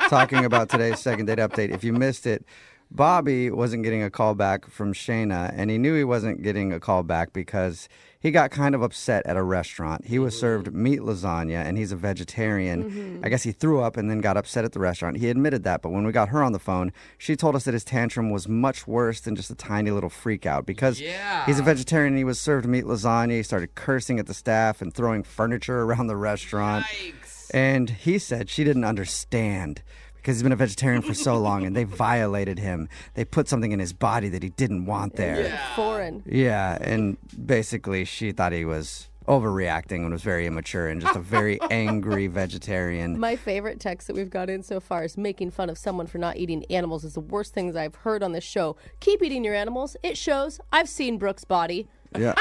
Talking about today's second date update. If you missed it, Bobby wasn't getting a call back from Shayna, and he knew he wasn't getting a call back because he got kind of upset at a restaurant. He was served meat lasagna, and he's a vegetarian. I guess he threw up and then got upset at the restaurant. He admitted that, but when we got her on the phone, she told us that his tantrum was much worse than just a tiny little freak out. Because he's a vegetarian and he was served meat lasagna, he started cursing at the staff and throwing furniture around the restaurant. Yikes. And he said she didn't understand because he's been a vegetarian for so long, and they violated him. They put something in his body that he didn't want there. Yeah. Foreign. Yeah, and basically she thought he was overreacting and was very immature and just a very angry vegetarian. My favorite text that we've got in so far is making fun of someone for not eating animals is the worst things I've heard on this show. Keep eating your animals. It shows. I've seen Brooke's body. Yeah.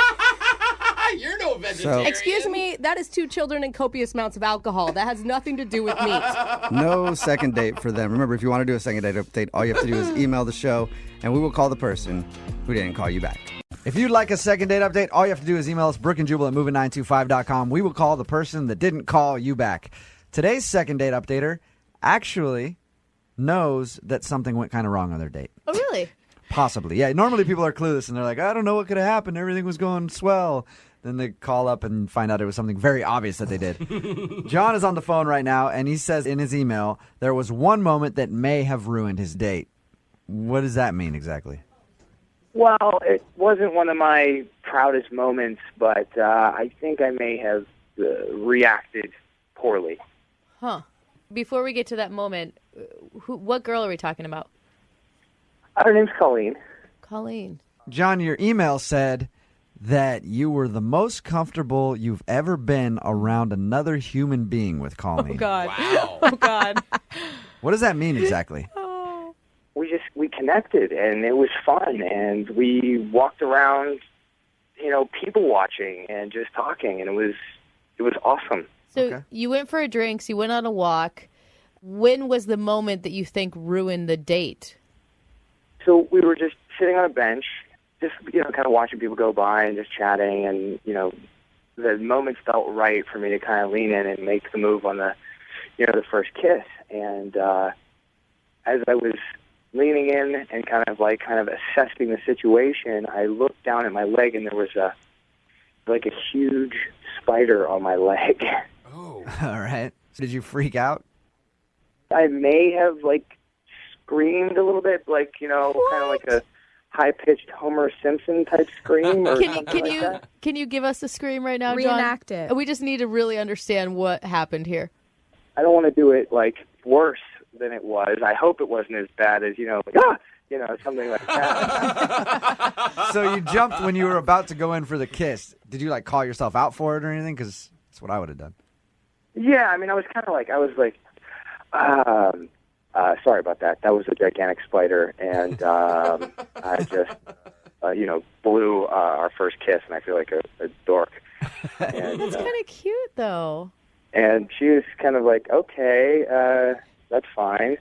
You're no vegetarian. Excuse me, that is 2 children and copious amounts of alcohol. That has nothing to do with meat. No second date for them. Remember, if you want to do a second date update, all you have to do is email the show, and we will call the person who didn't call you back. If you'd like a second date update, all you have to do is email us, brookeandjubal@moving925.com. We will call the person that didn't call you back. Today's second date updater actually knows that something went kind of wrong on their date. Oh, really? Possibly. Yeah, normally people are clueless and they're like, I don't know what could have happened. Everything was going swell. Then they call up and find out it was something very obvious that they did. John is on the phone right now, and he says in his email, there was one moment that may have ruined his date. What does that mean exactly? Well, it wasn't one of my proudest moments, but I think I may have reacted poorly. Huh. Before we get to that moment, what girl are we talking about? Her name's Colleen. Colleen. John, your email said that you were the most comfortable you've ever been around another human being with Colleen. Oh, God. Wow. Oh, God. What does that mean exactly? We connected, and it was fun, and we walked around, people watching and just talking, and it was awesome. So you went for a drinks, you went on a walk. When was the moment that you think ruined the date? So we were just sitting on a bench, just, kind of watching people go by and just chatting, and, the moment felt right for me to kind of lean in and make the move on the first kiss. And as I was leaning in and kind of assessing the situation, I looked down at my leg, and there was a huge spider on my leg. Oh. All right. So did you freak out? I may have screamed a little bit, kind of like a high-pitched Homer Simpson type scream. Or Can you give us a scream right now, John? Reenact it. We just need to really understand what happened here. I don't want to do it worse than it was. I hope it wasn't as bad as something like that. So you jumped when you were about to go in for the kiss. Did you call yourself out for it or anything? Because that's what I would have done. Yeah, I mean, I was kind of sorry about that. That was a gigantic spider, and I just, blew our first kiss, and I feel like a dork. And, that's kind of cute, though. And she was kind of okay, that's fine.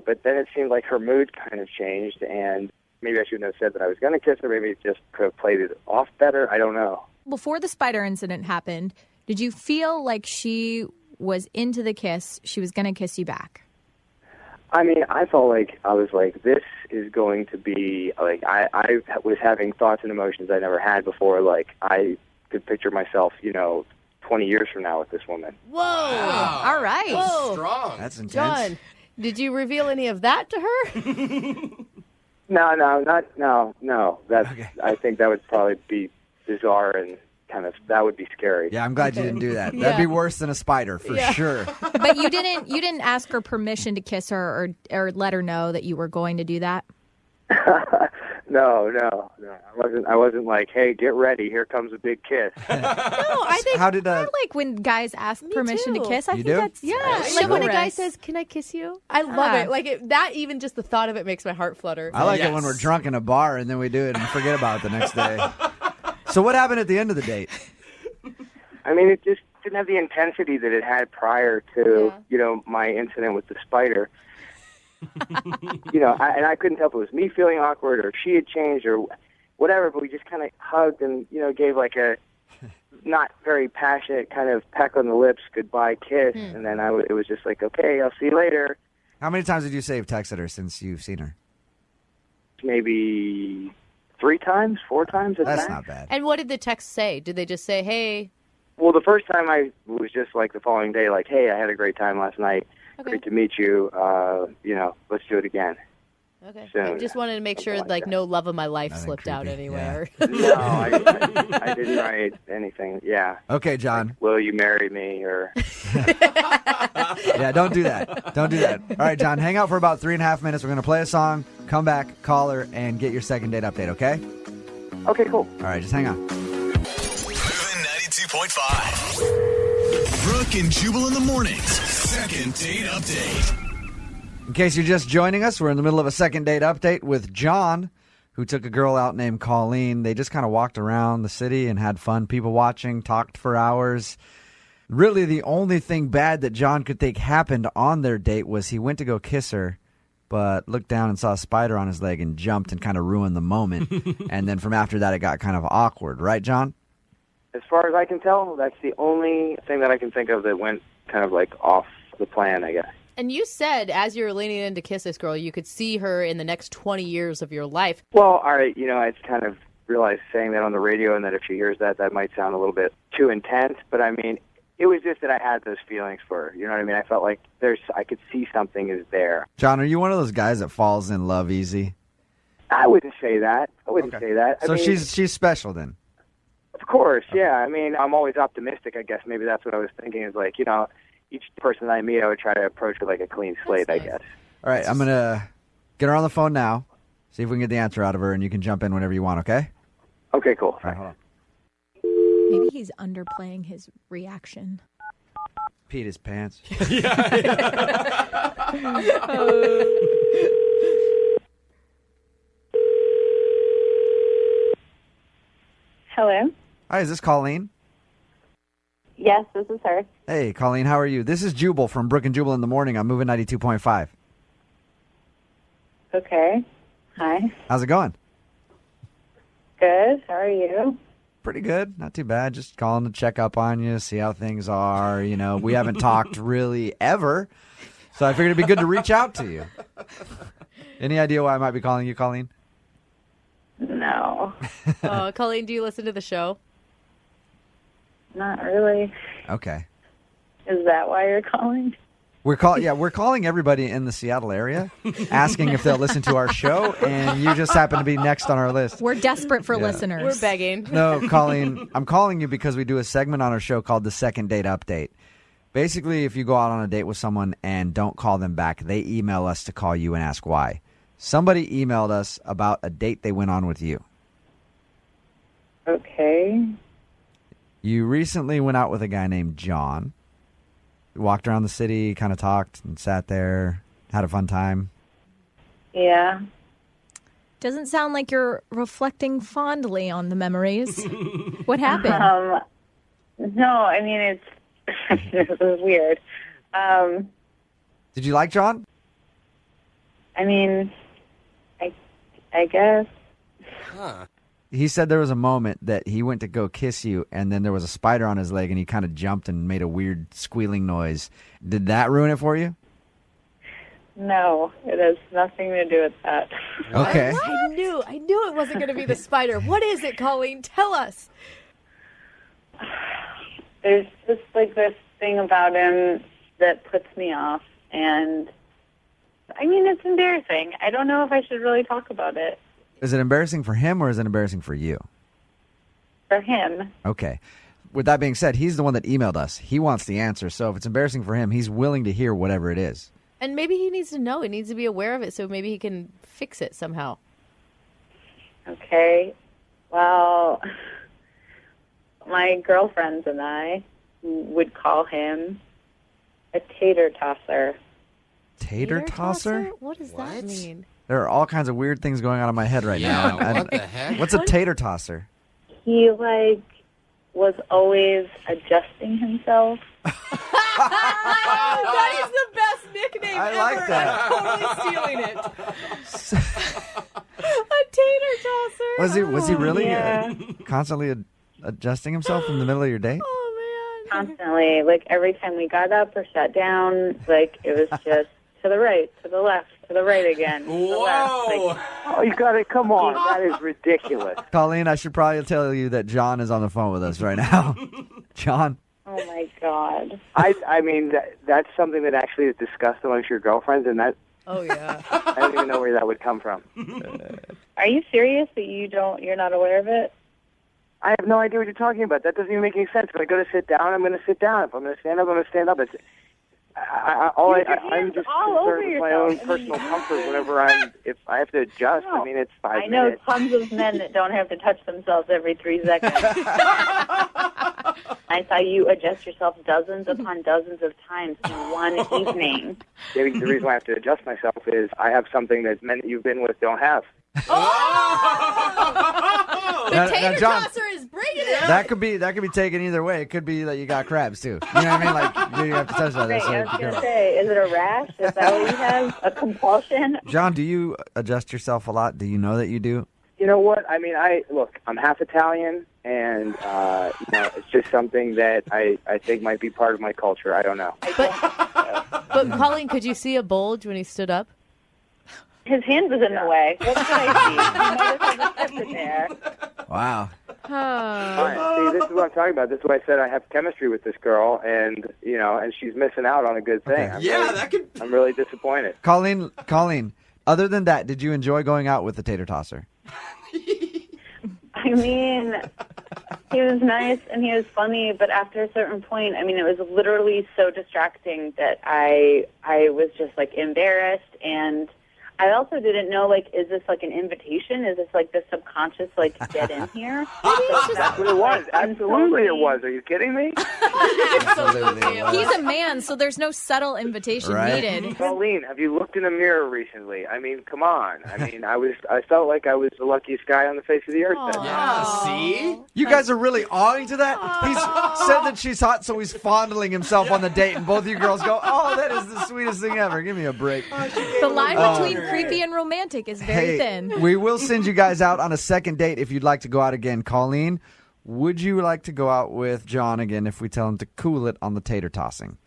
But then it seemed like her mood kind of changed, and maybe I shouldn't have said that I was going to kiss her. Maybe it just could have played it off better. I don't know. Before the spider incident happened, did you feel like she was into the kiss, she was going to kiss you back? I mean, I felt like I was this is going to be, I was having thoughts and emotions I never had before. I could picture myself, 20 years from now with this woman. Whoa. Wow. All right. Whoa. Strong. That's intense. John, did you reveal any of that to her? No. That's, okay. I think that would probably be bizarre and that would be scary. Yeah, I'm glad you didn't do that. That'd be worse than a spider for sure. But you didn't ask her permission to kiss her or let her know that you were going to do that? No. I wasn't like, hey, get ready, here comes a big kiss. No, I think How did I like when guys ask permission to kiss. I think that's when a guy says, "Can I kiss you?" I love it. That even just the thought of it makes my heart flutter. I like it when we're drunk in a bar and then we do it and forget about it the next day. So what happened at the end of the date? I mean, it just didn't have the intensity that it had prior to, my incident with the spider. And I couldn't tell if it was me feeling awkward or if she had changed or whatever, but we just kind of hugged and, gave a not very passionate kind of peck on the lips goodbye kiss. And then it was just okay, I'll see you later. How many times did you say you've texted her since you've seen her? Maybe 3 times, 4 times. That's not bad. And what did the text say? Did they just say, hey? Well, the first time I was just the following day, hey, I had a great time last night. Okay. Great to meet you. Let's do it again. Okay. Soon. I just wanted to make sure no love of my life slipped out anywhere. Yeah. No, I didn't write anything. Yeah. Okay, John. Will you marry me? Or yeah, don't do that. Don't do that. All right, John, hang out for about 3.5 minutes. We're going to play a song, come back, call her, and get your second date update, okay? Okay, cool. All right, just hang on. Moving 92.5. Brooke and Jubal in the mornings. Second date update. In case you're just joining us, we're in the middle of a second date update with John, who took a girl out named Colleen. They just kind of walked around the city and had fun, people watching, talked for hours. Really, the only thing bad that John could think happened on their date was he went to go kiss her, but looked down and saw a spider on his leg and jumped and kind of ruined the moment. And then from after that, it got kind of awkward. Right, John? As far as I can tell, that's the only thing that I can think of that went kind of like off the plan, I guess. And you said, as you were leaning in to kiss this girl, you could see her in the next 20 years of your life. Well, all right, I kind of realized saying that on the radio and that if she hears that, that might sound a little bit too intense. But I mean, it was just that I had those feelings for her. You know what I mean? I felt like I could see something is there. John, are you one of those guys that falls in love easy? I wouldn't say that. I wouldn't say that. So I mean, she's special then? Of course, yeah. I mean, I'm always optimistic, I guess. Maybe that's what I was thinking is like, each person I meet, I would try to approach with like a clean slate, I guess. All right, I'm going to get her on the phone now, see if we can get the answer out of her, and you can jump in whenever you want, okay? Okay, cool. All right, hold on. Maybe he's underplaying his reaction. Peed his pants. Hello? Hi, is this Colleen? Yes, this is her. Hey, Colleen, how are you? This is Jubal from Brooke and Jubal in the Morning. I'm moving 92.5. Okay. Hi. How's it going? Good. How are you? Pretty good. Not too bad. Just calling to check up on you, see how things are. We haven't talked really ever, so I figured it'd be good to reach out to you. Any idea why I might be calling you, Colleen? No. Colleen, do you listen to the show? Not really. Okay. Is that why you're calling? We're calling everybody in the Seattle area, asking if they'll listen to our show, and you just happen to be next on our list. We're desperate for listeners. We're begging. No, Colleen, I'm calling you because we do a segment on our show called the Second Date Update. Basically, if you go out on a date with someone and don't call them back, they email us to call you and ask why. Somebody emailed us about a date they went on with you. Okay. You recently went out with a guy named John. Walked around the city, kind of talked and sat there, had a fun time. Yeah. Doesn't sound like you're reflecting fondly on the memories. What happened? No, I mean, it's this is weird. Did you like John? I mean, I guess. Huh. He said there was a moment that he went to go kiss you, and then there was a spider on his leg, and he kind of jumped and made a weird squealing noise. Did that ruin it for you? No, it has nothing to do with that. Okay. I knew it wasn't going to be the spider. What is it, Colleen? Tell us. There's just like this thing about him that puts me off, and I mean, it's embarrassing. I don't know if I should really talk about it. Is it embarrassing for him or is it embarrassing for you? For him. Okay. With that being said, he's the one that emailed us. He wants the answer. So if it's embarrassing for him, he's willing to hear whatever it is. And maybe he needs to know. He needs to be aware of it so maybe he can fix it somehow. Okay. Well, my girlfriends and I would call him a tater tosser. Tater tosser? What does that mean? There are all kinds of weird things going on in my head right now. What the heck? What's a tater tosser? He was always adjusting himself. That is the best nickname I ever. like that. I'm totally stealing it. A tater tosser. Was he really Yeah. constantly adjusting himself in the middle of your date? Constantly. Like every time we got up or sat down, like it was just to the right, to the left, to the right again. To the left. Like, Oh, you got it. Come on. That is ridiculous. Colleen, I should probably tell you that John is on the phone with us right now. John? oh my God. I mean, that's something that actually is discussed amongst your girlfriends, and that Oh, yeah. I don't even know where that would come from. Are you serious that you're not aware of it? I have no idea what you're talking about. That doesn't even make any sense. If I go to sit down, I'm going to sit down. If I'm going to stand up, I'm going to stand up. I'm just concerned with my own personal comfort whenever if I have to adjust. I mean, it's 5 I know minutes. tons of men that don't have to touch themselves every 3 seconds. I saw you adjust yourself dozens upon dozens of times in one evening. Maybe the reason why I have to adjust myself is I have something that men that you've been with don't have. The tater John, tosser is bringing That could be taken either way. It could be that you got crabs too. You know what I mean? Like you have to touch that. Right, So I was be going to careful. say, is it a rash? Is that what you have? A compulsion? John, do you adjust yourself a lot? Do you know that you do? You know what? I mean, I'm half Italian, and it's just something that I think might be part of my culture. I don't know. But Colleen, could you see a bulge when he stood up? His hand was in the way. What could I see? You know, there. Wow. See, this is what I'm talking about. This is why I said I have chemistry with this girl, and and she's missing out on a good thing. I'm really disappointed. Colleen, other than that, did you enjoy going out with the tater tosser? I mean, he was nice and he was funny, but after a certain point, I mean, it was literally so distracting that I was just like embarrassed, and I also didn't know, like, is this like an invitation? Is this like the subconscious, like, get in here? That's what it was. Absolutely it was. Are you kidding me? He's a man, so there's no subtle invitation needed. Colleen, have you looked in the mirror recently? I mean, come on. I mean, I felt like I was the luckiest guy on the face of the earth that day. Yeah, see? You guys are really awing to that? He's said that she's hot, so he's fondling himself on the date, and both of you girls go, oh, that is the sweetest thing ever. Give me a break. The line between creepy and romantic is very thin. We will send you guys out on a second date if you'd like to go out again. Colleen, would you like to go out with John again if we tell him to cool it on the tater tossing?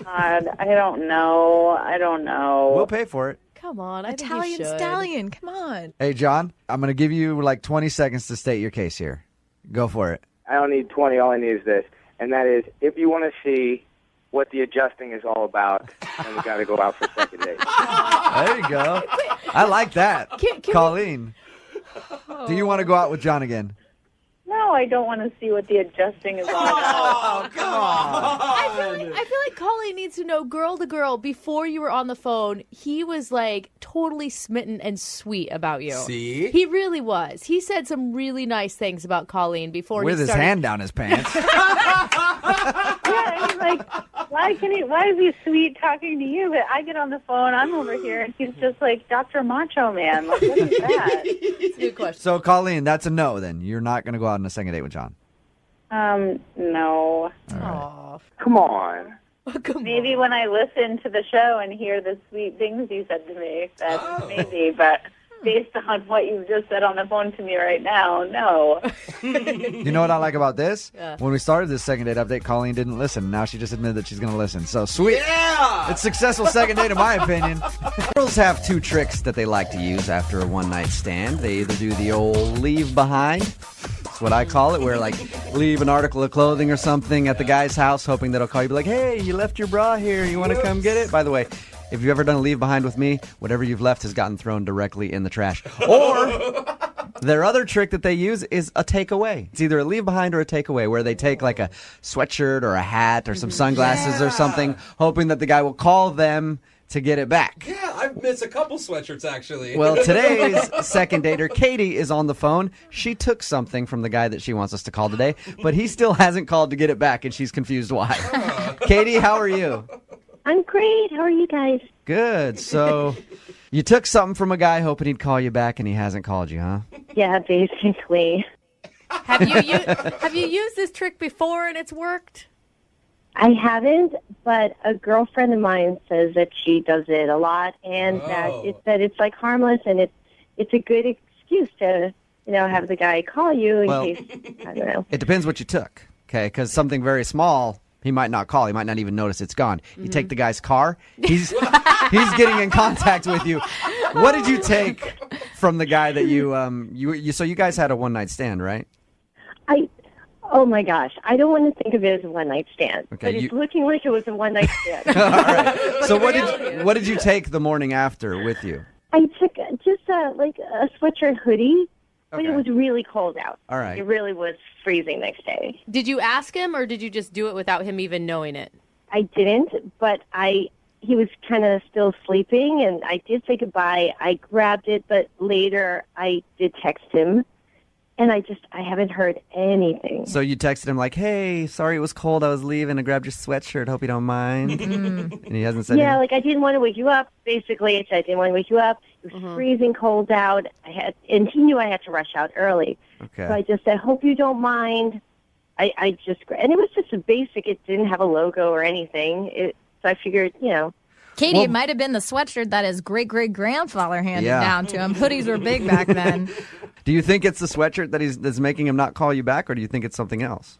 God, I don't know. We'll pay for it. Come on, Italian stallion, come on. Hey, John, I'm going to give you like 20 seconds to state your case here. Go for it. I don't need 20. All I need is this, and that is if you want to see what the adjusting is all about, then we got to go out for a second date. There you go. I like that. Can Colleen, do you want to go out with John again? No, I don't want to see what the adjusting is all about. Oh, come on. I feel like Colleen needs to know, girl to girl, before you were on the phone, he was like totally smitten and sweet about you. See? He really was. He said some really nice things about Colleen before With he his started. hand down his pants. Yeah, I mean, like, why is he sweet talking to you? But I get on the phone, I'm over here, and he's just like Dr. Macho Man. Like, what is that? It's a good question. So, Colleen, that's a no then. You're not going to go out on a second date with John. No. Come on. Maybe when I listen to the show and hear the sweet things you said to me, that's maybe, but based on what you just said on the phone to me right now, no. You know what I like about this? Yeah. When we started this second date update, Colleen didn't listen. Now she just admitted that she's going to listen. So, sweet. Yeah! It's a successful second date in my opinion. Girls have two tricks that they like to use after a one-night stand. They either do the old leave behind. That's what I call it, where like leave an article of clothing or something at the guy's house, hoping that he'll call you, be like, hey, you left your bra here. You want to come get it? By the way, if you've ever done a leave behind with me, whatever you've left has gotten thrown directly in the trash. Or their other trick that they use is a takeaway. It's either a leave behind or a takeaway, where they take like a sweatshirt or a hat or some sunglasses or something, hoping that the guy will call them to get it back. Yeah, I've missed a couple sweatshirts, actually. Well, today's second dater, Katie, is on the phone. She took something from the guy that she wants us to call today, but he still hasn't called to get it back, and she's confused why. Katie, how are you? I'm great. How are you guys? Good. So you took something from a guy hoping he'd call you back, and he hasn't called you, huh? Yeah, basically. Have you used this trick before and it's worked? I haven't, but a girlfriend of mine says that she does it a lot, and that it's like harmless, and it's a good excuse to have the guy call you in case, I don't know. It depends what you took, okay? Because something very small, he might not call. He might not even notice it's gone. You take the guy's car, he's getting in contact with you. What did you take from the guy that so you guys had a one-night stand, right? Oh my gosh, I don't want to think of it as a one-night stand, Okay, but it's looking like it was a one-night stand. All right. So what did you take the morning after with you? I took just a sweatshirt hoodie, but it was really cold out. All right. It really was freezing next day. Did you ask him, or did you just do it without him even knowing it? I didn't, but he was kind of still sleeping, and I did say goodbye. I grabbed it, but later I did text him, and I haven't heard anything. So you texted him like, hey, sorry it was cold. I was leaving. I grabbed your sweatshirt. Hope you don't mind. And he hasn't said anything? Like I didn't want to wake you up. Basically, I said I didn't want to wake you up. It was freezing cold out. And he knew I had to rush out early. Okay. So I just said, hope you don't mind. And it was just a basic, it didn't have a logo or anything. So I figured, Katie, it might have been the sweatshirt that his great-great-grandfather handed down to him. Hoodies were big back then. Do you think it's the sweatshirt that's making him not call you back, or do you think it's something else?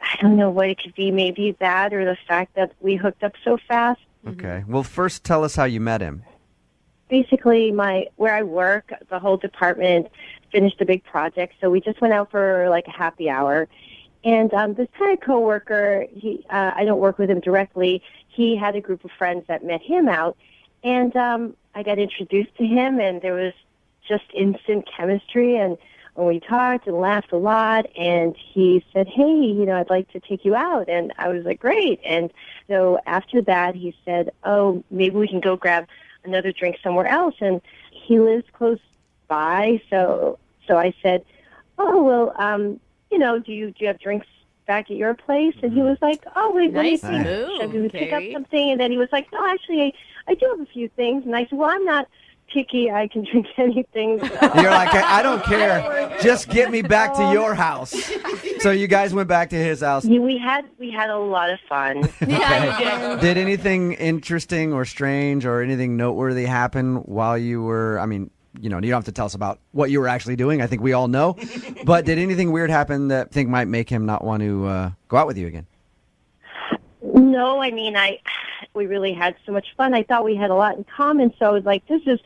I don't know what it could be. Maybe that or the fact that we hooked up so fast. Okay. Well, first tell us how you met him. Basically, where I work, the whole department finished a big project, so we just went out for like a happy hour. And this kind of coworker, I don't work with him directly. He had a group of friends that met him out, and I got introduced to him, and there was just instant chemistry. And when we talked and laughed a lot, and he said, "Hey, I'd like to take you out," and I was like, "Great!" And so after that, he said, "Oh, maybe we can go grab another drink somewhere else." And he lives close by, so I said, "Oh, well, do you have drinks back at your place?" And he was like, "Oh, wait, Nice let me see. move, Should we pick up Carrie. something?" And then he was like, "No, actually, I do have a few things." And I said, "Well, I'm not picky. I can drink anything." You're like, I don't care. Just get me back to your house. So you guys went back to his house. Yeah, we had a lot of fun. Okay. Did anything interesting or strange or anything noteworthy happen while you were, you don't have to tell us about what you were actually doing. I think we all know. But did anything weird happen that you think might make him not want to go out with you again? No, we really had so much fun. I thought we had a lot in common, so I was like, this is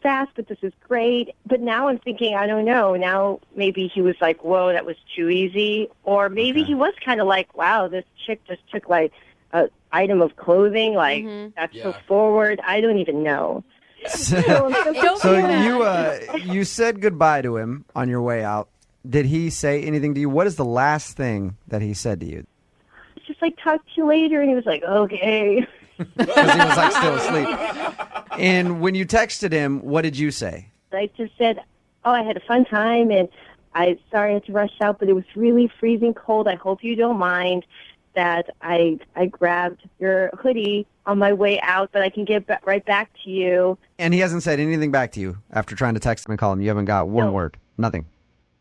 fast, but this is great. But now I'm thinking, I don't know. Now maybe he was like, whoa, that was too easy. Or maybe he was kind of like, wow, this chick just took like an item of clothing. Like, that's so forward. I don't even know. So you said goodbye to him on your way out. Did he say anything to you? What is the last thing that he said to you? Just like, talk to you later. And he was like, okay. Because he was like still asleep. And when you texted him, what did you say? I just said, oh, I had a fun time, and sorry I had to rush out, but it was really freezing cold. I hope you don't mind that I grabbed your hoodie on my way out, but I can get right back to you. And he hasn't said anything back to you after trying to text him and call him. You haven't got one word. Nothing.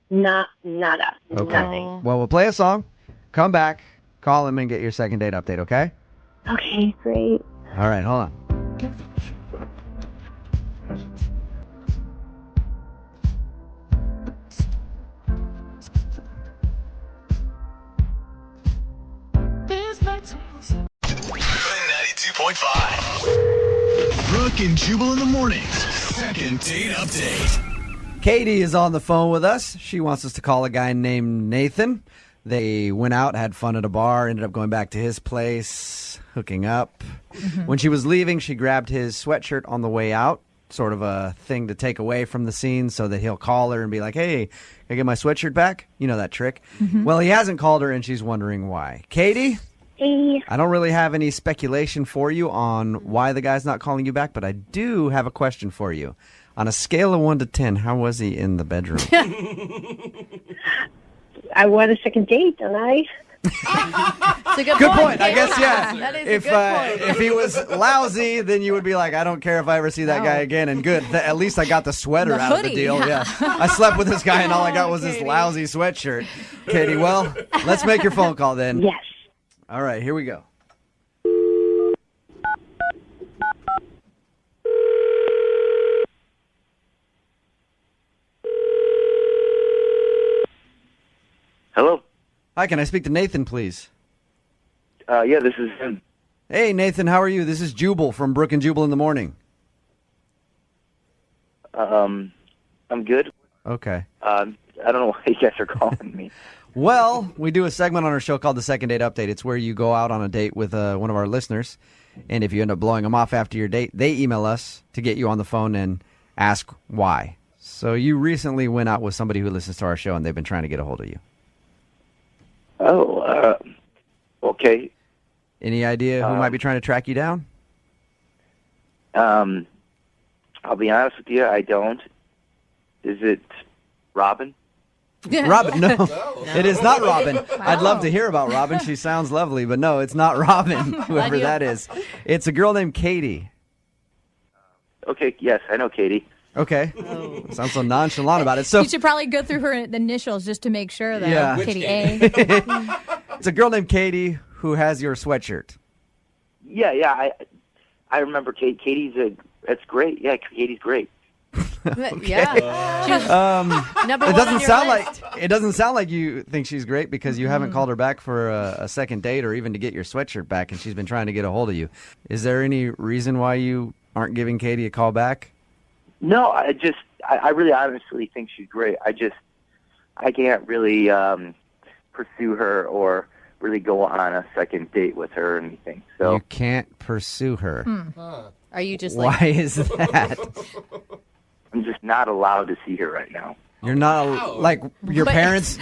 Nada. Okay. Nothing. Well, we'll play a song, come back, call him, and get your second date update, okay? Okay, great. All right, hold on. Moving 92.5. Brooke and Jubal in the mornings. Second date update. Katie is on the phone with us. She wants us to call a guy named Nathan. They went out, had fun at a bar, ended up going back to his place, hooking up. When she was leaving, she grabbed his sweatshirt on the way out, sort of a thing to take away from the scene so that he'll call her and be like, hey, can I get my sweatshirt back? You know that trick. Well, he hasn't called her, and she's wondering why. Katie? Hey. I don't really have any speculation for you on why the guy's not calling you back, but I do have a question for you. On a scale of 1 to 10, how was he in the bedroom? I want a second date, don't I? It's a good point. I guess, yeah. That is If a good point. if he was lousy, then you would be like, I don't care if I ever see that guy again. And good, at least I got the sweater The out of the hoodie, deal. yeah. I slept with this guy, and all I got was this lousy sweatshirt. Katie, well, let's make your phone call then. Yes. All right, here we go. Hello. Hi, can I speak to Nathan, please? Yeah, this is him. Hey, Nathan, how are you? This is Jubal from Brooke and Jubal in the morning. I'm good. Okay. I don't know why you guys are calling me. Well, we do a segment on our show called the Second Date Update. It's where you go out on a date with one of our listeners, and if you end up blowing them off after your date, they email us to get you on the phone and ask why. So you recently went out with somebody who listens to our show, and they've been trying to get a hold of you. Oh, okay. Any idea who might be trying to track you down? I'll be honest with you, I don't. Is it Robin? Robin, no. It is not Robin. I'd love to hear about Robin. She sounds lovely, but no, it's not Robin, whoever that is. It's a girl named Katie. Okay, yes, I know Katie. Okay. Sounds so nonchalant about it. So You should probably go through her initials just to make sure, though. Yeah. Katie A. it's a girl named Katie who has your sweatshirt. Yeah, I remember Kate. That's great. Yeah, Katie's great. Yeah. Number it one doesn't on your sound list. like it doesn't sound like you think she's great because you haven't called her back for a second date or even to get your sweatshirt back, and she's been trying to get a hold of you. Is there any reason why you aren't giving Katie a call back? No, I really honestly think she's great. I can't really pursue her or really go on a second date with her or anything. So You can't pursue her. Are you just Why is that? I'm just not allowed to see her right now. You're not like your parents.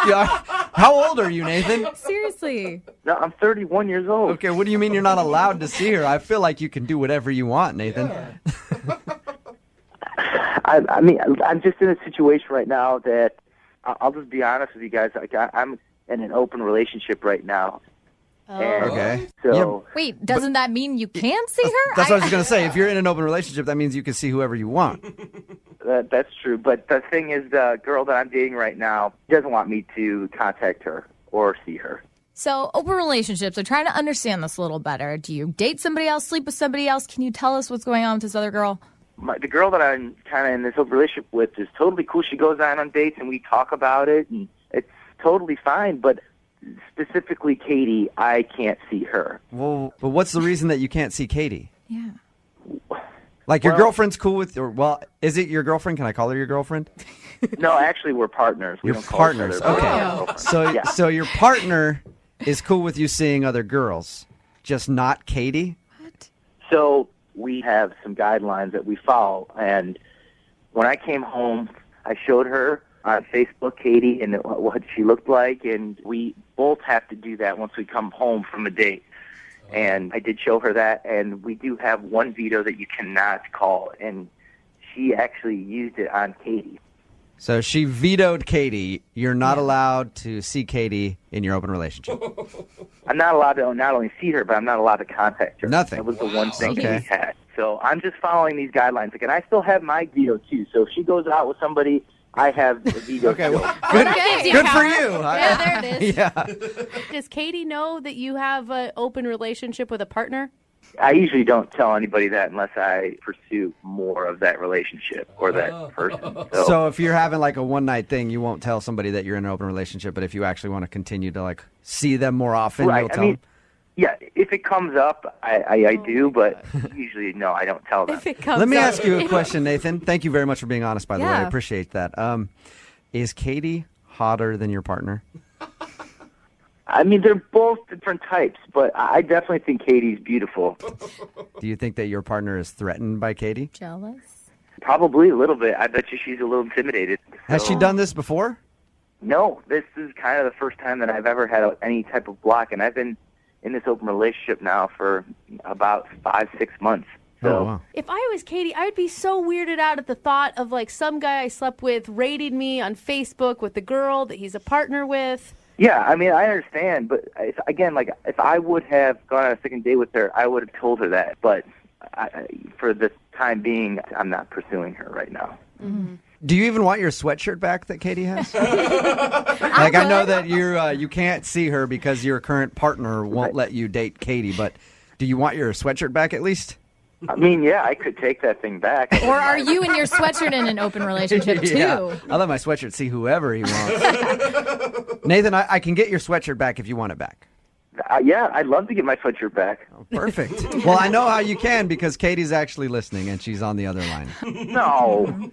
Yeah. How old are you, Nathan? Seriously. No, I'm 31 years old. Okay, what do you mean you're not allowed to see her? I feel like you can do whatever you want, Nathan. I mean, I'm just in a situation right now that I'll just be honest with you guys. Like, I'm in an open relationship right now. And Okay. So Wait, doesn't that mean you can see her? That's what I was going to say. If you're in an open relationship, that means you can see whoever you want. that's true. But the thing is, the girl that I'm dating right now doesn't want me to contact her or see her. So, open relationships, I'm trying to understand this a little better. Do you date somebody else, sleep with somebody else? Can you tell us what's going on with this other girl? The girl that I'm kind of in this open relationship with is totally cool. She goes on dates and we talk about it, and it's totally fine. But specifically Katie, I can't see her. Well, but what's the reason that you can't see Katie? Yeah. Like your girlfriend's cool with, is it your girlfriend? Can I call her your girlfriend? No, actually, we're partners. We You're don't call partners. each other Okay. girlfriend. So, Yeah. so your partner is cool with you seeing other girls, just not Katie? So we have some guidelines that we follow, and when I came home, I showed her on Facebook Katie and what she looked like, and we both have to do that once we come home from a date. And I did show her that, and we do have one veto that you cannot call, and she actually used it on Katie. So she vetoed Katie. You're not allowed to see Katie in your open relationship. I'm not allowed to not only see her, but I'm not allowed to contact her. Nothing. That was the one thing that Okay. we had. So I'm just following these guidelines. Like, and I still have my veto, too. So if she goes out with somebody, I have a veto. Okay, still. well, good for you. Yeah, there it is. Yeah. Does Katie know that you have an open relationship with a partner? I usually don't tell anybody that unless I pursue more of that relationship or that person. So if you're having like a one-night thing, you won't tell somebody that you're in an open relationship, but if you actually want to continue to like see them more often, Right, you'll I tell mean, them? yeah, if it comes up, I do, but usually, no, I don't tell them. Let me ask you a question, Nathan. Thank you very much for being honest, by the way. I Yeah. appreciate that. Is Katie hotter than your partner? I mean, they're both different types, but I definitely think Katie's beautiful. Do you think that your partner is threatened by Katie? Jealous? Probably a little bit. I bet you she's a little intimidated. Has she So- done this before? No, this is kind of the first time that I've ever had any type of block, and I've been in this open relationship now for about 5-6 months. So, Oh, wow. If I was Katie, I would be so weirded out at the thought of like some guy I slept with rating me on Facebook with the girl that he's a partner with. yeah, I mean, I understand, but if I would have gone on a second date with her, I would have told her that. But for the time being, I'm not pursuing her right now. Do you even want your sweatshirt back that Katie has? Like I know that you can't see her because your current partner won't let you date Katie, but do you want your sweatshirt back at least? I mean, yeah, I could take that thing back. Or are you and your sweatshirt in an open relationship, too? Yeah. I let my sweatshirt see whoever he wants. Nathan, I can get your sweatshirt back if you want it back. Yeah, I'd love to get my sweatshirt back. Perfect. Well, I know how you can because Katie's actually listening and she's on the other line. No.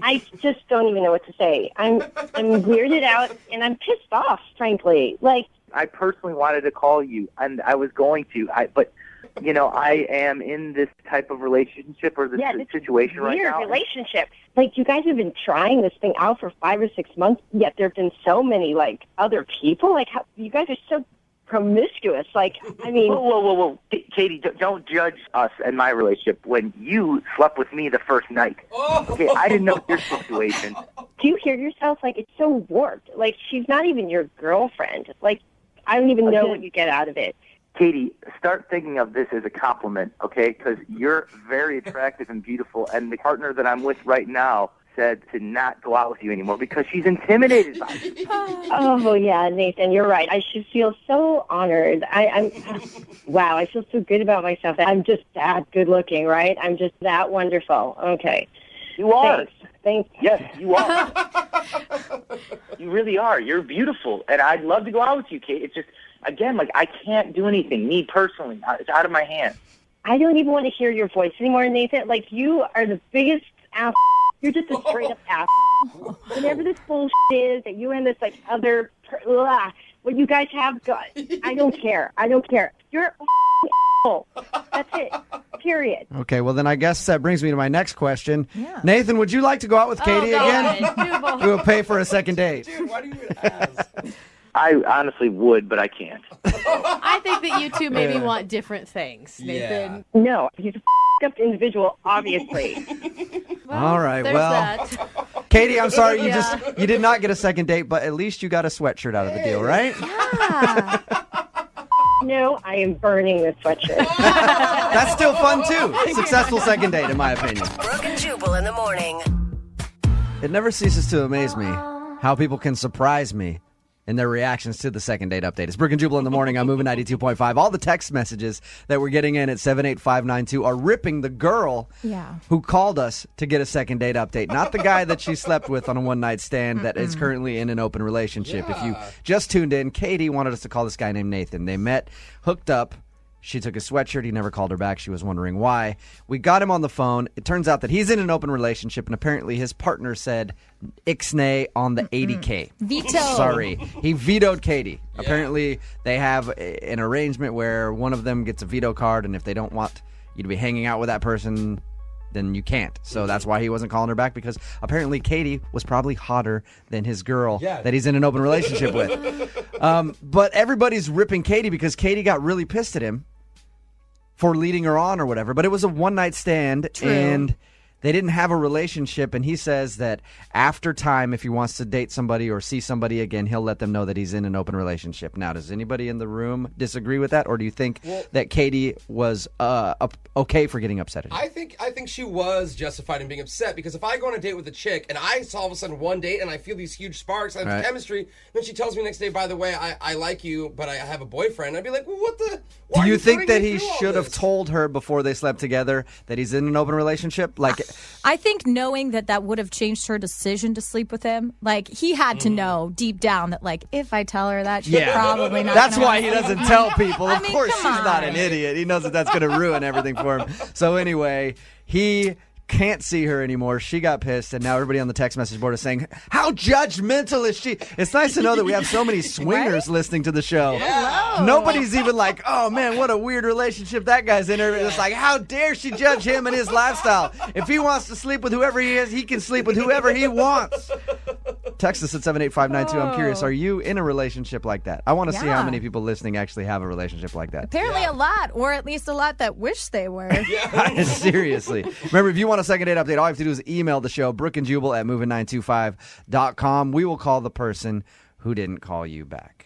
I just don't even know what to say. I'm weirded out and I'm pissed off, frankly. Like, I personally wanted to call you, and I was going to, but you know, I am in this type of relationship or this situation right weird now. relationship. Like, you guys have been trying this thing out for 5 or 6 months, yet there have been so many, like, other people. Like, how, you guys are so promiscuous. Like, I mean... Whoa. Katie, don't judge us and my relationship when you slept with me the first night. Okay, I didn't know your situation. Do you hear yourself? Like, it's so warped. Like, she's not even your girlfriend. Like, I don't even know what you get out of it. Katie, start thinking of this as a compliment, okay? Because you're very attractive and beautiful, and the partner that I'm with right now said to not go out with you anymore because she's intimidated by you. Oh, yeah, Nathan, you're right. I should feel so honored. Wow, I feel so good about myself. I'm just that good looking, right? I'm just that wonderful. Okay. You are. Thanks. Yes, you are. You really are. You're beautiful, and I'd love to go out with you, Kate. It's just, again, like, I can't do anything, me personally. It's out of my hands. I don't even want to hear your voice anymore, Nathan. Like, you are the biggest ass. You're just a straight up ass. Whatever this bullshit is that you and this, like, other, what you guys have got, I don't care. I don't care. You're a asshole. That's it. Period. Okay, well, then I guess that brings me to my next question. Yeah. Nathan, would you like to go out with Katie again? We will pay for a second date. Dude, why do you even ask? I honestly would, but I can't. I think that you two maybe want different things, Nathan. Yeah. No, he's a up individual, obviously. All right, well, Katie, I'm sorry you did not get a second date, but at least you got a sweatshirt out of the deal, right? Yeah. No, I am burning this sweatshirt. That's still fun, too. Successful second date, in my opinion. Brooke and Jubal in the morning. It never ceases to amaze me how people can surprise me in their reactions to the second date update. It's Brooke and Jubal in the morning. I'm moving 92.5. All the text messages that we're getting in at 78592 are ripping the girl who called us to get a second date update. Not the guy that she slept with on a one-night stand that is currently in an open relationship. If you just tuned in, Katie wanted us to call this guy named Nathan. They met, hooked up. She took his sweatshirt. He never called her back. She was wondering why. We got him on the phone. It turns out that he's in an open relationship, and apparently his partner said ixnay on the 80K. Veto. Sorry. He vetoed Katie. Yeah. Apparently they have an arrangement where one of them gets a veto card, and if they don't want you to be hanging out with that person, then you can't. So that's why he wasn't calling her back, because apparently Katie was probably hotter than his girl that he's in an open relationship with. But everybody's ripping Katie because Katie got really pissed at him for leading her on or whatever. But it was a one-night stand, and they didn't have a relationship, and he says that after time, if he wants to date somebody or see somebody again, he'll let them know that he's in an open relationship. Now, does anybody in the room disagree with that, or do you think that Katie was okay for getting upset at him? I think she was justified in being upset, because if I go on a date with a chick and I saw all of a sudden one date and I feel these huge sparks, I have chemistry, then she tells me next day, by the way, I like you, but I have a boyfriend, I'd be like, well, what the... Do you think that he should have told her before they slept together that he's in an open relationship? Like, I think knowing that would have changed her decision to sleep with him. Like, he had to know deep down that, like, if I tell her that, she's probably not. That's why he doesn't tell people. Of course, she's not an idiot. He knows that that's going to ruin everything for him. So anyway, he can't see her anymore. She got pissed, and now everybody on the text message board is saying, how judgmental is she? It's nice to know that we have so many swingers listening to the show. Yeah. Nobody's even like, oh man, what a weird relationship that guy's in. It's like, how dare she judge him and his lifestyle? If he wants to sleep with whoever he is, he can sleep with whoever he wants. Text us at 78592. I'm curious, are you in a relationship like that? I want to see how many people listening actually have a relationship like that. Apparently a lot, or at least a lot that wish they were. Seriously. Remember, if you want a second date update, all you have to do is email the show, brookandjubal at moving925.com. We will call the person who didn't call you back.